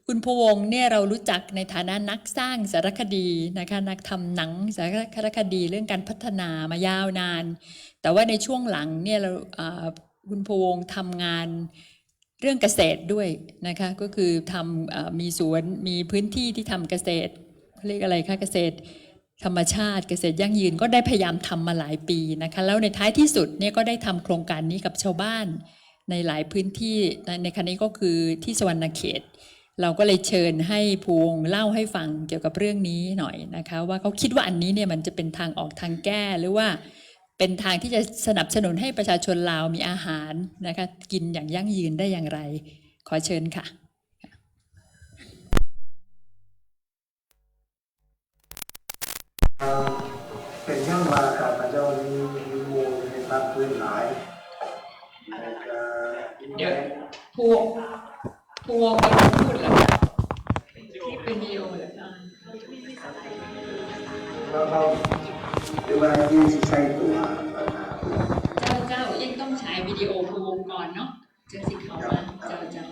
คุณภูวงศ์เนี่ยเรารู้จักในฐานะนักสร้างสารคดีนะคะนักทำหนังสารคดีเรื่องการพัฒนามายาวนานแต่ว่าในช่วงหลังเนี่ยเราคุณภูวงศ์ทำงานเรื่องเกษตรด้วยนะคะก็คือทำมีสวนมีพื้นที่ที่ทำเกษตรเรียกอะไรคะเกษตรธรรมชาติเกษตรยั่งยืนก็ได้พยายามทำมาหลายปีนะคะแล้วในท้ายที่สุดเนี่ยก็ได้ทำโครงการนี้กับชาวบ้านในหลายพื้นที่ในครั้งนี้ก็คือที่สวรรณเขตเราก็เลยเชิญให้ภูวงศ์เล่าให้ฟังเกี่ยวกับเรื่องนี้หน่อยนะคะว่าเขาคิดว่าอันนี้เนี่ยมันจะเป็นทางออกทางแก้หรือว่าเป็นทางที่จะสนับสนุนให้ประชาชนลาวมีอาหารนะคะกินอย่างยั่งยืนได้อย่างไรขอเชิญค่ะเป็นยังมากับพระเจ้ามีมูลในภาคพื้นหลายเดี๋ยวภูวงศ์พูดแล้วที่เป็นวิดีโอเราหรือว่าที่ใช้ตัวเจ้ายังต้องฉายวิดีโอภูวงศ์ก่อนเนาะจึงสิเขามาเจ้า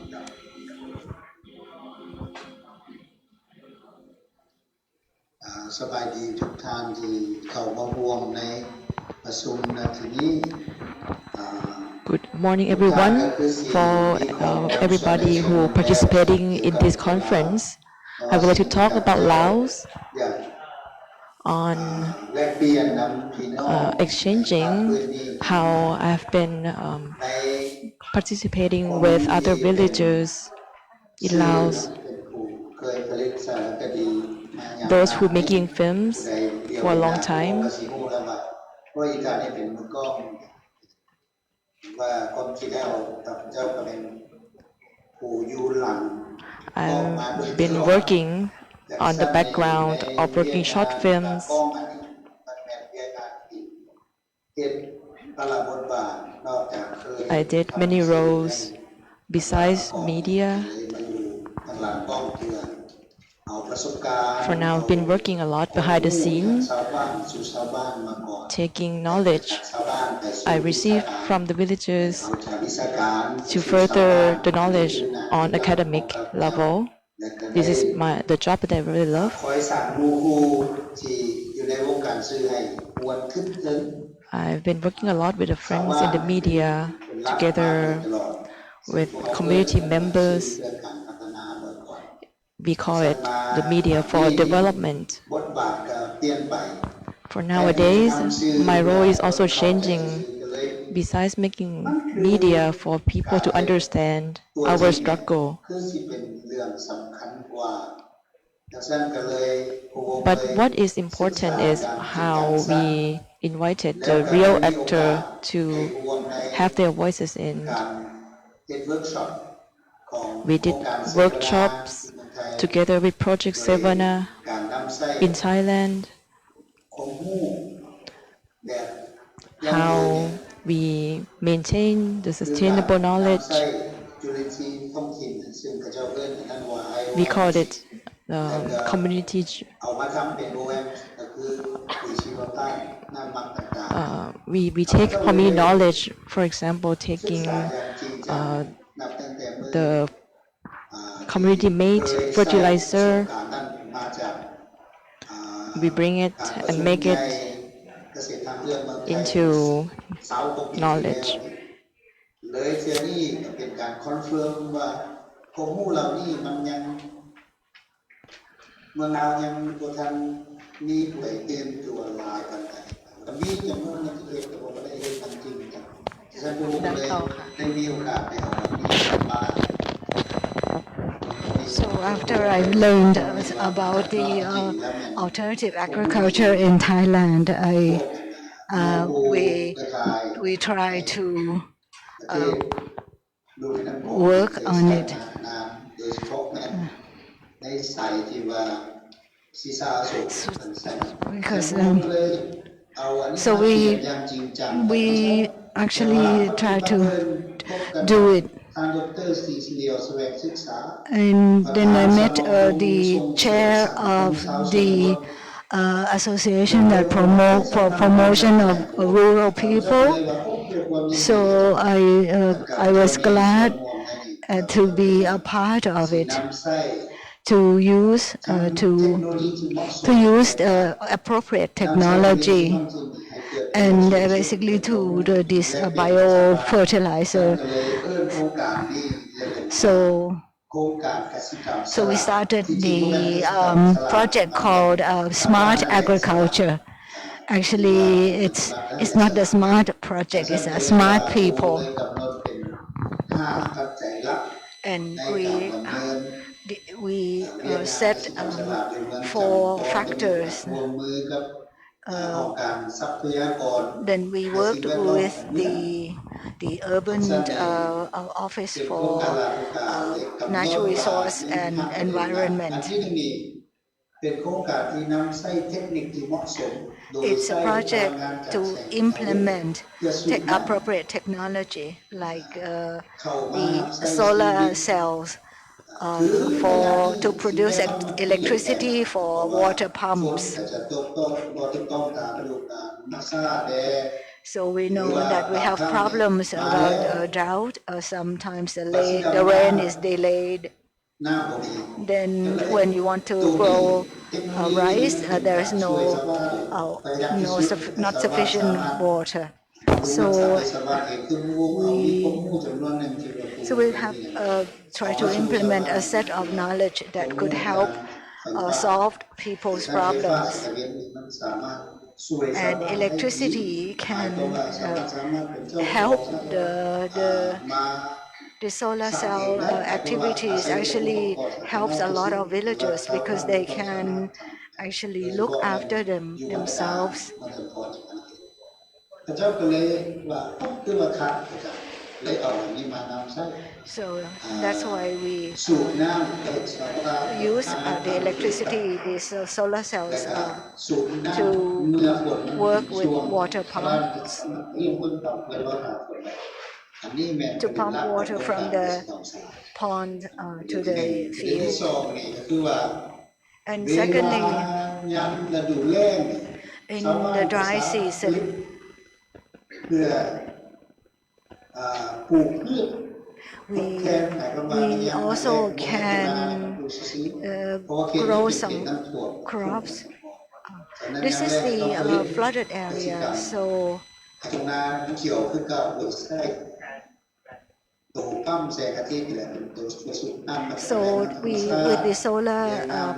สบายดีทุกท่านที่เข้ามาร่วมในประชุมในที่นี้ Good morning, everyone. For everybody who participating in this conference, I would like to talk about Laos on exchanging how I've been participating with other villagers in Laos, those who making films for a long time. I've been working on the background of working short films. I did many roles besides media. For now, I've been working a lot behind the scenes, taking knowledge I received from the villagers to further the knowledge on academic level. This is the job that I really love. I've been working a lot with the friends in the media, together with community members. We call it the media for development. For nowadays, my role is also changing. Besides making media for people to understand our struggle. But what is important is how we invited the real actor to have their voices in. We did workshops together with Project Savannah in Thailand. How we maintain the sustainable knowledge. We call it community. We take community knowledge, for example, taking the community-made fertilizer. We bring it and make it into knowledge. เมืองลาวยังบ่ทันมีผู้ใดเตรียมตัวหลายปานใดมีจำนวนนึงที่เฮ็ดก็บ่ได้เฮ็ดกันจริงจังฉะนั้นผมก็เลยได้มีโอกาสได้เอาแบบนี้มา So after I learned about the alternative agriculture in Thailand, we try to work on it. Because so we actually try to do it. And then I met the chair of the association that promotion of rural people. So I was glad to be a part of it, to use appropriate technology and basically to do this biofertilizer. So we started the project called Smart Agriculture. Actually, it's not the smart project; it's a smart people. And we set 4 factors. Then we worked with the urban office for natural resource and environment. It's a project to implement appropriate technology like the solar cells to produce electricity for water pumps. So we know that we have problems about drought. Sometimes the rain is delayed. Then when you want to grow rice, there is not sufficient water. So we have tried to implement a set of knowledge that could help solve people's problems. And electricity can help the solar cell activities actually helps a lot of villagers because they can actually look after themselves. So that's why we use the electricity, these solar cells, to work with water pumps, to pump water from the pond to the field. And secondly, in the dry season, we also can grow some crops. This is the flooded area, so with the solar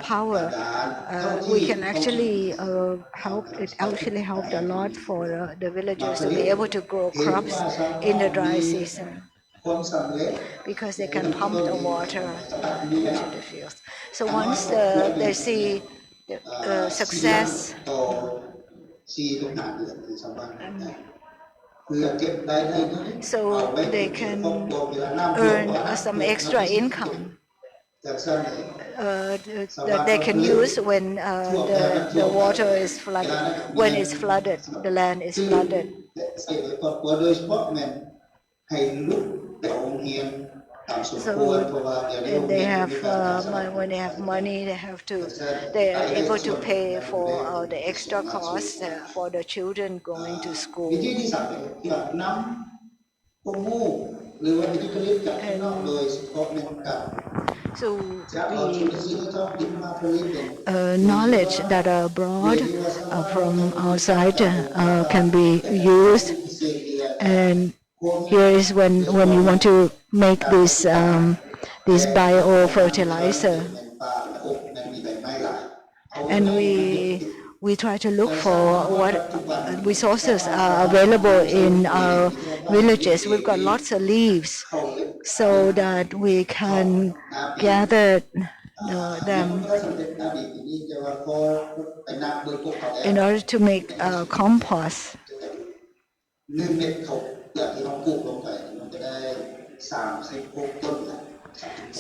power, we can actually help. It actually helped a lot for the villagers to be able to grow crops in the dry season because they can pump the water into the fields. So once they see success, so they can earn some extra income that they can use when the water is flooded. When it's flooded, the land is flooded. So and they have when they have money, they are able to pay for the extra costs for the children going to school. So the knowledge that are brought from outside can be used, and here is when you want to make this biofertilizer. and we try to look for what resources are available in our villages. We've got lots of leaves so that we can gather them in order to make compost. 1 เม็ดเขาอย่างที่เขาปลูกลงไปมันจะได้36 ต้นแหละ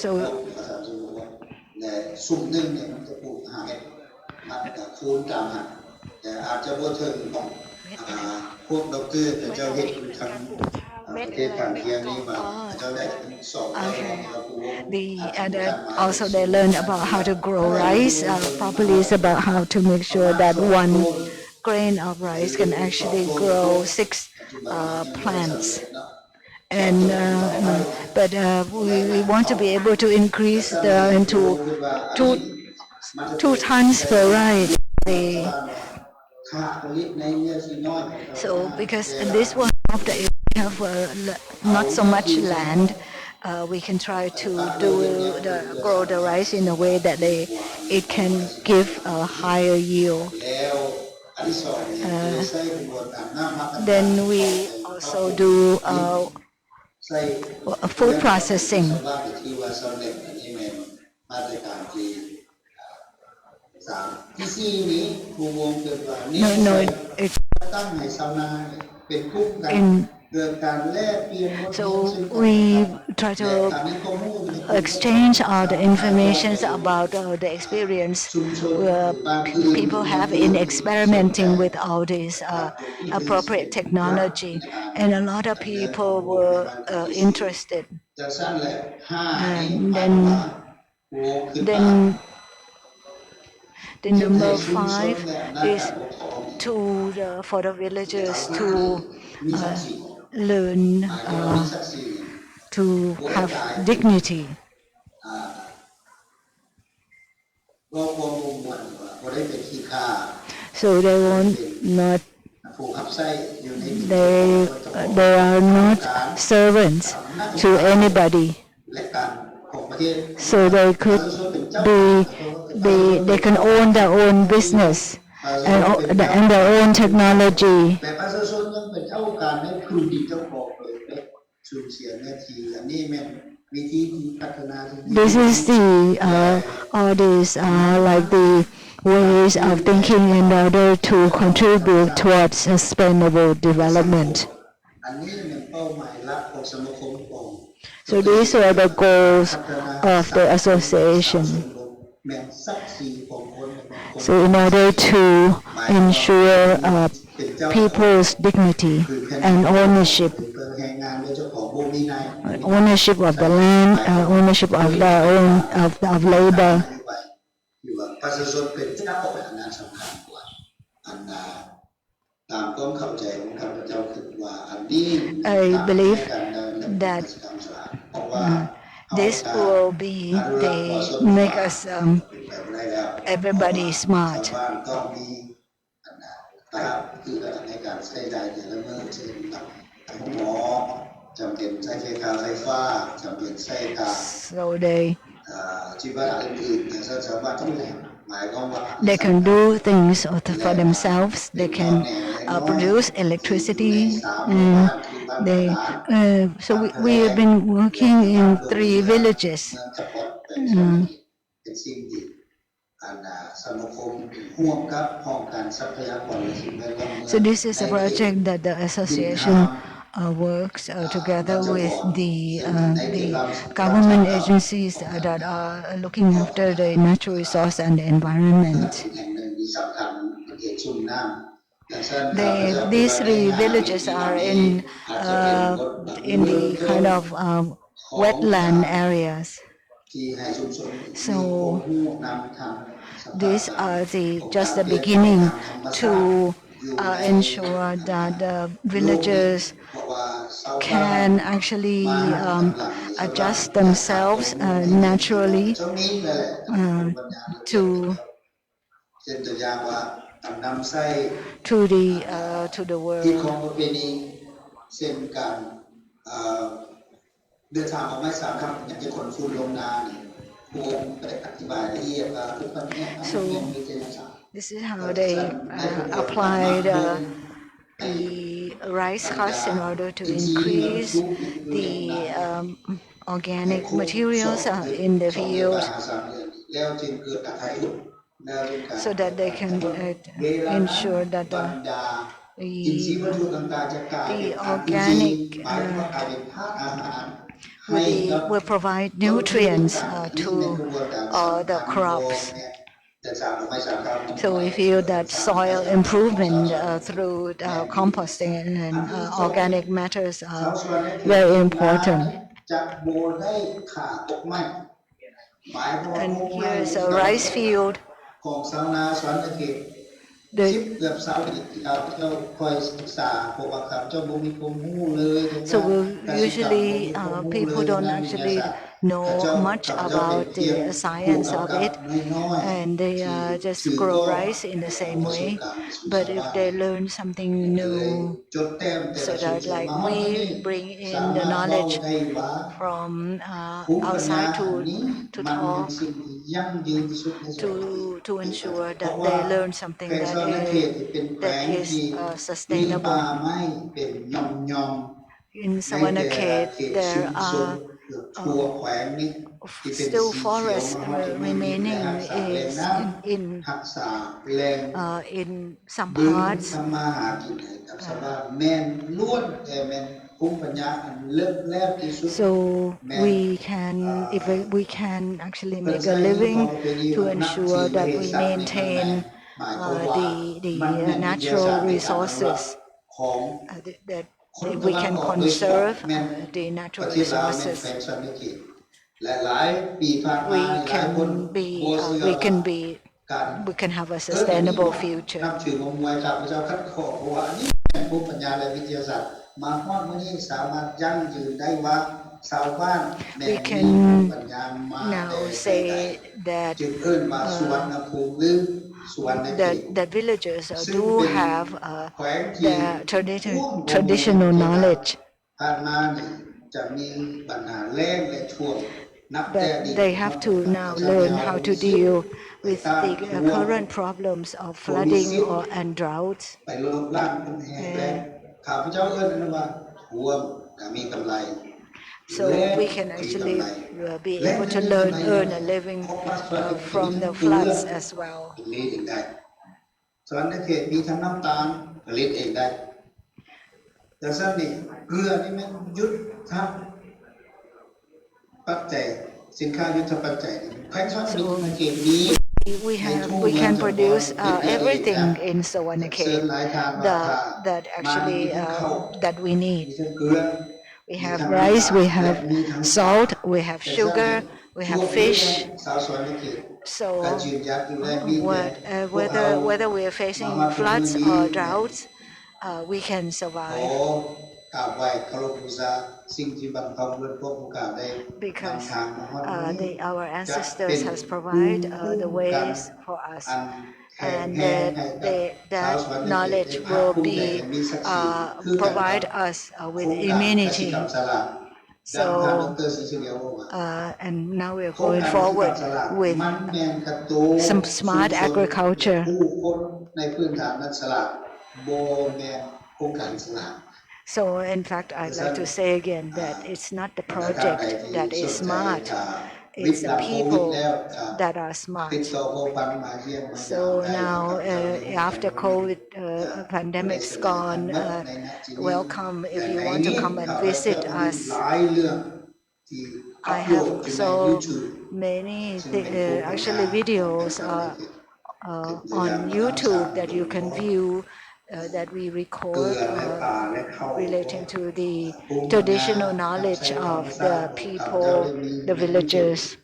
So และสุ่มหนึ่งเนี่ยมันจะปลูก5 เม็ดมันจะคูณตามหักแต่อาจจะบ่ถึงพวกดอกเตอร์แต่เจ้าเฮ็ดอยู่ทางประเทศข้างเคียงนี้มาเจ้าได้ถึง200 also they learned about how to grow rice properly. It's about how to make sure that one grain of rice can actually grow 6 plants. And but we want to be able to increase into 2 tons per variety. So because this one of the have not so much land, we can try to grow the rice in a way that it can give a higher yield. Then we also do food processing. No, so we try to exchange all the information about the experience people have in experimenting with all this appropriate technology, and a lot of people were interested. And then the number 5 is for the villagers to learn to have dignity. So they are not servants to anybody. So they could they can own their own business and their own technology. This is all these like the ways of thinking in order to contribute towards sustainable development. So these were the goals of the association. So in order to ensure people's dignity and ownership of the land, ownership of their own of labor. I believe that this will make us everybody smart. So they can do things for themselves. They can produce electricity. So we have been working in 3 villages. So this is a project that the association works together with the government agencies that are looking after the natural resource and the environment. These 3 villages are in the kind of wetland areas. So these are just the beginning to ensure that the villagers can actually adjust themselves naturally to the world. เดินทางมาไม่3 ครั้งอยากจะขนฟูนลงนาเนี่ยพวกไปอธิบายละเอียดว่าทุกคนเนี่ย This is how they applied the rice husk in order to increase the organic materials in the field, so that they can ensure that the organic will provide nutrients to the crops. So we feel that soil improvement through composting and organic matters are very important. And here is a rice field. So usually people don't actually know much about the science of it, and they just grow rice in the same way. But if they learn something new, so that like we bring in the knowledge from outside to talk, to ensure that they learn something that is sustainable. In Sawanakhet, there are still forests remaining in some parts. So we can, if we can actually make a living to ensure that we maintain the natural resources, that we can conserve the natural resources. We can have a sustainable future. We can now say that that villagers do have their traditional knowledge, but they have to now learn how to deal with the current problems of flooding and droughts. So we can actually be able to earn a living from the floods as well. So we can produce everything in Sawanakhet that we need. We have rice, we have salt, we have sugar, we have fish. So whether we are facing floods or droughts, we can survive, because our ancestors has provided the ways for us, and that knowledge will be provide us with immunity. So and now we are going forward with some smart agriculture. So in fact, I'd like to say again that it's not the project that is smart, it's the people that are smart. So now after COVID pandemic's gone, welcome if you want to come and visit us. I have so many actually videos on YouTube that you can view, that we record relating to the traditional knowledge of the people, the villagers.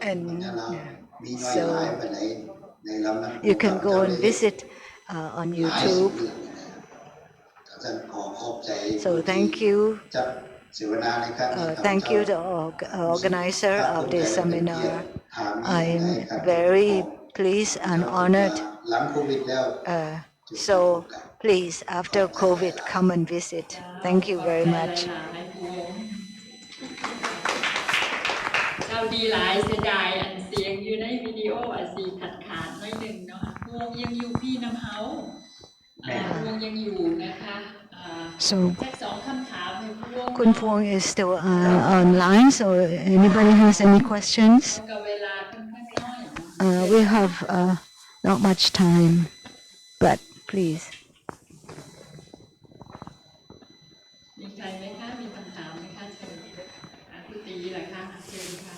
And so you can go and visit on YouTube. So thank you. Thank you to the organizer of this seminar. I'm very pleased and honored. So please, after COVID, come and visit. Thank you very much. เราดีหลายเสียดายอันเสียงอยู่ในวิดีโออันสีขาดหน่อยหนึ่งเนาะพวงยังอยู่พี่น้ำเฮาพวงยังอยู่นะคะแจ็คสองคำถามให้พวง Kun Phuong is still online, so anybody has any questions? กับเวลาค่อนข้างน้อย We have not much time, but please. มีใครไหมคะมีคำถามไหมคะเชิญคุณตีเหรอคะเชิญค่ะ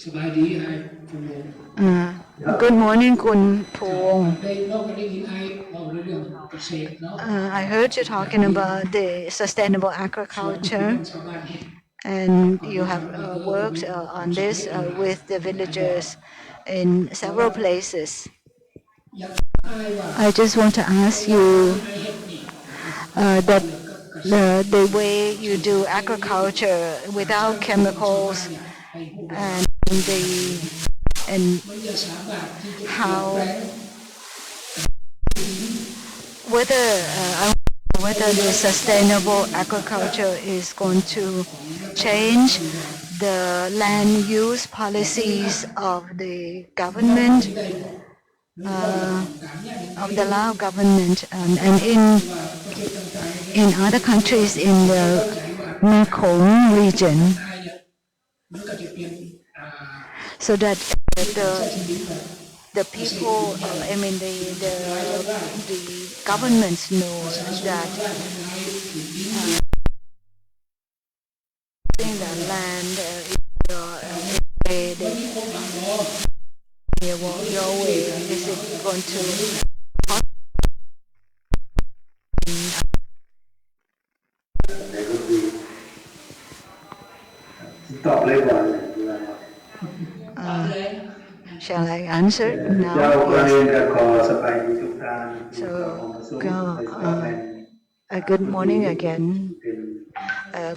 สบายดีไอ้คุณลุง Good morning, Kun Phuong. ได้นอกจากได้ยินไอ้เราเรื่องเกษตรเนาะ I heard you talking about the sustainable agriculture, ชาวบ้านเห็น and you have worked on this with the villagers in several places. อยากไอ้ว่า I just want to ask you ไอ้เห็ดนี่ that the way you do agriculture without chemicals and มันจะสามารถที่จะ how แปลง whether the sustainable agriculture is going to change the land use policies of the government, of the Lao government, and in other countries in the Mekong region, มันก็จะเป็น so that the people, the governments know that the land your way is it going to ตอบเลยก่อน shall I answer เจ้า now? ก็เรีย Yes. นกับขอสบายดีทุกท่าน So, good morning again.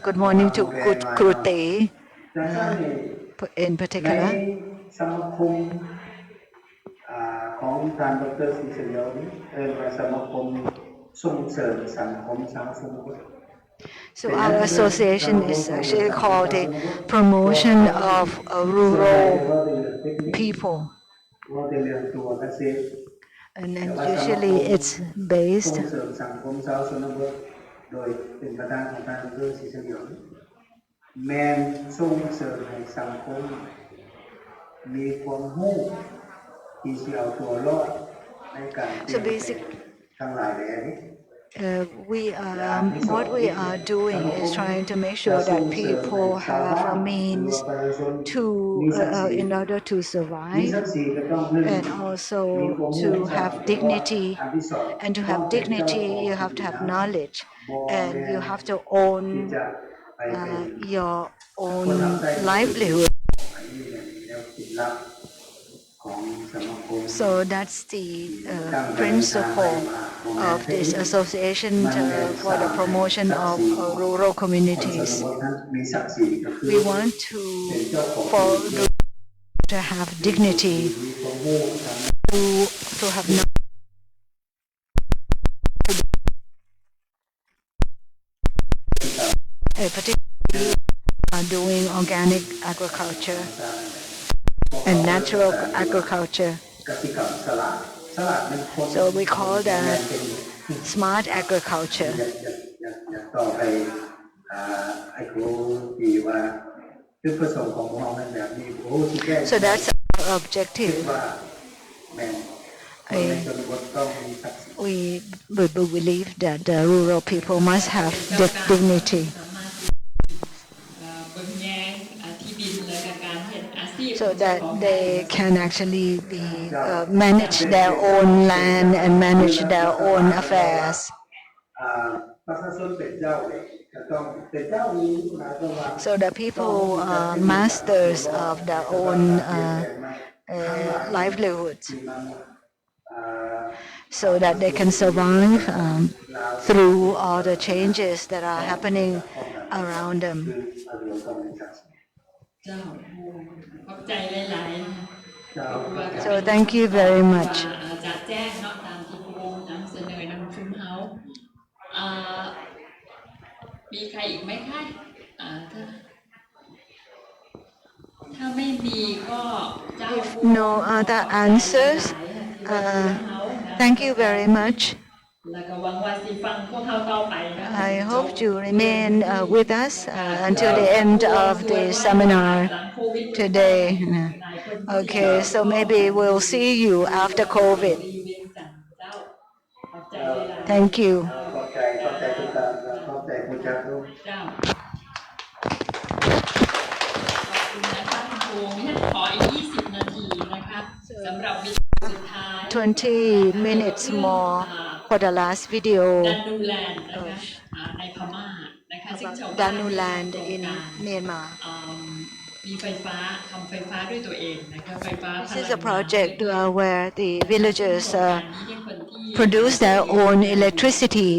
Good morning to Krute in ใน particular. สมาคมของท่านดร.ศรีสยองเรียกว่าสมาคมส่งเสริมสังคมชาวชนบท So our association is actually called the Promotion of Rural People. ว่าในเรื่องตัวเกษตร And then usually it's ส่ based งเสริมสังคมชาวชนบทโดยเป็นประธานของท่านดร.ศรีสยองแมนส่งเสริมให้สังคมมีความรู้ที่จะเอาตัวรอดในการเปลี่ยนแปลงทั้งหลายแหล่นี้ what we are doing is trying to make sure that people have a means to in order to มี survive ศักดิ์ศรีก็ต้องหนึ่ง and also to have dignity. And to have dignity, you have to have knowledge, and you have to own your own livelihood. So that's the principle of this association for the promotion of rural communities. We want to have dignity, to have particularly doing organic agriculture and natural agriculture. So we call that smart agriculture. So that's our objective. We believe that the rural people must have dignity. So that they can actually manage their own land and manage their own affairs. So the people are masters of their own livelihoods, so that they can survive through all the changes that are happening around them. So thank you very much. มีใครอีกไหมคะถ้าไม่มีก็เจ้า If no other answers, thank you very much. แล้วก็หวังว่าสิฟังพวกเขาต่อไปนะ I hope you remain with us until the end of the seminar today. Okay, so maybe we'll see you after COVID. Thank you. ขอบใจทุกท่านขอบใจผู้จัดด้วย เจ้าขอบคุณนะคะคุณครูมิฉันขออีก20 นาทีนะคะสำหรับวิดีโอสุดท้าย 20 minutes more for the last video ดันนูแลนด์นะคะในพม่านะคะซึ่งชาวบ้าน Danu Land in Myanmar. มีไฟฟ้าทำไฟฟ้าด้วยตัวเองนะคะไฟฟ้า This is a project where the villagers produce their own electricity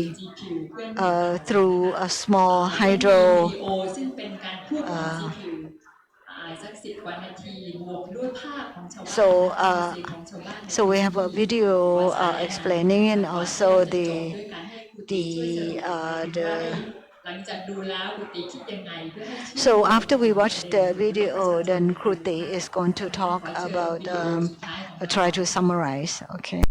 through a small hydro. ซึ่งเป็นการควบคุม CPU สัก10 กว่านาทีบวกด้วยภาพของชาวบ้าน So we have a video explaining and also the หลังจากดูแล้วกุฏิคิดยังไงเพื่อให้ So after we watch the video, then Kruti is going to talk about, try to summarize. Okay.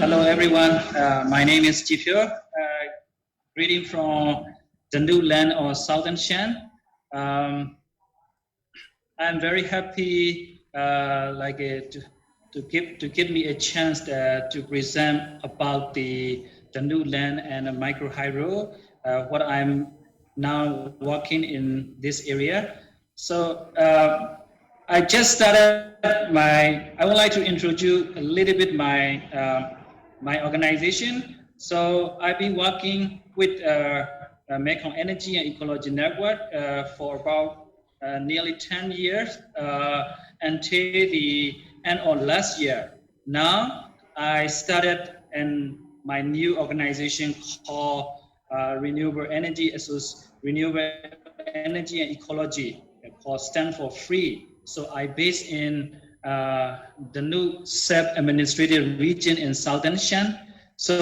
Hello everyone, my name is Kyi Phyo, greeting from Danu Land or Southern Shan. I'm very happy to give me a chance to present about the Danu Land and micro hydro, what I'm now working in this area. So I just started I would like to introduce a little bit my organization. So I've been working with Mekong Energy and Ecology Network for about nearly 10 years until the end of last year. Now I started in my new organization called Renewable Energy and Ecology, called stand for free. So I based in the new self-administrated region in Southern Shan. So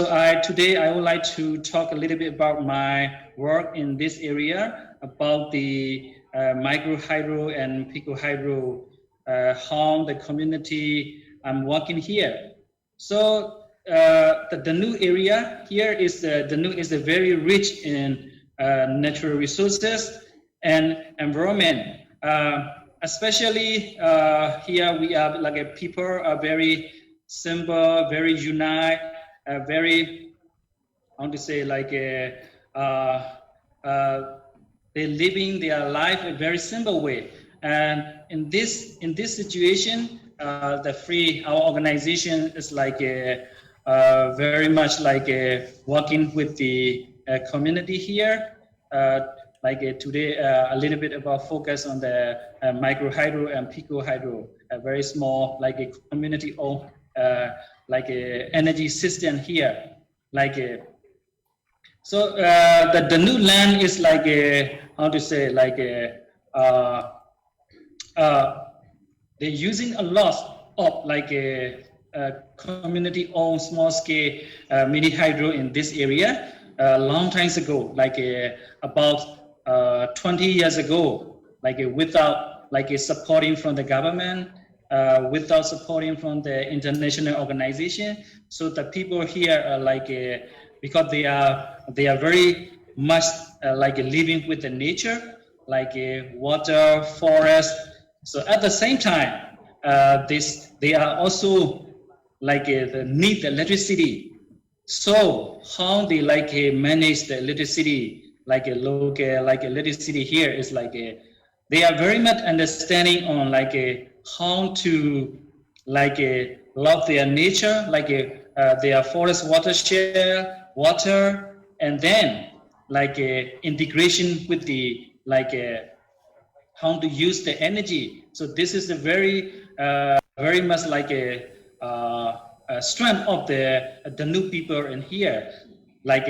today I would like to talk a little bit about my work in this area, about the micro hydro and pico hydro, how the community I'm working here. So the Danu area here is Danu is very rich in natural resources and environment. Especially here we are like a people are very simple, very unite, very, I want to say like they're living their life in a very simple way. And in this situation, our organization is like very much like working with the community here. Today, a little bit about focus on the micro hydro and pico hydro, a very small, like a community owned, like a energy system here, so the Danu Land is like a, how to say, like a, they're using a lot of like a community owned small scale mini hydro in this area long times ago, like about 20 years ago, without supporting from the government, without supporting from the international organization. So the people here are because they are very much living with the nature, water, forest. So at the same time, they are also they need the electricity. So how they manage the electricity? Local electricity here is they are very much understanding on how to love their nature, their forest watershed, water, and then integration with the like how to use the energy. So this is a very much like a strength of the Danu people in here, like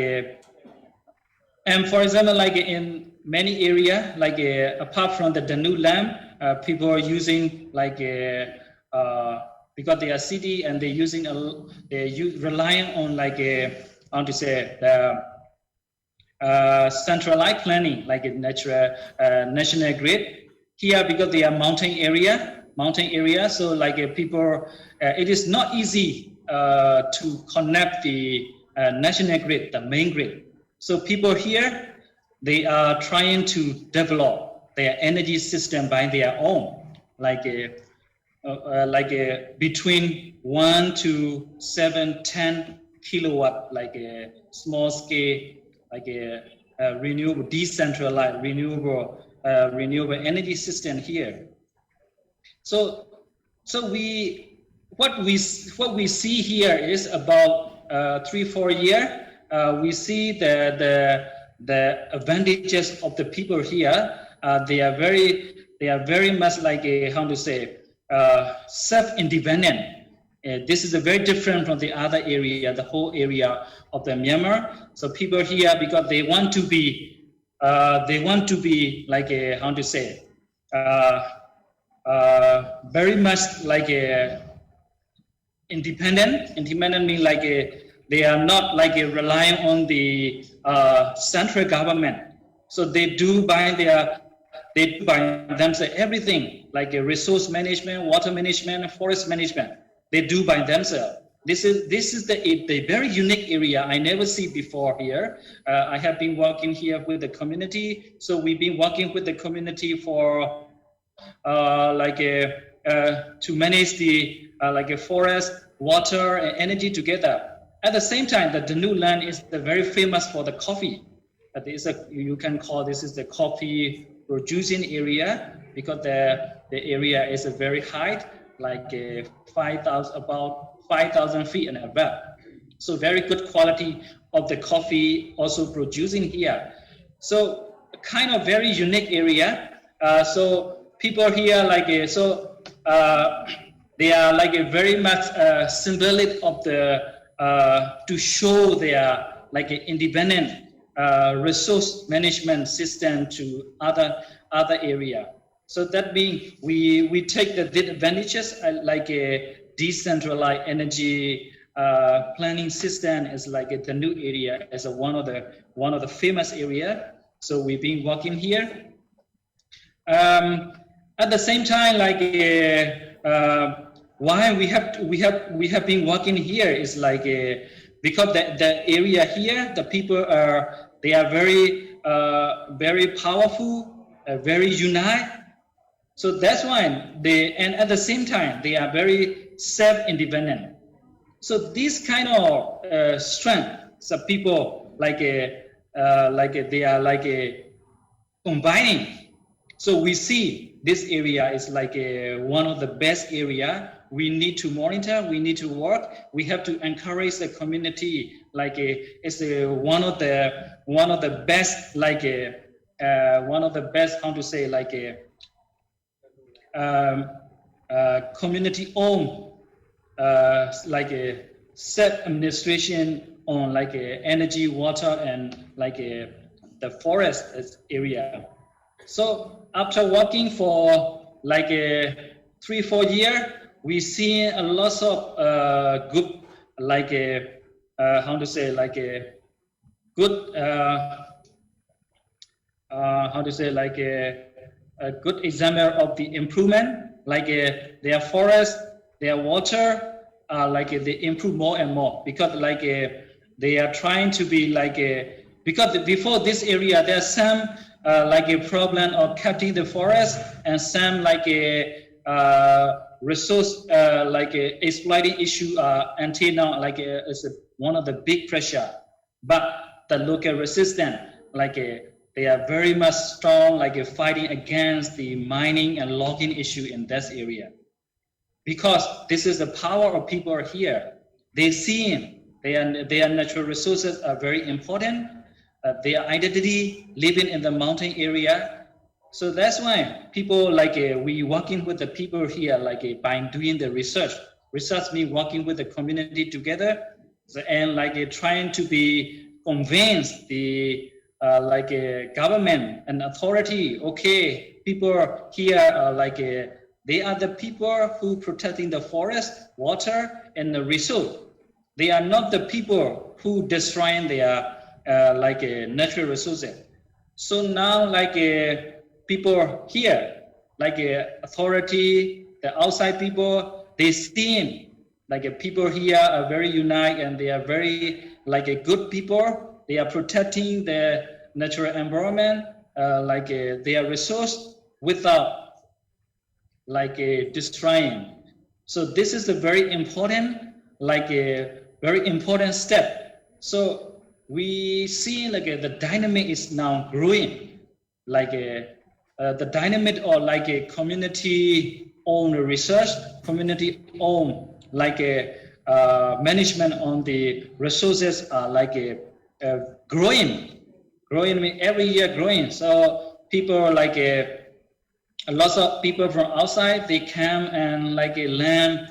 and for example, like in many area, like apart from the Danu Land, people are using like because they are city and they're using relying on like how to say the centralized planning, like a national grid. Here because they are mountain area, so like people, it is not easy to connect the national grid, the main grid. So people here, they are trying to develop their energy system by their own, like between 1 to 7-10 kilowatt, like a small scale, like a renewable, decentralized, renewable energy system here. So what we see here is about 3-4 years. We see the advantages of the people here. They are very much like how to say self-independent. This is a very different from the other area, the whole area of the Myanmar. So people here, because they want to be like how to say very much like independent. Independent means like they are not like relying on the central government. So they do by themselves everything, like resource management, water management, forest management. They do by themselves. This is the very unique area I never see before here. I have been working here with the community. So we've been working with the community for to manage the like a forest, water, and energy together. At the same time, the Danu Land is very famous for the coffee. You can call this is the coffee producing area because the area is a very high, like about 5,000 feet and above. So very good quality of the coffee also producing here. So kind of very unique area. So people here like they are like a very much symbolic of the to show their like independent resource management system to other area. So that means we take the advantages like a decentralized energy planning system is like the new area as one of the famous area. So we've been working here. At the same time, like why we have been working here is like because the area here, the people they are very powerful, very united. So that's why and at the same time they are very self-independent. So this kind of strength, so people like they are like combining. So we see this area is like one of the best area. We need to monitor, we need to work, we have to encourage the community, like it's one of the best, like one of the best, how to say, like community owned, like a self administration on like energy, water, and like the forest area. So after working for like 3-4 years, we see a lot of good, like how to say, like a good, how to say, like a good example of the improvement, like their forest, their water, like they improve more and more because like they are trying to be like because before this area there's some like a problem of cutting the forest and some like a resource like exploiting issue until now like is one of the big pressure, but the local resistance like they are very much strong, like fighting against the mining and logging issue in this area. Because this is the power of people here. They see their natural resources are very important. Their identity, living in the mountain area, So that's why people we working with the people here by doing the research. Research means working with the community together, and trying to be convinced the government and authority. Okay, people here they are the people who protecting the forest, water, and the resource. They are not the people who destroying their natural resources. So now people here, authority, the outside people, they see people here are very united and they are very good people. They are protecting the natural environment, their resource without destroying. So this is a very important step. So we see the dynamic is now growing, the dynamic or community owned research, community owned management on the resources are growing every year growing. So people lots of people from outside, they come and land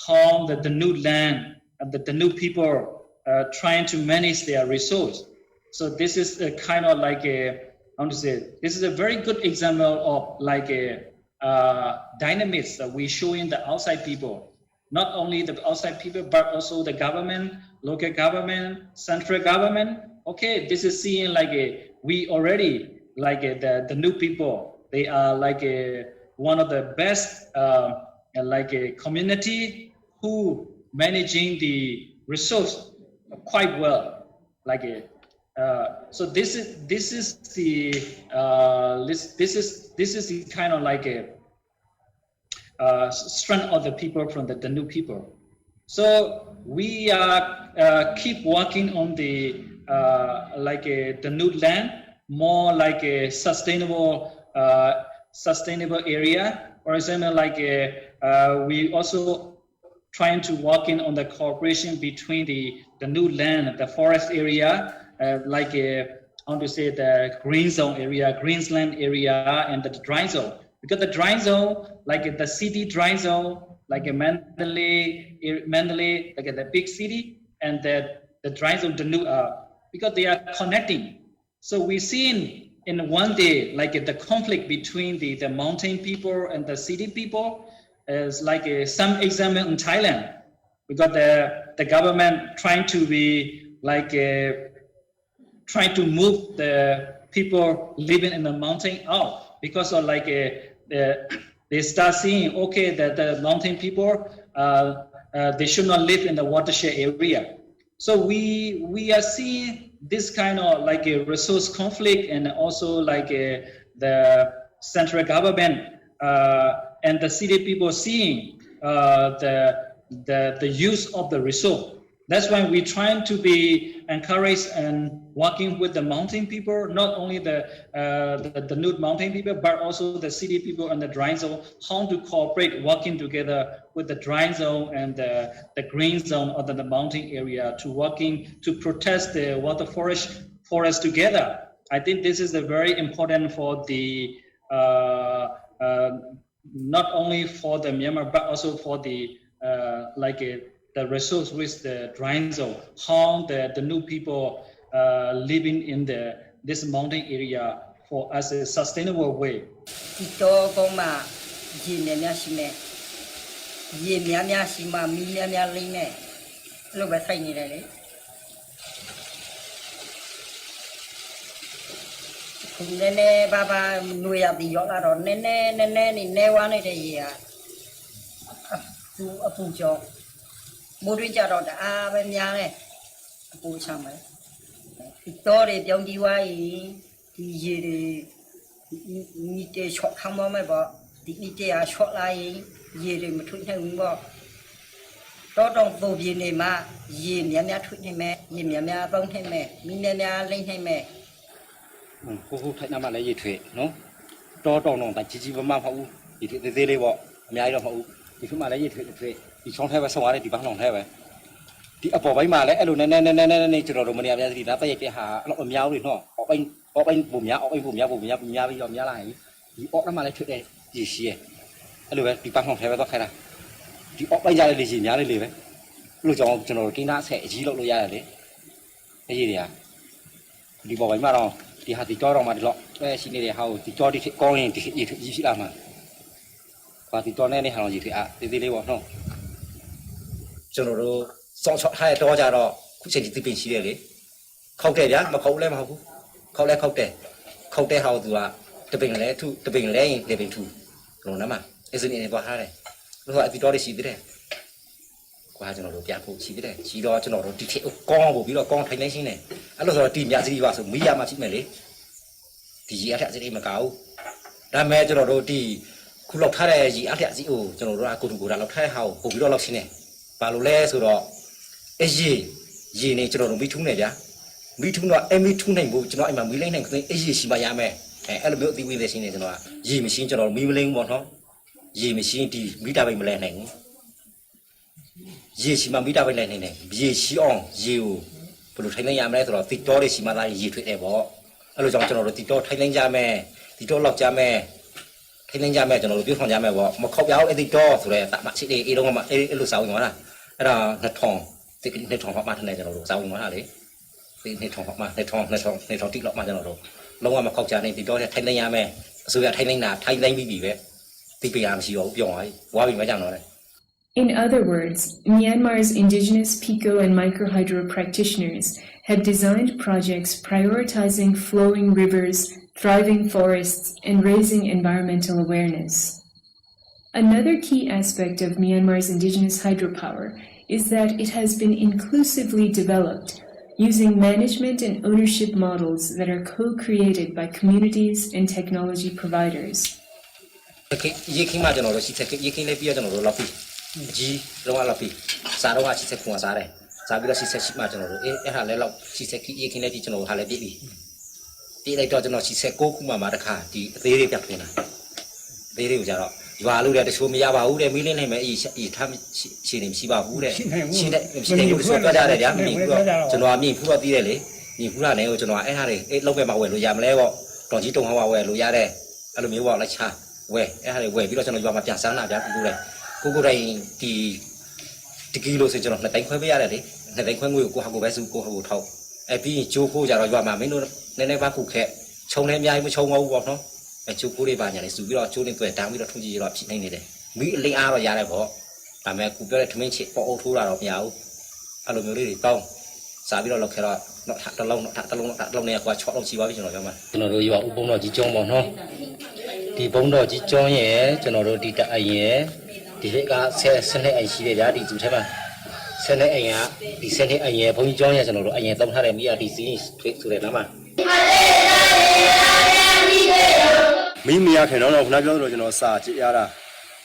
Khong, the Danu Land, and the Danu people trying to manage their resource. So this is a kind of this is a very good example of dynamics that we show in the outside people. Not only the outside people, but also the government, local government, central government. Okay, this is seeing we already the new people. They are one of the best community who managing the resource quite well. So this is the kind of strength of the people from the new people. So we are keep working on the Danu Land, more a sustainable area. For example, we also trying to work in on the cooperation between the Danu Land, the forest area, the green zone area, Greensland area, and the dry zone. Because the dry zone, the city dry zone, Mandalay, the big city, and the dry zone, because they are connecting. So we seen in one day, the conflict between the mountain people and the city people is some example in Thailand. Because the government trying to be trying to move the people living in the mountain out, because of they start seeing, okay, that the mountain people they should not live in the watershed area. So we are seeing this kind of a resource conflict, and also the central government and the city people seeing the use of the resource. That's why we're trying to be encouraged and working with the mountain people, not only the nude mountain people, but also the city people and the dry zone, how to cooperate, working together with the dry zone and the green zone of the mountain area to protect the water forest together. I think this is very important for the not only for the Myanmar, but also for the the resource with the dry zone, how the new people living in this mountain area for as a sustainable way. Mùi chả đó đã bên nhà này, bố chăm ấy, thì to để giống đi qua thì gì để như thế chọn không bao mấy bỏ, thì như thế à chọn lại gì để mà thuận theo đúng bỏ, đó trong vô gì này mà gì mẹ thuận theo mẹ, gì mẹ vâng theo mẹ, mình mẹ lên theo mẹ. Cô thấy năm là gì thuê, nó, đó trong nó tại chỉ vào mà họ thì thế đây bỏ, mẹ ai đó họ thì chúng mà lấy gì thuê. Thì trong thế và xong rồi thì bác lòng thế vậy thì ở bỏ bấy mà lấy luôn nè cho rồi mình làm gì thì nó phải cái hà nó ẩm nhau thì nó họ ở bên vùng nhà bây giờ nhà lại đi ở nó mà lại chuyện này gì xí ấy rồi đi băng không thấy bao khai ra đi ở bây giờ là gì nhà đây liền lúc cho nó cái nát sẽ chỉ lộ ra đấy cái gì à đi bỏ bánh mà rồi thì hạt thì cho rồi mà đi lọ cái xin này hao thì cho đi con này thì gì gì làm mà và thì cho này hàng gì thì thì đi bỏ không cho nó xong chọn hai to ra rồi cũng sẽ đi từ bên xí đấy không thể nhá mà không lấy mà không thể hao từ từ bên lấy để bên thu rồi nè mà cái gì này bỏ hai này lúc lại thì cho đi xí đấy qua cho nó được giá phụ chỉ đấy chỉ đó cho nó được đi theo con bộ ví dụ con thấy đấy xin này lúc rồi tìm nhà gì vào số mấy mà chị mày lấy thì gì ăn gì mà cáo đam mê cho nó được thì khu lộc thái này gì ăn gì cho nó ra cụ ra lộc thái hào bộ ví dụ lộc xin này và lộc lê số đó cái gì này cho nó được mấy thúng này giá mấy thúng đó em mấy thúng này bộ cho nó mà mấy lấy này cái gì xin bà nhà mẹ em là biểu thì quy về xin này cho nó gì mà xin cho nó mấy lấy một nó gì mà xin thì mấy ta bệnh mà lên này gì mà biết đâu bên này gì xí ong nhiều, bây giờ thấy nhà mẹ rồi tít cho đi xí mà lại gì thuê để bỏ, rồi trong cho nó tít cho thấy nhà mẹ, tít cho lọc nhà mẹ, thấy nhà mẹ cho nó biết phòng nhà mẹ bỏ, mà khóc giáo tít cho rồi tạm bạc sĩ đi, đâu mà lúc sau như thế nào, cái là nét thòng họ mà thế này cho nó lúc sau như thế nào đấy, nét thòng họ mà nét thòng tít lọc mà cho nó rồi, lâu mà khóc cha này tít cho thấy nhà mẹ, rồi thấy nhà thấy nhà bị vậy, tít bây giờ xí ống dùng ấy, quá bị mấy chẳng nói này. In other words, Myanmar's indigenous pico and microhydro practitioners have designed projects prioritizing flowing rivers, thriving forests, and raising environmental awareness. Another key aspect of Myanmar's indigenous hydropower is that it has been inclusively developed, using management and ownership models that are co-created by communities and technology providers. Ji long ala pi sa ro ha chi se khung sa re sa bi lo chi se chi ma chano ro e ha le lok chi se ki ye kin le ti chano ha le pi ti lai to chano chi se ko khu ma ta kha ti a the re pyak thun na the re ko ja ro ywa lu de ta so ma ya ba hu de mi lin nai mai yi tha chi ni chi ba hu de chi de ko so twa ja de ja mi pu chano mi pu ba ti de le mi pu la ne ko chano e ha de e lok be ma we lo ya ma le bo tong chi tong ha wa we lo ya de a lo mi bo la cha we e ha de we bi lo chano ywa ma pyan sang na ja pu de cô đây thì kilo sẽ cho nó đánh khoai bây giờ đấy đánh khoai người cô học cô bé sư cô học cô thầu ai pi chú cô giờ rồi mà mấy nó nên ba cụ khẹ trông em nhai mới trông ngâu vào nó chú cô đi vào nhà này xử biết chú nên tuổi tám biết không gì rồi chị này này mỹ linh a rồi nhà này bỏ à mẹ cụ bé thằng mình chị bỏ ô thu là rồi nhau alo mới đi tông sao biết rồi khẹ rồi nó thắt lông này qua chọn lông chi bao biết rồi mà nó rồi vào bông nó chỉ trông bọn nó thì bông đó chỉ cho nhé cho nó rồi đi tại nhé thì cái xe này anh xí để giá đi chủ thế mà xe này anh á thì xe này anh phong cho nhà cho nó anh tông thay để mi đi xí thuế chủ đề lắm mà mi thì nó không nói rồi cho nó xả chị ra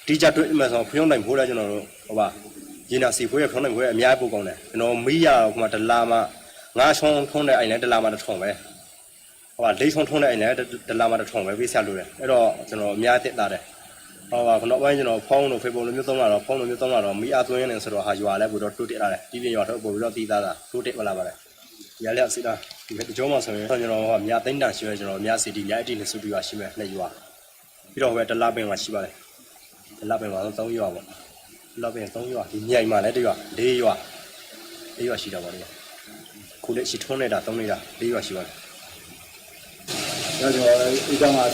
đi chặt tuổi mà xong phiếu thành phố ra cho nó bà gì nào xí phiếu phiếu thành phố mi bù con này nó mi mà đợt la mà ngã xong thôn này anh này đợt la mà đợt thòng vậy bà lấy xong thôn này anh này đợt la mà đợt thòng vậy vì sao rồi đấy đó cho nó mi tết ta đấy và nó bây giờ nó phong nó phải bổ nó như tông là nó mỹ áp dụng này sau đó hà lại bổ đó tụt ra này đi về nhỏ thôi bổ đó tí ra tụt vào là vậy giá liệu xí đó thì phải chỗ mà xong rồi nó mỹ tính đàn xí rồi nó mỹ xí đi mỹ đi là số đi vào xí mà này vào bây giờ về la bên mà xí vào la bên mà nó tông vào la bên tông vào thì nhảy mà lấy đi vào xí đó vào đi khu để xí thôn này đã tông này đã đi vào xí vào rồi trong mà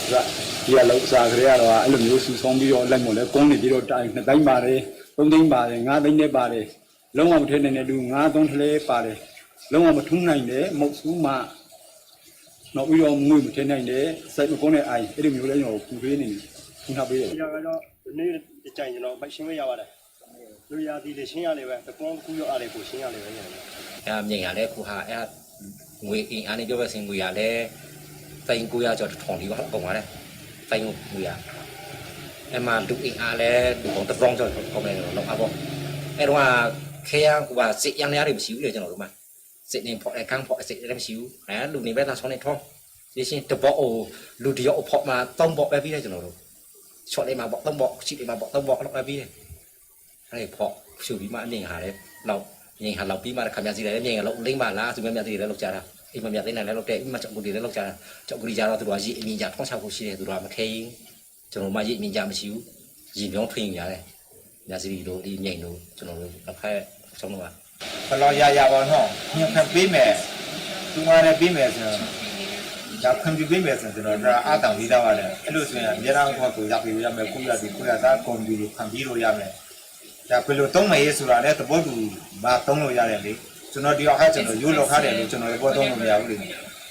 thì là lâu xa cái là anh làm nhiều sự sống bây giờ làm một cái công này bây giờ chạy là đánh bà đấy công đánh bà đấy ngã đánh đấy bà đấy lâu mà thế này đủ ngã tông thế bà đấy lâu mà thung này đấy một số mà nó bây giờ người một thế này đấy xây một con này ai cái điều nhiều đấy nhỏ cũng thế này không hợp bây giờ nó nên chạy cho nó bách sinh với nhau này bây giờ thì để sinh ra này vậy con cũng có ai của sinh ra này vậy em nhìn này cụ hà người in anh ấy cho về sinh người à đấy tay cô ya cho thòng đi vào công này tay người à em mà đụng in à đấy đụng còn tập rong rồi công này nó áp không em mà khi và sẽ ăn nhá điểm xíu để cho nó đúng mà sẽ nên phọ này căng phọ sẽ đem xíu đấy đụng này bé là sau này thôi thì xin tập bỏ lùi đi ổ phọ mà tông bỏ bé vi đây cho nó đúng chọn đây mà bỏ tông bỏ chị đây mà bỏ tông bỏ nó bé vi này này phọ xử lý mà nhìn hà đấy lọc nhìn hà lọc bí mà cảm nhận gì đấy nhìn lọc linh mà lá chúng em nhận gì đấy lọc trà ra အိမ်မမြသိနိုင်လည်းလောက်တဲ့အိမ်မကြောက်ကူတွေလည်းလောက်ကြကြောက်ကူကြတော့သူတို့ကရေအမြင့်ကြထောင်းချဖို့ရှိတယ်သူတို့ကမခဲရင်ကျွန်တော်မှရေအမြင့်ကြမရှိဘူးရေမြောင်းထွင်းရတယ်ညာစီတို့ဒီမြိတ်တို့ကျွန်တော်တို့တစ်ဖက်ဆုံးတော့ဘလောရရပါတော့ညခံပေးမယ်သူကလည်းပေးမယ်ဆိုတော့ဒါခွင့်ပြုပေးမယ်ဆိုတော့ကျွန်တော်ဒါအတောင်လေးတော့ရတယ်အဲ့လိုဆိုရင်အများအားခေါ်ကိုရောက်ပြီးရမယ်ကိုရသည်ကိုရသားကွန်ပျူတာခံပြီးလို့ရမယ်ဒါဘယ်လိုသုံးမရဲဆိုတာလည်းသဘောတူမသုံးလို့ရတယ်လေကျွန်တော်ဒီအောင်ဟာကျွန်တော်ရိုးလောက်ထားတယ်လို့ကျွန်တော်လည်းဘောသုံးလို့မရဘူးလေ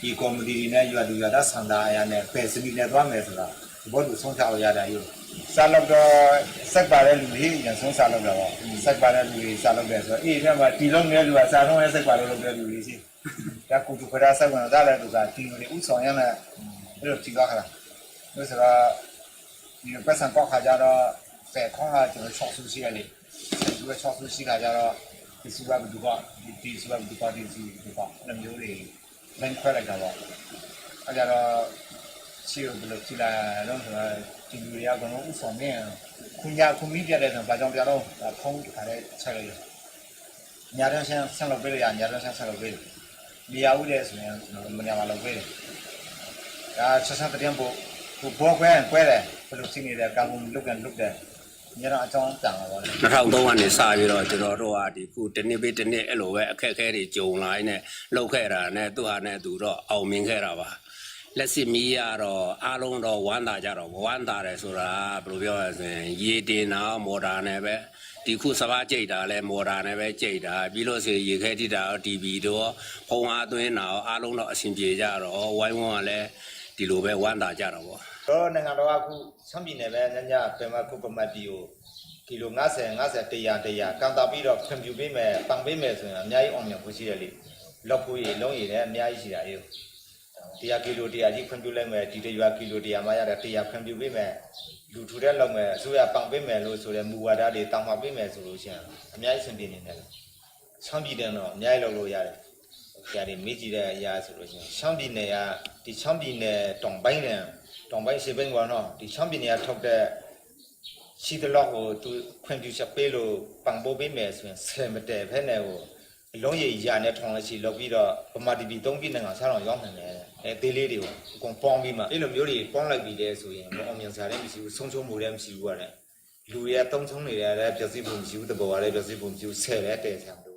ဒီကော်မတီတွေနဲ့ရွာလူရွာသားဆန္ဒအရာနဲ့ဖယ်စမီနဲ့သွားမယ်ဆိုတာသဘောတူဆုံးဖြတ်လို့ရတာယူစားလို့တော့စက်ပါတဲ့လူတွေရန်ဆုံးစားလို့တော့စက်ပါတဲ့လူတွေစားလို့တယ်ဆိုတော့အေးပြန်မှာတီလုံးနဲ့လူကစားတော့စက်ပါလို့လုပ်တဲ့လူတွေရှိဒါကူတူခရာဆက်ဝင်တာလည်းသူကတီလူတွေဥဆောင်ရမယ်အဲ့လိုကြည့်ကြခလားလို့ဆိုတော့ဒီပတ်စံပေါက်ခါကြတော့ဖယ်ခေါင်းကကျွန်တော်ချော့ဆူရှိရတယ်သူကချော့ဆူရှိတာကြတော့ဒီစုကဘယ်သူကဒီစုကဘယ်သူကဒီစုဘယ်သူကလည်းမျိုးတွေလမ်းခွဲလိုက်တာပေါ့အဲ့ကြတော့ချီဘယ်လိုကြည့်လာတော့ဆိုတော့ဒီလူတွေကကတော့ဥဆောင်နေခွန်ရခွန်မိပြတဲ့ဆိုဘာကြောင့်ပြတော့ခေါင်းခါတဲ့ချက်လိုက်ရညာတော့ဆန်းလောက်ပေးရညာတော့ဆန်းလောက်ပေးနေရာဦးတဲ့ဆိုရင်မနေရာလောက်ပေးဒါဆက်ဆက်တဲ့ဘောဘောကွဲတယ်ဘယ်လိုသိနေတယ်ကာမုန်လုတ်တယ်ညတော့အကြောင်းတန်လာပါလေ2003ကနေစပြီးတော့ကျွန်တော်တို့ကဒီခုတစ်နှစ်ပြီးတစ်နှစ်အဲ့လိုပဲအခက်အခဲတွေကြုံလာနေလောက်ခဲ့တာနဲ့သူဟာနဲ့သူတော့အောင်မြင်ခဲ့တာပါလက်စစ်မီးရတော့အားလုံးတော့ဝမ်းသာကြတော့ဝမ်းသာတယ်ဆိုတာဘယ်လိုပြောရလဲဆိုရင်ရေတင်တာမော်တာနဲ့ပဲဒီခုစပါးကြိတ်တာလဲမော်တာနဲ့ပဲကြိတ်တာပြီးလို့ဆိုရေခဲတိတာတီဗီတော့ဖုံအားသွင်းတာအားလုံးတော့အဆင်ပြေကြတော့ဝိုင်းဝန်းကလည်းဒီလိုပဲဝမ်းသာကြတော့ပေါ့တော့နိုင်ငံတော်ကအခုဆမ်းပြည်နယ်ပဲညပြန်မခုပမတ်တီကိုကီလို50 100ကန်တာပြီးတော့ခွင့်ပြုပေးမယ်ပန်ပေးမယ်ဆိုရင်အများကြီးအောင်မြင်ဖို့ရှိတယ်လေလောက်ဖို့ရေလုံးရည်လည်းအများကြီးရှိတာအေး100ကီလို100ကြီးခွင့်ပြုလိုက်မယ်ဒီတရွာကီလို100မှရတယ်100ခွင့်ပြုပေးမယ်လူထူတဲ့လောက်မယ်အစိုးရပန်ပေးမယ်လို့ဆိုတဲ့မူဝါဒတွေတောင်းပပေးမယ်ဆိုလို့ရှိရင်အများကြီးဆင်ပြေနေတယ်ဆမ်းပြည်နယ်တော့အများကြီးလုပ်လို့ရတယ်ကြာဒီမေးကြည့်တဲ့အရာဆိုလို့ရှိရင်ဆမ်းပြည်နယ်ကဒီဆမ်းပြည်နယ်တောင်ပိုင်းနဲ့တောင်ပိုင်းရှေ့ပိုင်းကတော့ဒီဆမ်းပြည်နယ်ကထုတ်တဲ့ရှိတဲ့လောက်ကိုသူခွင့်ပြုချက်ပေးလို့ပန်ပိုးပေးမယ်ဆိုရင်ဆယ်မတဲဖက်နဲ့ကိုအလုံးရည်ရာနဲ့ထောင်လို့ရှိလောက်ပြီးတော့ပမာတီဗီ3ပြည်နိုင်ငံစားတော့ရောက်နိုင်တယ်အဲသေးလေးတွေကိုအကုန်ပေါင်းပြီးမှအဲ့လိုမျိုးတွေပေါင်းလိုက်ပြီးတဲ့ဆိုရင်အောင်မြင်စားလည်းမရှိဘူးဆုံးချုံမှုလည်းမရှိဘူးရတယ်လူတွေကတုံးချုံနေတယ်လည်းပျက်စီးဖို့မရှိဘူးတဘောကလည်းပျက်စီးဖို့မရှိဘူးဆယ်လည်းတဲဆံလို့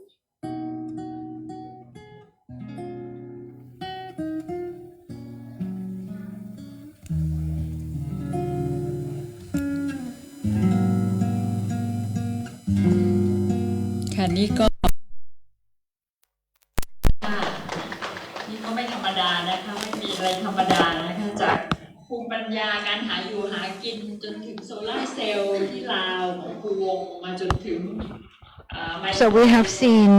นี่ก็ไม่ธรรมดานะคะไม่มีอะไรธรรมดานะคะจากภูมิปัญญาการหาอยู่หากินจนถึงโซล่าเซลล์ที่ลาวของภูวงมาจนถึงSo we have seen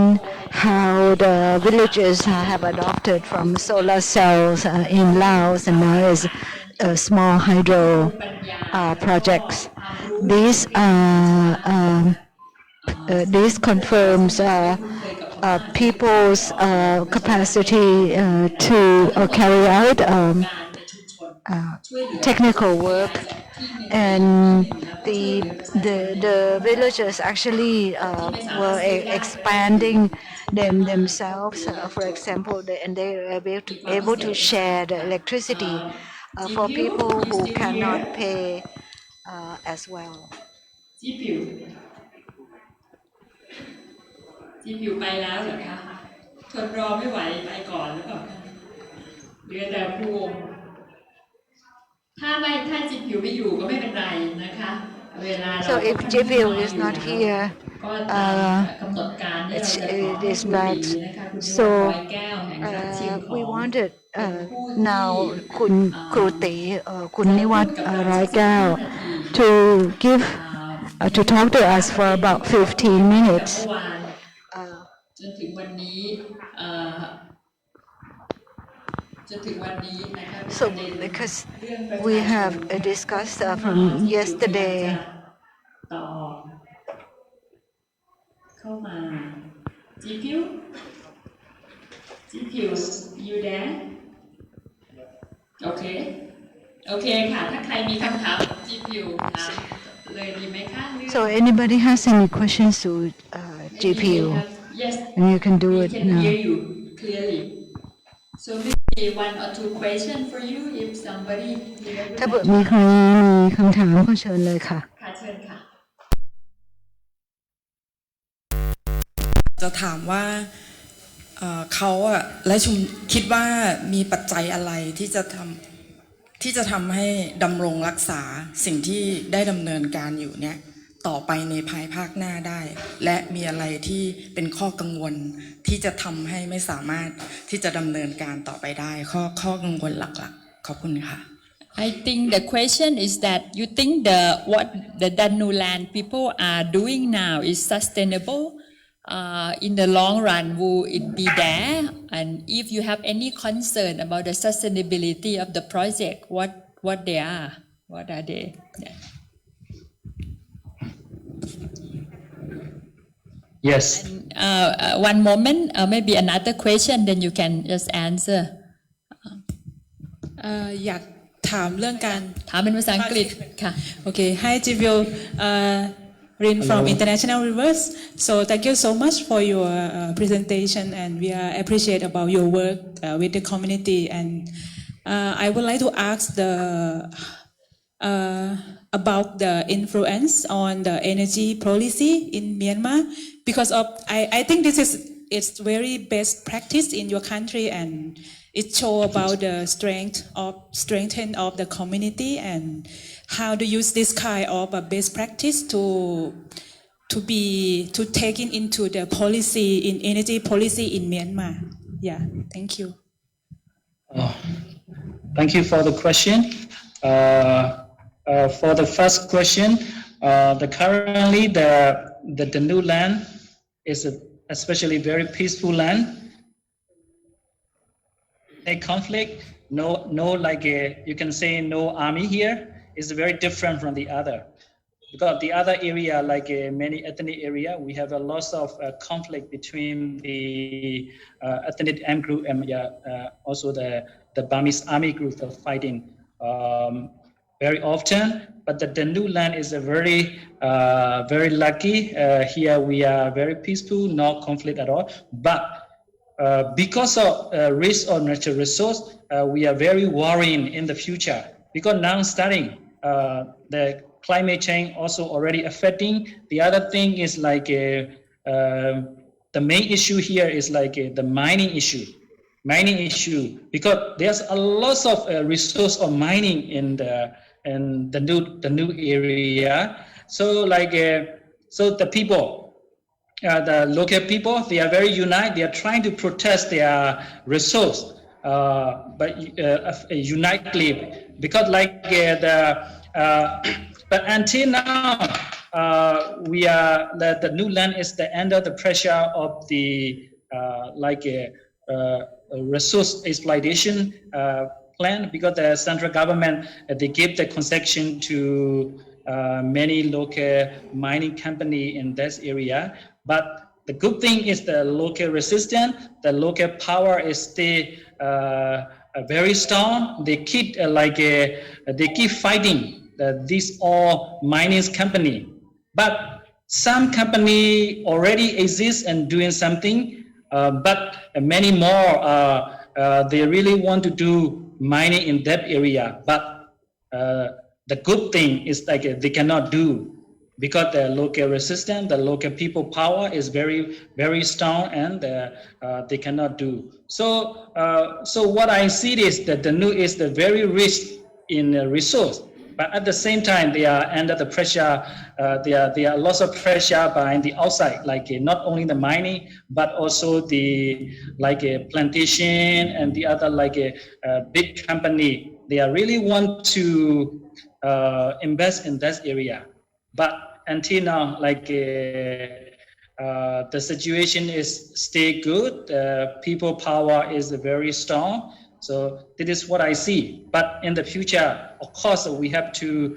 how the villages have adopted from solar cells in Laos and now is small hydro projects. This confirms people's capacity to carry out technical work, and the villagers actually were expanding themselves. For example, and they were able to share the electricity for people who cannot pay as well. จีผิวไปแล้วเหรอคะทนรอไม่ไหวไปก่อนหรือเปล่าคะเหลือแต่ภูวงถ้าจีผิวไม่อยู่ก็ไม่เป็นไรนะคะเวลาเรา So if Jipiu is not here, it is bad. So we wanted now Kun Kruti, Kun Niwat, Roikaew to give to talk to us for about 15 minutes. จนถึงวันนี้นะคะ So because we have discussed from yesterday. ต่อเข้ามาจีผิว you there โอเคค่ะถ้าใครมีคำถามจีผิวถามเลยดีไหมคะ So anybody has any questions to GPU? Yes. And you can do it we can now. hear you clearly So maybe one or two questions for you if somebody ถ้าเกิดมีใครมีคำถามก็เชิญเลยค่ะ ค่ะเชิญค่ะ จะถามว่าเขาอะและชุมคิดว่ามีปัจจัยอะไรที่จะทำให้ดำรงรักษาสิ่งที่ได้ดำเนินการอยู่เนี่ยต่อไปในภายภาคหน้าได้และมีอะไรที่เป็นข้อกังวลที่จะทำให้ไม่สามารถที่จะดำเนินการต่อไปได้ข้อกังวลหลักๆขอบคุณค่ะ I think the question is that you think what the Danu Land people are doing now is sustainable in the long run. Will it be there? And if you have any concern about the sustainability of the project, what they are? What are they? Yeah. Yes. And, one moment, maybe another question, then you can just answer. อยากถามเรื่องการ ถามเป็นภาษาอังกฤษค่ะ Okay, hi Thabyu, Rin from International Rivers. So thank you so much for your presentation, and we appreciate about your work with the community. And I would like to ask about the influence on the energy policy in Myanmar, because of I think it's very best practice in your country, and it show about the strength of the community, and how to use this kind of a best practice to take it into the policy in energy policy in Myanmar. Yeah, thank you. Thank you for the question. For the first question, currently the Danu Land is especially very peaceful land. A conflict, no like you can say no army here is very different from the other. Because the other area, like many ethnic area, we have a lot of conflict between the ethnic M group and also the Burmese army group of fighting very often. But the Danu Land is a very lucky. Here we are very peaceful, no conflict at all. But because of risk of natural resource, we are very worrying in the future. Because now starting, the climate change also already affecting. The other thing is like the main issue here is like the mining issue. Because there's a lot of resource of mining in the new area. So like so the people. The local people, they are very united. They are trying to protest their resource, but unitedly, because like but until now, the new land is under the pressure of the resource exploitation plan, because the central government they give the concession to many local mining company in this area. But the good thing is the local resistance, the local power is still very strong. They keep they keep fighting these all mining company. But some company already exist and doing something. But many more they really want to do mining in that area. But the good thing is like they cannot do. Because the local resistance, the local people power is very, very strong, and they cannot do. So what I see is that the Danu is the very rich in resource, but at the same time they are under the pressure. There are lots of pressure by the outside, like not only the mining, but also the plantation and the other big company. They are really want to invest in that area, but until now, the situation is stay good. People power is very strong. So this is what I see. But in the future, of course, we have to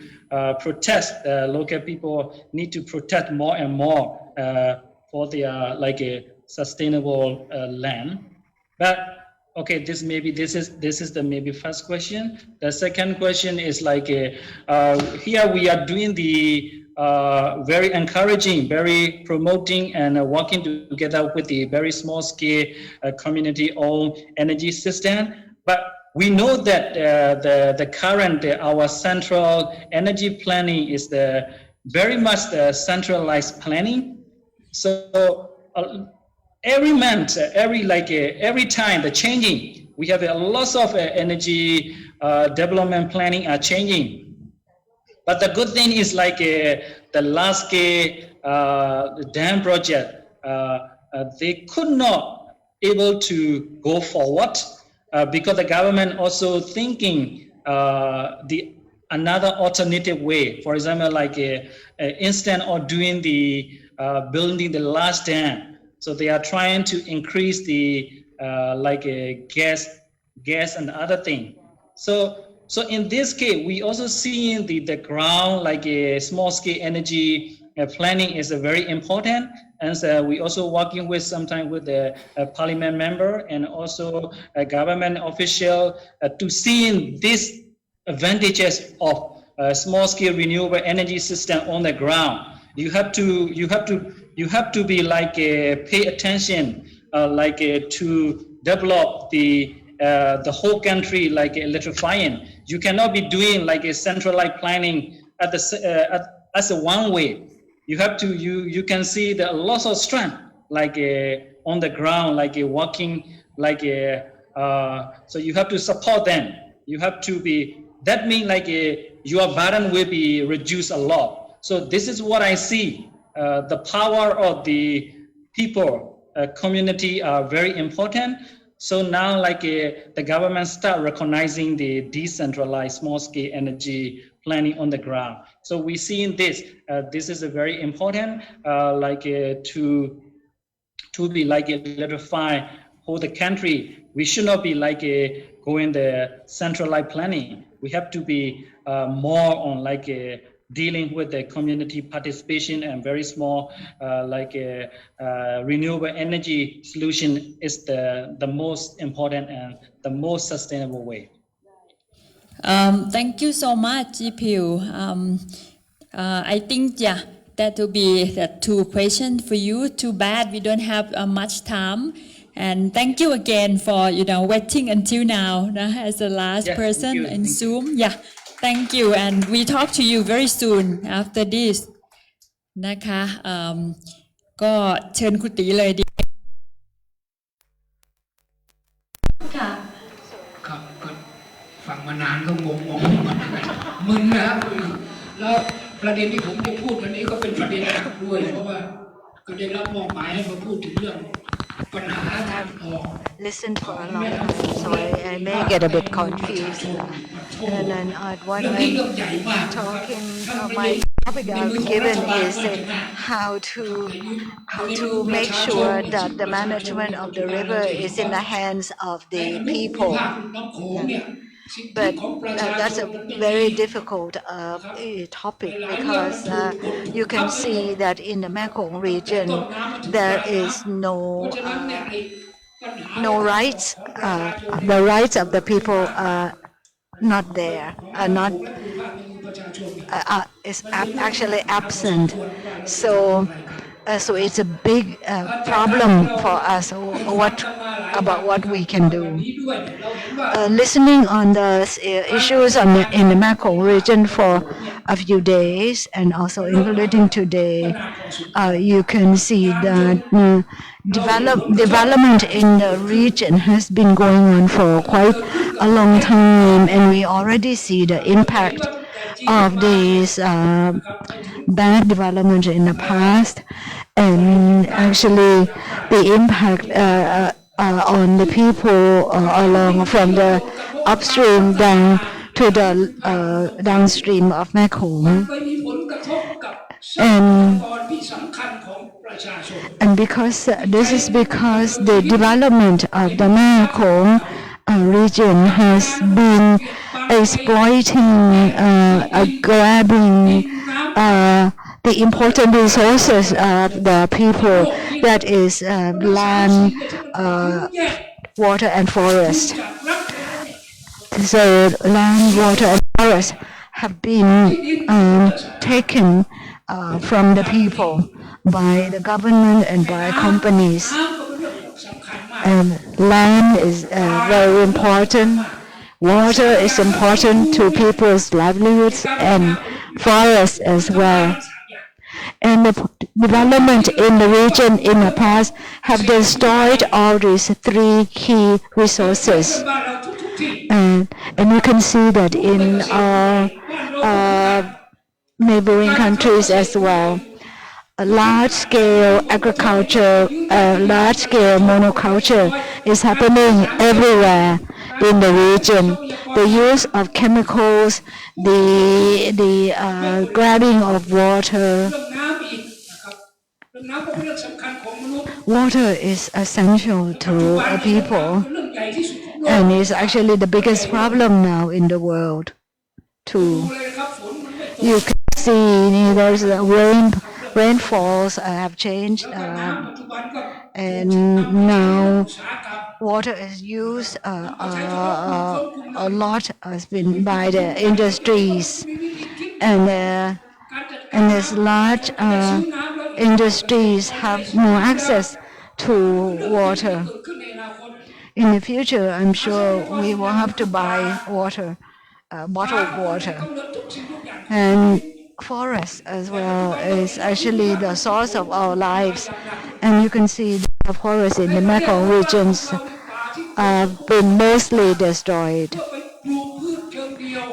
protest. Local people need to protect more and more for their sustainable land. But okay, this is the maybe first question. The second question is here we are doing very encouraging, very promoting, and working together with the very small scale community-owned energy system. But we know that the current our central energy planning is very much the centralized planning. So every month, every time the changing, we have a lot of energy development planning are changing. But the good thing is the last dam project, they could not able to go forward because the government also thinking another alternative way. For example, instead of doing the building the last dam, so they are trying to increase the gas and other thing. So in this case, we also see the ground small scale energy planning is very important, and so we also working with sometimes with the parliament member and also a government official to see these advantages of small scale renewable energy system on the ground. You have to be pay attention to develop the whole country electrifying. You cannot be doing a centralized planning as a one way. You have to you can see the loss of strength on the ground working so you have to support them. You have to be, that means your burden will be reduced a lot. So this is what I see. The power of the people, community are very important. So now the government start recognizing the decentralized small scale energy planning on the ground. So we see in this, this is a very important to be electrify whole the country. We should not be going the centralized planning. We have to be more on dealing with the community participation and very small renewable energy solution is the most important and the most sustainable way. Thank you so much, Kyi Phyo. I think that will be the two questions for you. Too bad we don't have much time. And thank you again for waiting until now as the last person in Zoom. Thank you, and we talk to you very soon after this นะคะก็เชิญคุณตีเลยดีค่ะครับก็ฟังมานานก็งงมึนนะแล้วประเด็นที่ผมจะพูดวันนี้ก็เป็นประเด็นหลักด้วยเพราะว่าก็ได้รับมอบหมายให้มาพูดถึงเรื่องปัญหาทางออก Listened for a long time, so I may get a bit confused. And then what I'm talking, my topic I've given is how to make sure that the management of the river is in the hands of the people. But that's a very difficult topic because you can see that in the Mekong region there is no rights. The rights of the people are not there, is actually absent. So it's a big problem for us. What we can do. Listening on the issues in the Mekong region for a few days and also including today, you can see that development in the region has been going on for quite a long time, and we already see the impact of this bad development in the past, and actually the impact on the people along from the upstream down to the downstream of Mekong. And because this is because the development of the Mekong region has been exploiting, grabbing the important resources of the people, that is land, water and forest. So land, water and forest have been taken from the people by the government and by companies. And land is very important. Water is important to people's livelihoods and forests as well. And the development in the region in the past have destroyed all these three key resources. And you can see that in our neighboring countries as well. A large-scale agriculture, large-scale monoculture is happening everywhere in the region. The use of chemicals, the grabbing of water. Water is essential to people, and is actually the biggest problem now in the world, too. You can see there's rainfalls have changed, and now water is used a lot has been by the industries, and these large industries have more access to water. In the future, I'm sure we will have to buy water, bottled water. And forest as well is actually the source of our lives. And you can see the forests in the Mekong regions have been mostly destroyed.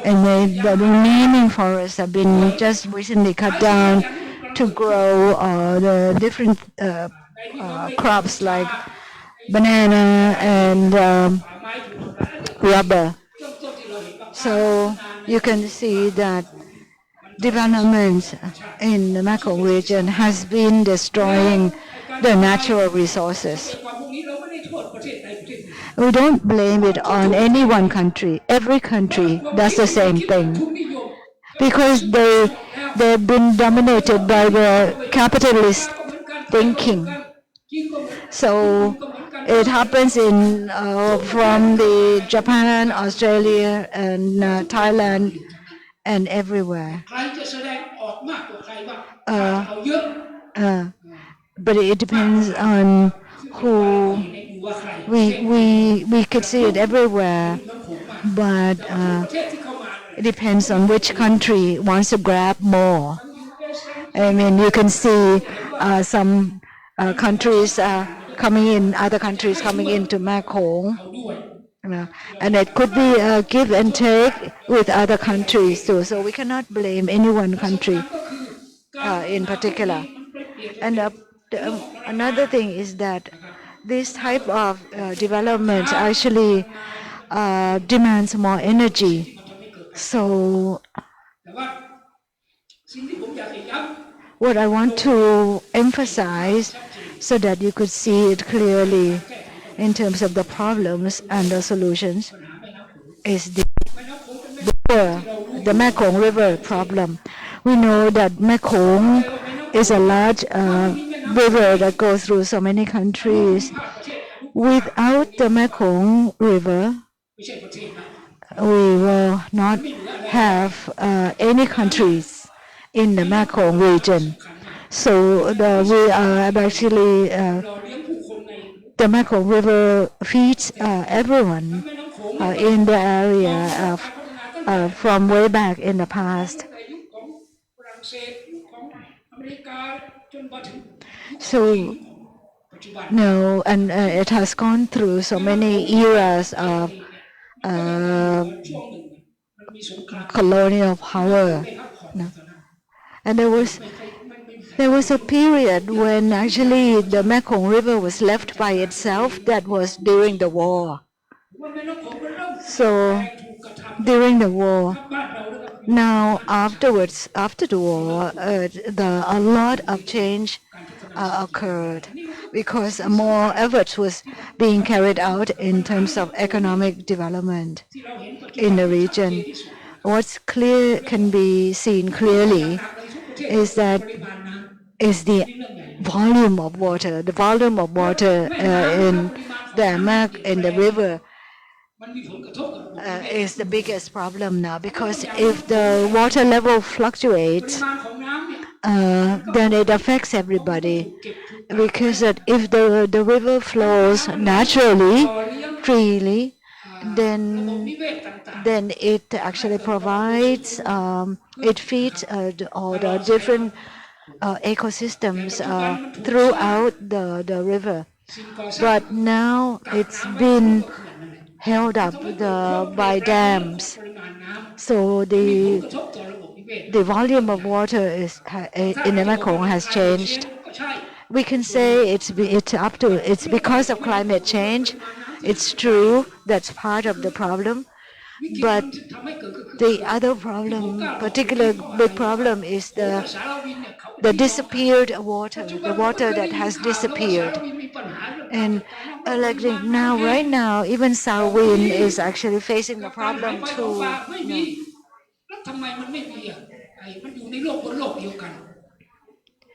And the remaining forests have been just recently cut down to grow the different crops like banana and rubber. So you can see that development in the Mekong region has been destroying the natural resources. We don't blame it on any one country. Every country does the same thing because they've been dominated by the capitalist thinking. So it happens in from the Japan, Australia, and Thailand, and everywhere. But it depends on who. We could see it everywhere, but it depends on which country wants to grab more. I mean, you can see some countries coming in, other countries coming into Mekong. And it could be a give and take with other countries too. So we cannot blame any one country in particular. And another thing is that this type of development actually demands more energy. So what I want to emphasize so that you could see it clearly in terms of the problems and the solutions is the Mekong River problem. We know that Mekong is a large river that goes through so many countries. Without the Mekong River, we will not have any countries in the Mekong region. So we are actually the Mekong River feeds everyone in the area from way back in the past. So no, and it has gone through so many eras of colonial power. No. And there was a period when actually the Mekong River was left by itself. That was during the war. So during the war, now afterwards, after the war, a lot of change occurred because more effort was being carried out in terms of economic development in the region. What's clear can be seen clearly is that is the volume of water. The volume of water in the river is the biggest problem now, because if the water level fluctuates, then it affects everybody. Because if the river flows naturally, freely, then it actually provides, it feeds all the different ecosystems throughout the river. But now it's been held up by dams, so the volume of water in the Mekong has changed. We can say it's because of climate change. It's true, that's part of the problem. But the other problem, particular big problem, is the disappeared water, the water that has disappeared. And right now, even South Wind is actually facing the problem too.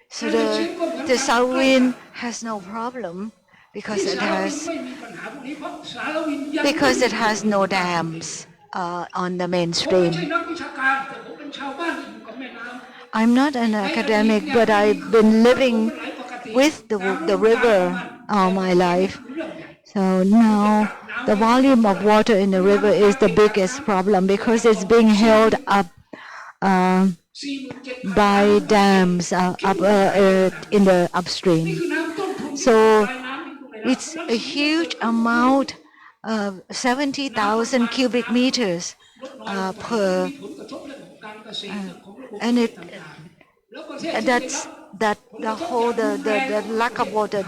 So the South Wind has no problem because it has no dams on the mainstream. I'm not an academic, but I've been living with the river all my life. So now the volume of water in the river is the biggest problem because it's being held up by dams up in the upstream. So it's a huge amount of 70,000 cubic meters per, and that's the lack of water,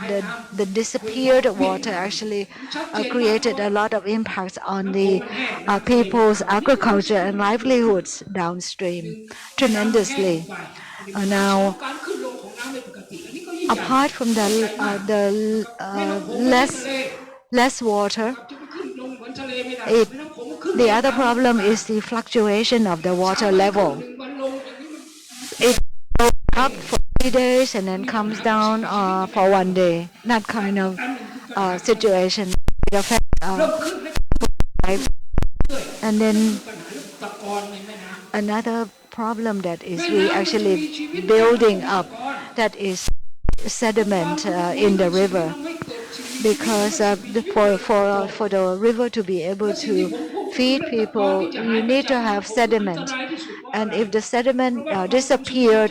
the disappeared water actually created a lot of impacts on the people's agriculture and livelihoods downstream tremendously. Now, apart from the less water, the other problem is the fluctuation of the water level. It goes up for 3 days and then comes down for 1 day. That kind of situation. It affects life. And then another problem that is actually building up, that is sediment in the river. Because for the river to be able to feed people, you need to have sediment. And if the sediment disappears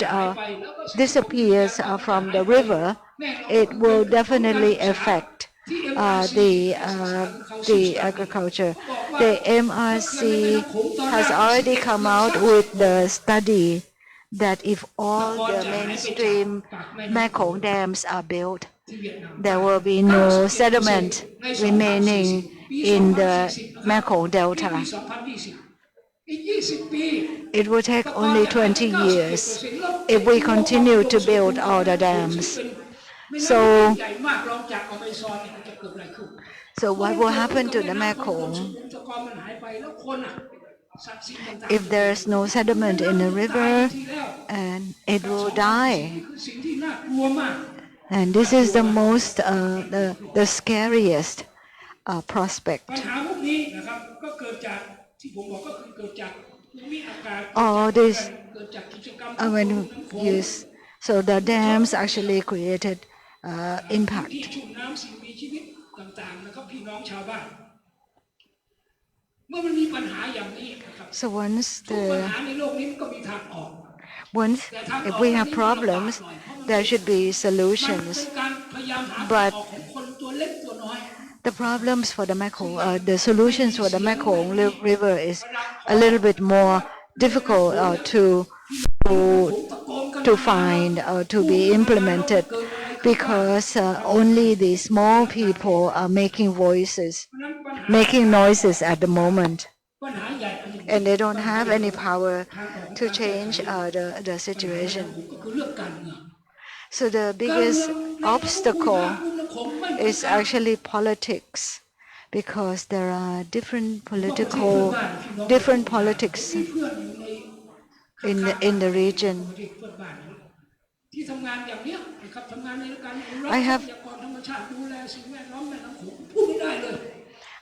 from the river, it will definitely affect the agriculture. The MRC has already come out with the study that if all the mainstream Mekong dams are built, there will be no sediment remaining in the Mekong Delta. It will take only 20 years if we continue to build all the dams. So what will happen to the Mekong? If there's no sediment in the river, and it will die. And this is the most, the scariest prospect. All this, so the dams actually created impact. So if we have problems, there should be solutions. But the problems for the Mekong, the solutions for the Mekong River is a little bit more difficult to find or to be implemented, because only the small people are making noises at the moment, and they don't have any power to change the situation. So the biggest obstacle is actually politics, because there are different politics in the region.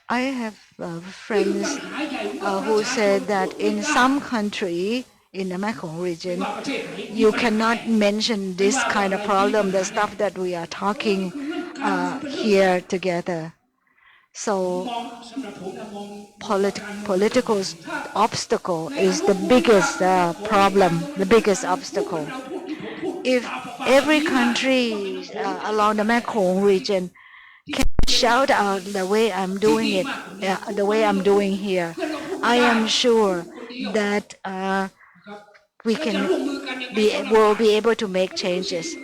I have friends who said that in some country in the Mekong region, you cannot mention this kind of problem, the stuff that we are talking here together. So political obstacle is the biggest problem, the biggest obstacle. If every country along the Mekong region can shout out the way I'm doing it, the way I'm doing here, I am sure that will be able to make changes.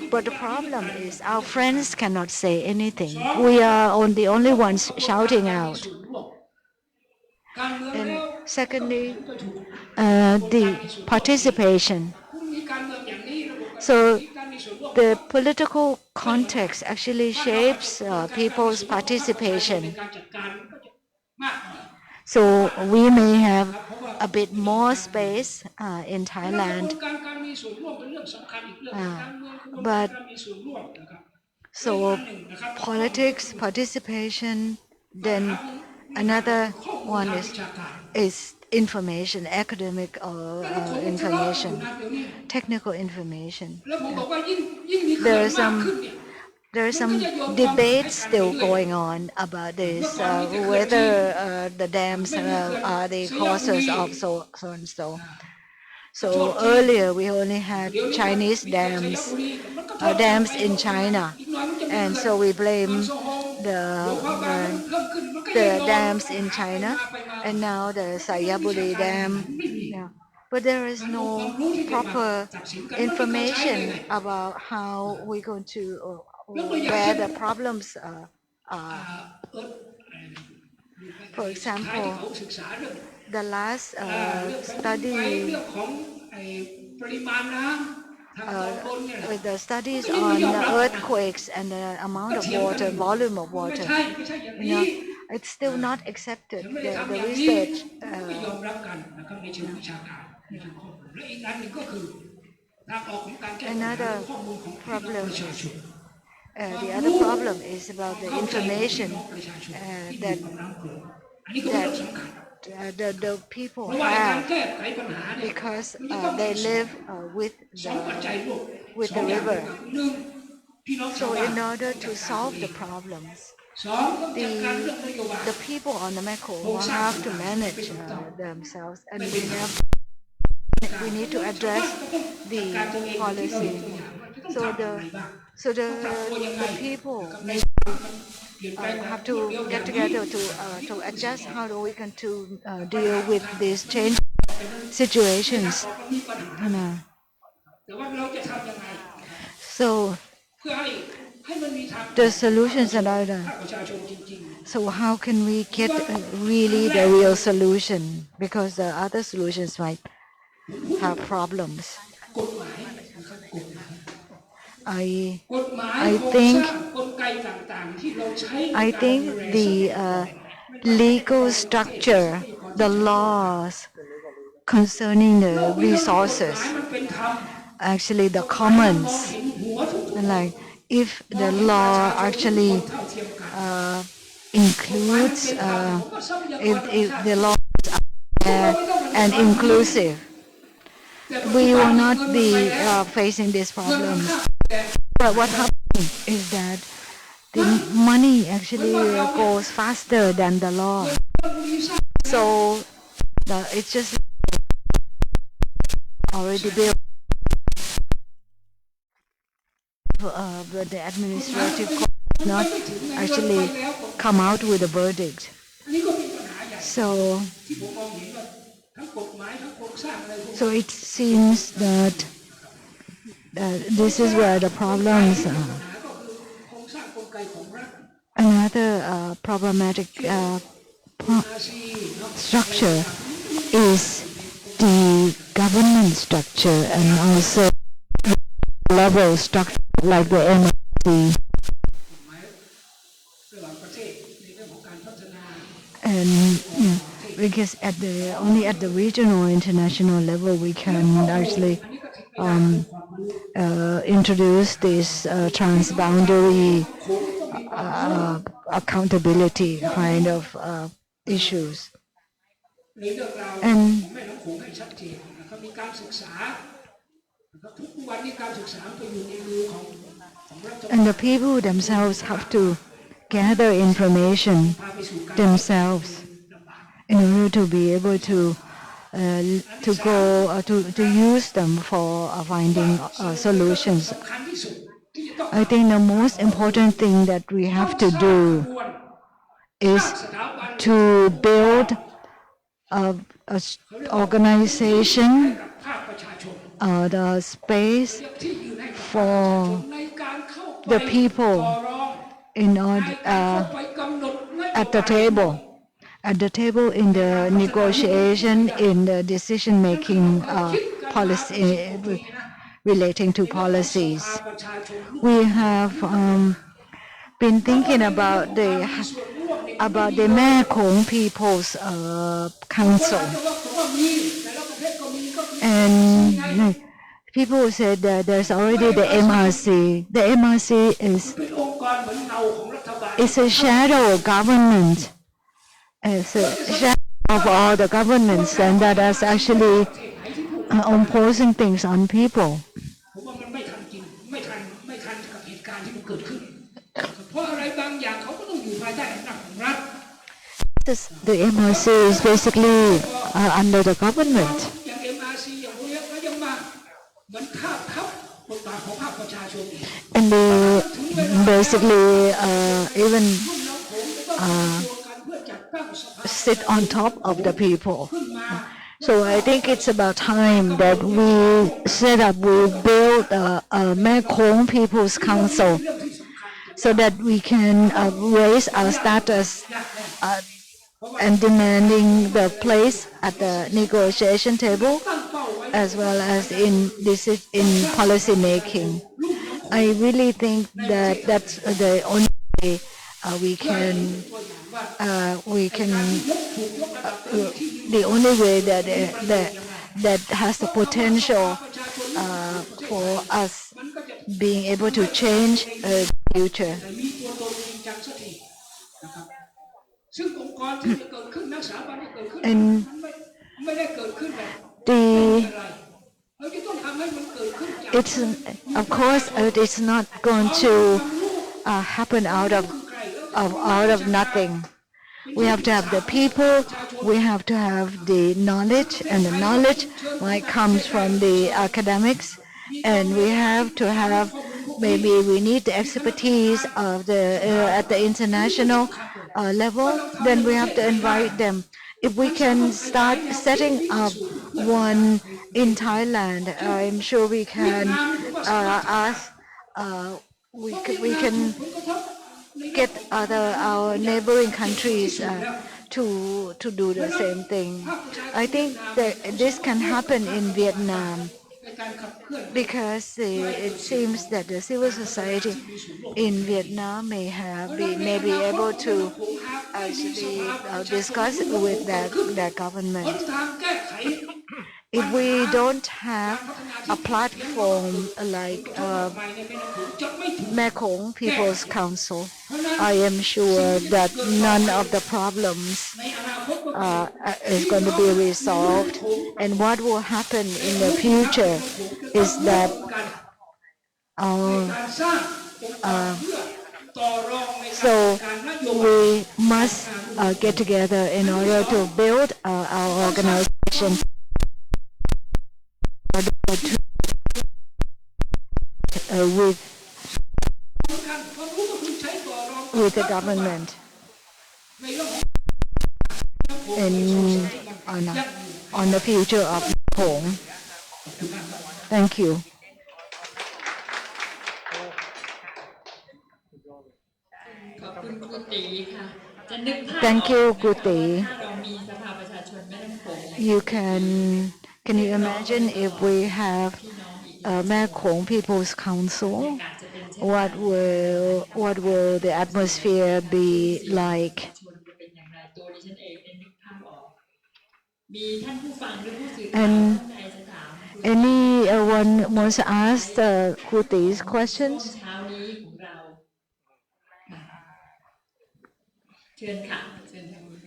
But the problem is our friends cannot say anything. We are the only ones shouting out. And secondly, the participation. So the political context actually shapes people's participation. So we may have a bit more space in Thailand. But so politics, participation, then another one is information, academic information, technical information. There are some debates still going on about this, whether the dams are the causes of so and so. So earlier we only had Chinese dams in China, and so we blame the dams in China, and now the Sayaburi Dam. Yeah. But there is no proper information about how we're going to, where the problems are. For example, the last study, the studies on earthquakes and the amount of water, volume of water, it's still not accepted. The research. Another problem is, the other problem is about the information that the people have, because they live with the river. So in order to solve the problems, the people on the Mekong will have to manage themselves, and we need to address the policy. So the people need have to get together to adjust how we can deal with these changing situations. So the solutions are other. So how can we get really the real solution? Because the other solutions might have problems. I think the legal structure, the laws concerning the resources, actually the commons, like if the law actually includes, if the laws are fair and inclusive, we will not be facing these problems. But what happens is that the money actually goes faster than the law. So it's just already built. But the administrative court not actually come out with a verdict. So it seems that this is where the problems are. Another problematic structure is the government structure, and also level structure like the MRC. And because only at the regional international level we can actually introduce this transboundary accountability kind of issues. And the people themselves have to gather information themselves in order to be able to use them for finding solutions. I think the most important thing that we have to do is to build an organization, the space for the people in order at the table in the negotiation, in the decision-making policy relating to policies. We have been thinking about the Mekong People's Council, and people said that there's already the MRC. The MRC is a shadow government. It's a shadow of all the governments, and that is actually imposing things on people. The MRC is basically under the government. And they basically even sit on top of the people. So I think it's about time that we build a Mekong People's Council so that we can raise our status and demanding the place at the negotiation table as well as in policy making. I really think that that's the only way the only way that has the potential for us being able to change the future. And of course it's not going to happen out of nothing. We have to have the people, we have to have the knowledge, and the knowledge comes from the academics, and we have to have, maybe we need the expertise of at the international level. Then we have to invite them. If we can start setting up one in Thailand, I'm sure we can we can get our neighboring countries to do the same thing. I think that this can happen in Vietnam because it seems that the civil society in Vietnam may be able to actually discuss with their government. If we don't have a platform like Mekong People's Council, I am sure that none of the problems is going to be resolved. And what will happen in the future is that so we must get together in order to build our organization with the government on the future of Khong. Thank you. Thank you, Guti. Can you imagine if we have a Mekong People's Council? What will the atmosphere be like? And anyone wants to ask Guti's questions? เชิญค่ะเชิญทางนู้น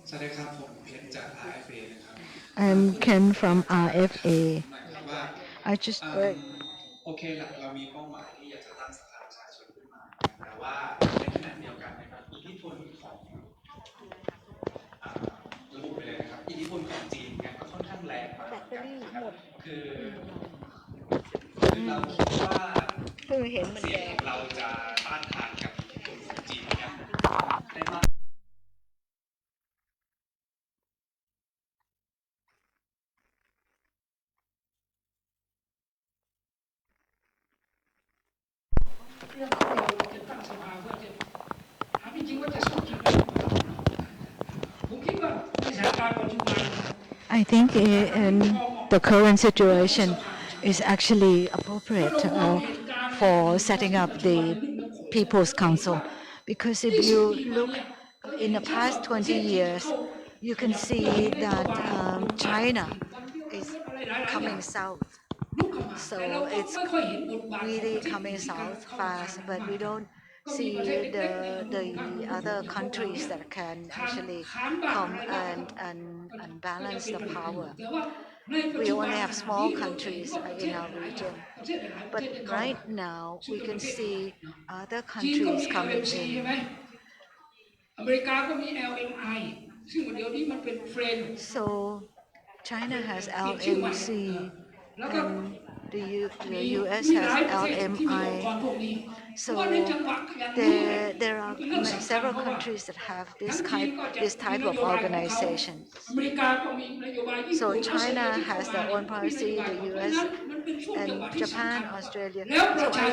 สวัสดีครับผมเคนจาก RFA นะครับ I'm Ken from RFA. หมายความว่า I just heard โอเคแหละเรามีเป้าหมายที่อยากจะตั้งสภาประชาชนขึ้นมาแต่ว่าในขณะเดียวกันนะครับอิทธิพลของระบุไปเลยนะครับอิทธิพลของจีนเนี่ยก็ค่อนข้างแรงมากนะครับคือเราคิดว่าเสียงของเราจะต้านทานกับอิทธิพลของจีนเนี่ยได้มากI think the current situation is actually appropriate for setting up the People's Council, because if you look in the past 20 years, you can see that China is coming south. So it's really coming south fast, but we don't see the other countries that can actually come and balance the power. We only have small countries in our region, but right now we can see other countries coming in. So China has LMC and the US has LMI. So there are several countries that have this type of organization. So China has their own policy, the US and Japan, Australia. So I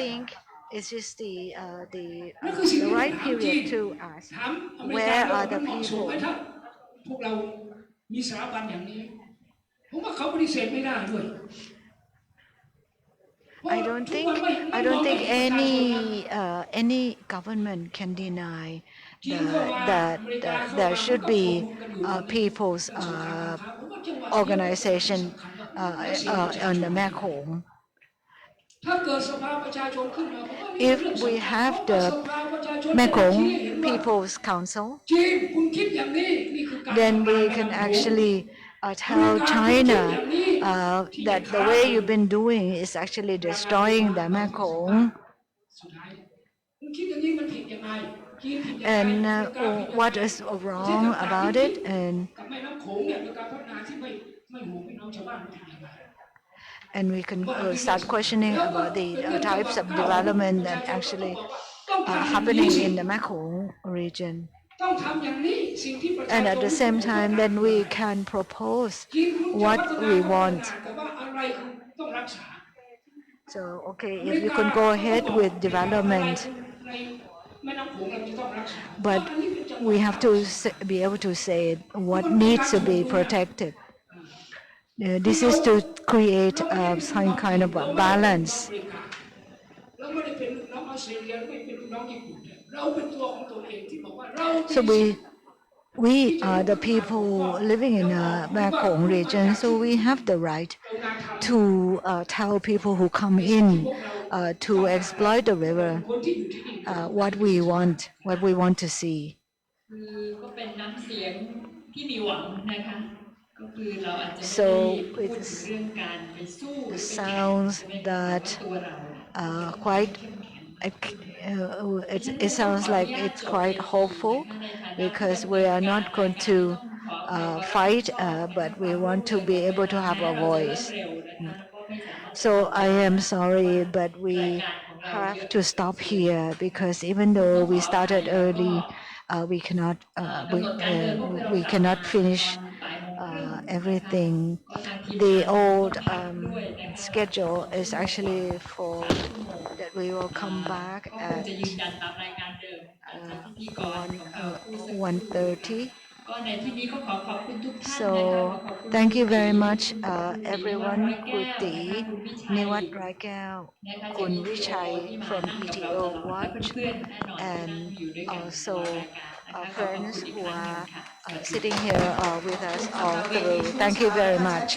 think it's just the right period to ask, where are the people? I don't think any government can deny that there should be people's organization on the Mekong. If we have the Mekong People's Council, then we can actually tell China that the way you've been doing is actually destroying the Mekong. And what is wrong about it? And we can start questioning about the types of development that actually are happening in the Mekong region. And at the same time, then we can propose what we want. So, okay, if you can go ahead with development, but we have to be able to say what needs to be protected. This is to create some kind of a balance. So we are the people living in the Mekong region, so we have the right to tell people who come in to exploit the river what we want to see. So it sounds that quite. It sounds like it's quite hopeful, because we are not going to fight, but we want to be able to have a voice. So I am sorry, but we have to stop here, because even though we started early, we cannot finish everything. The old schedule is actually for that we will come back at 1:30. So thank you very much, everyone. Kuti, Niwat Roikaew, Kun Vichai from ETO Watch, and also our friends who are sitting here with us all through. Thank you very much.